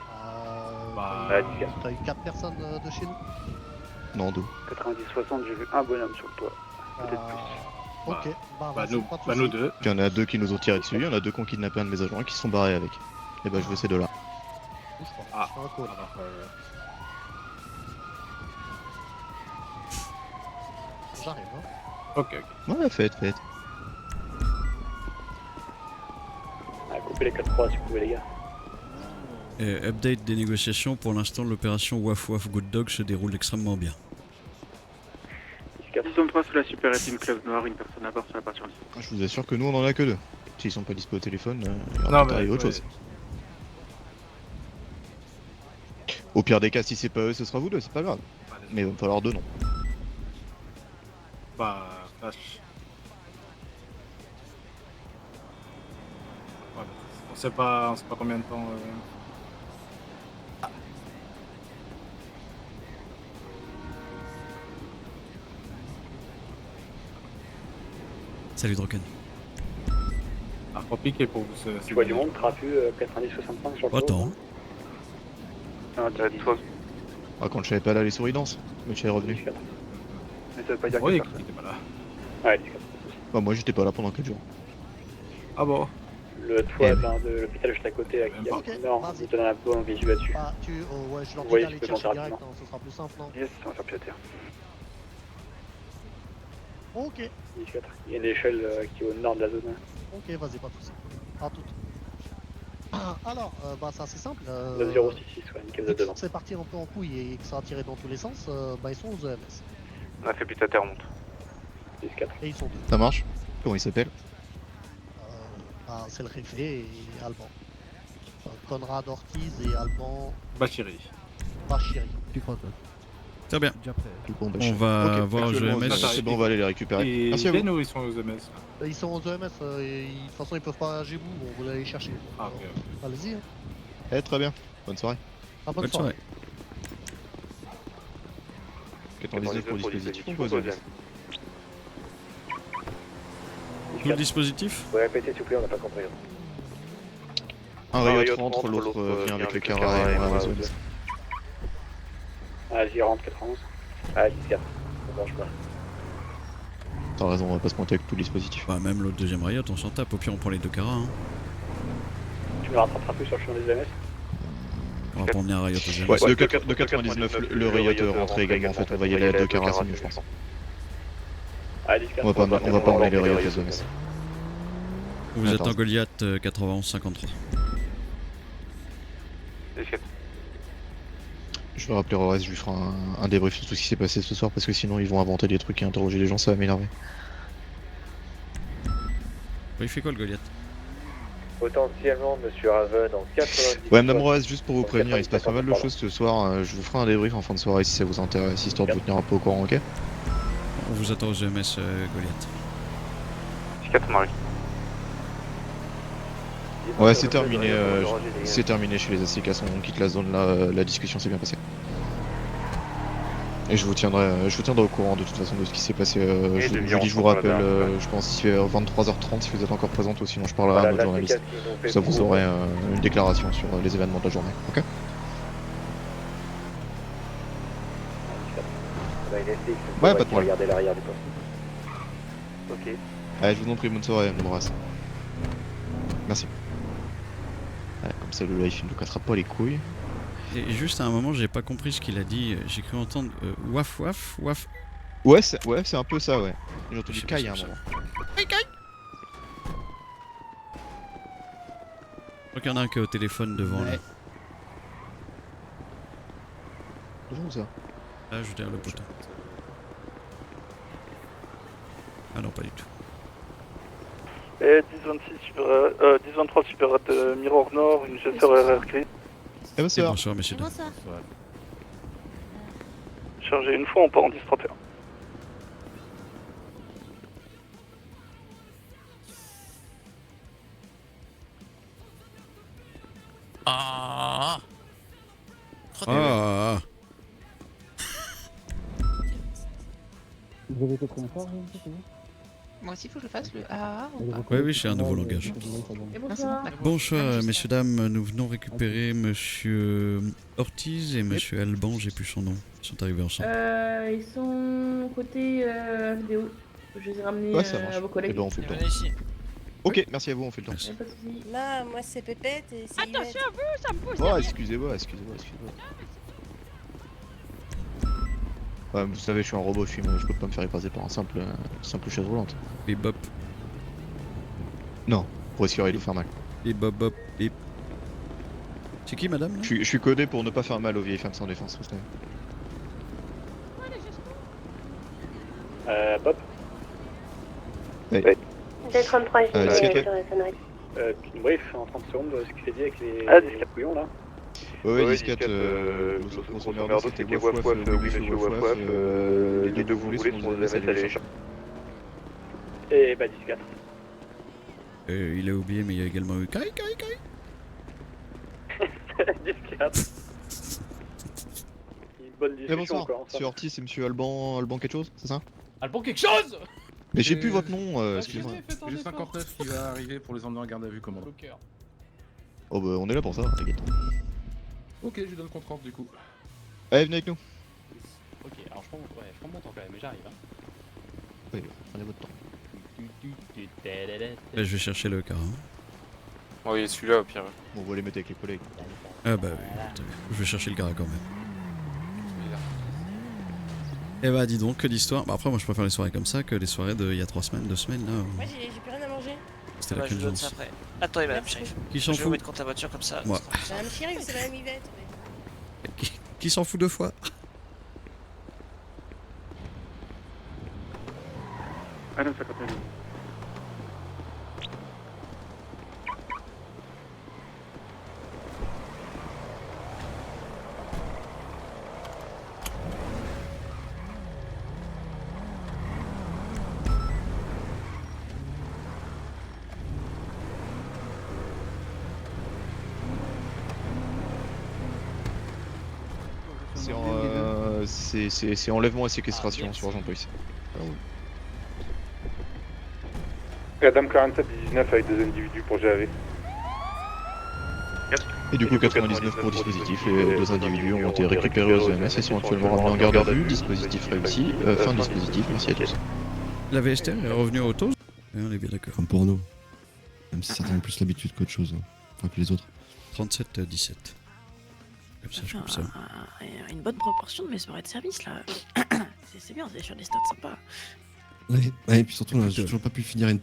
I: T'as
U: eu 4 personnes de chez nous?
I: Non, 2.
D: 90-60, j'ai vu un bonhomme sur le toit. Peut-être plus.
U: Ok,
R: nous 2.
I: Il y en a 2 qui nous ont tiré dessus, il y en a 2 qui ont kidnappé un de mes agents et qui se sont barrés avec. Et bah je veux ces 2 là.
R: Ah.
U: J'arrive, hein.
R: Ok.
I: Ouais, faites.
D: Coupez les 4-3 si vous pouvez les gars.
A: Et update des négociations, pour l'instant l'opération Waf Waf Good Dog se déroule extrêmement bien.
R: 63 sous la Super Team Club Noir, une personne à bord sur la partie.
I: Je vous assure que nous on en a que 2. S'ils sont pas dispo au téléphone, il y
R: Non,
I: aura autre chose. Au pire des cas, si c'est pas eux, ce sera vous 2, c'est pas grave. Mais il va me falloir 2 noms.
R: Bah, vache. Ouais, on sait pas combien de temps.
A: Salut Droken.
R: Ah, compliqué pour vous.
D: Tu vois du monde, trapu 90-65 sur le
A: Pas tant.
D: Ah, t'as dit toi.
I: Ah, quand je savais pas là, les souris dansent. Mais je suis revenu.
D: Mais ça veut pas dire
R: Oui,
D: que
R: il était pas là.
D: Ouais,
I: Bah, moi j'étais pas là pendant 4 jours.
R: Ah bon?
D: Le toit de l'hôpital juste à côté, là, qui a non, il te donne un peu en visu là-dessus.
U: Ouais, je leur dis
D: Ouais,
U: d'aller
D: tu peux
U: chercher
D: monter
U: direct,
D: rapidement.
U: hein, ce sera plus simple, non?
D: Yes, on va faire piloter.
U: Ok.
D: 14. Il y a une échelle qui est au nord de la zone.
U: Ok, vas-y, pas de soucis. À tout. Alors, bah c'est assez simple.
D: 9066, ouais, une caisse de devant.
U: C'est parti un peu en couille et que ça a tiré dans tous les sens, bah ils sont aux EMS.
D: On a fait plus ta terre monte. 10-4.
U: Et ils sont 2.
I: Ça marche? Comment il s'appelle?
U: Bah, c'est le réfé et Alban. Conrad Ortiz et Alban
R: Bachiri.
N: Tu crois toi?
A: Très bien.
I: Bon, bah,
A: On va
I: ok,
A: voir aux EMS.
I: C'est bon, on va aller les récupérer.
R: Et
I: Merci à vous.
R: ils sont aux EMS.
U: Ils sont aux EMS, et de toute façon ils peuvent pas agir vous, bon, vous allez les chercher.
R: Ah, ok.
U: Allez-y. Hein.
I: Eh, très bien. Bonne soirée.
U: Ah, bonne soirée.
I: 99 pour dispositif, on pose EMS.
A: Tout le dispositif?
U: Vous répétez s'il vous plaît, on n'a pas compris.
I: Un Riot rentre, l'autre vient avec le Cara et on va aux EMS.
D: Vas-y, rentre 91. Ah, 10-4. Ça marche pas.
I: T'as raison, on va pas se monter avec tout le dispositif.
A: Bah même l'autre deuxième Riot, on s'en tape, au pire on prend les 2 Cara. Hein.
D: Tu me rattraperas plus sur le chemin des EMS?
A: On va pas emmener un Riot aux EMS.
I: Ouais, de 99, le Riot rentre également, en fait, on va y aller à 2 Cara, c'est mieux je pense.
D: Ah, 10-4.
I: On va pas emmener les Riot aux EMS.
A: Vous êtes en Goliath 91-53.
I: Je vais rappeler Rores, je lui ferai un débrief sur tout ce qui s'est passé ce soir parce que sinon ils vont inventer des trucs et interroger les gens, ça va m'énerver.
A: Il fait quoi le Goliath?
U: Potentiellement, monsieur Raven en 90.
I: Ouais, madame Rores, juste pour vous prévenir, il se passe pas mal de choses ce soir. Je vous ferai un débrief en fin de soirée si ça vous intéresse, histoire de vous tenir un peu au courant, ok?
A: On vous attend aux EMS Goliath.
D: 4 Marie.
I: Ouais, c'est terminé, chez les ACKs, on quitte la zone là, la discussion s'est bien passée. Et je vous tiendrai au courant de toute façon de ce qui s'est passé. Je vous rappelle, je pense d'ici 23h30 si vous êtes encore présente ou sinon je parlerai à notre journaliste. Ça vous aurez une déclaration sur les événements de la journée, ok? Ouais, pas de problème.
U: Regardez l'arrière du poste.
D: Ok.
I: Allez, je vous en prie, bonne soirée, me brasse. Merci. Ouais, comme ça le live il ne nous cassera pas les couilles.
A: Et juste à un moment, j'ai pas compris ce qu'il a dit. J'ai cru entendre waf waf waf.
I: Ouais, c'est un peu ça, ouais. J'ai entendu caille à un moment.
A: Caille. Je crois qu'il y en a un qui est au téléphone devant là.
I: Devant ça.
A: Là, je derrière le poteau. Ah non, pas du tout.
D: Et 10-23 super de Mirror Nord, une chasseur RR gris.
I: Eh bonsoir.
A: Bonsoir, messieurs.
T: Bonsoir.
D: Chargé une fois, on part en 10-31.
W: Ah.
A: Ah.
E: Vous avez été pris en charge,
K: Moi aussi, il faut que je fasse le AA ou pas?
A: Oui, c'est un nouveau langage.
K: Bonsoir.
A: Bonsoir, messieurs, dames. Nous venons récupérer monsieur Ortiz et monsieur Alban, j'ai plus son nom. Ils sont arrivés ensemble.
C: Ils sont côté vidéo. Je les ai ramenés
I: Ouais, ça marche.
C: à vos collègues.
I: Eh ben, on fait le temps.
W: Venez ici.
I: Ok, merci à vous, on fait le temps.
C: Pas de soucis.
K: Non, moi c'est Pépette et c'est
T: Attention à vous, ça me pousse.
I: Oh, excusez-moi. Ouais, vous savez, je suis un robot, je peux pas me faire écraser par un simple chaise roulante.
A: Bip bop.
I: Non, pour risquer de vous faire mal.
A: Bip bop bop bip. C'est qui, madame là?
I: Je suis codé pour ne pas faire mal aux vieilles femmes sans défense, vous savez.
D: Bob.
I: Oui.
Q: D33,
D: Brief, en 30 secondes, ce qu'il a dit avec les couillons là.
I: Ouais, 14, grosso merdo, c'était waf waf, oui monsieur waf waf, les deux vous voulez sont des messages.
D: Et bah 14.
A: Il a oublié, mais il y a également eu Kai.
D: 14. Une bonne discussion
I: bonsoir,
D: encore.
I: monsieur Ortiz, c'est monsieur Alban quelque chose, c'est ça?
W: Alban quelque chose.
I: Mais j'ai plus votre nom, excusez-moi.
V: J'ai 59 qui va arriver pour les emmener en garde à vue, commandant.
I: Oh bah on est là pour ça, t'inquiète.
V: Ok, je lui donne compte rentre du coup.
I: Allez, venez avec nous.
G: Ok, alors je prends mon temps quand même, mais j'arrive.
I: Oui, prenez votre temps.
A: Là, je vais chercher le car.
F: Oh, il y a celui-là au pire.
I: Bon, on va les mettre avec les collègues.
A: Ah bah oui, je vais chercher le car quand même. Eh bah dis donc, que d'histoire. Bah après moi je préfère les soirées comme ça que les soirées d'il y a 3 semaines, 2 semaines là.
K: Moi j'ai plus rien à manger.
A: C'était la
L: je vous donne ça
A: culgence.
L: après. Attendez, madame Sheriff.
A: Qui s'en
L: Je vais vous
A: fout?
L: mettre contre la voiture comme ça.
A: Moi.
K: Madame Chérie, c'est Madame Yvette.
A: Qui s'en fout 2 fois?
R: Adam 51.
I: C'est enlèvement et séquestration sur agent de police.
R: Adam 47-19 avec 2 individus pour GAV.
I: Et du coup 99 pour dispositif, les 2 individus ont été récupérés aux EMS et sont actuellement ramenés en garde à vue, dispositif réussi, fin de dispositif, merci à tous.
A: La VSTR est revenue au taux? On est bien d'accord.
J: Comme pour nous. Même si certains ont plus l'habitude qu'autre chose, hein. Enfin que les autres.
A: 37-17. Comme ça, je coupe ça.
K: Une bonne proportion de mes soirées de service là. C'est bien, c'est sur des stats sympas.
J: Ouais, et puis surtout, on a toujours pas pu finir une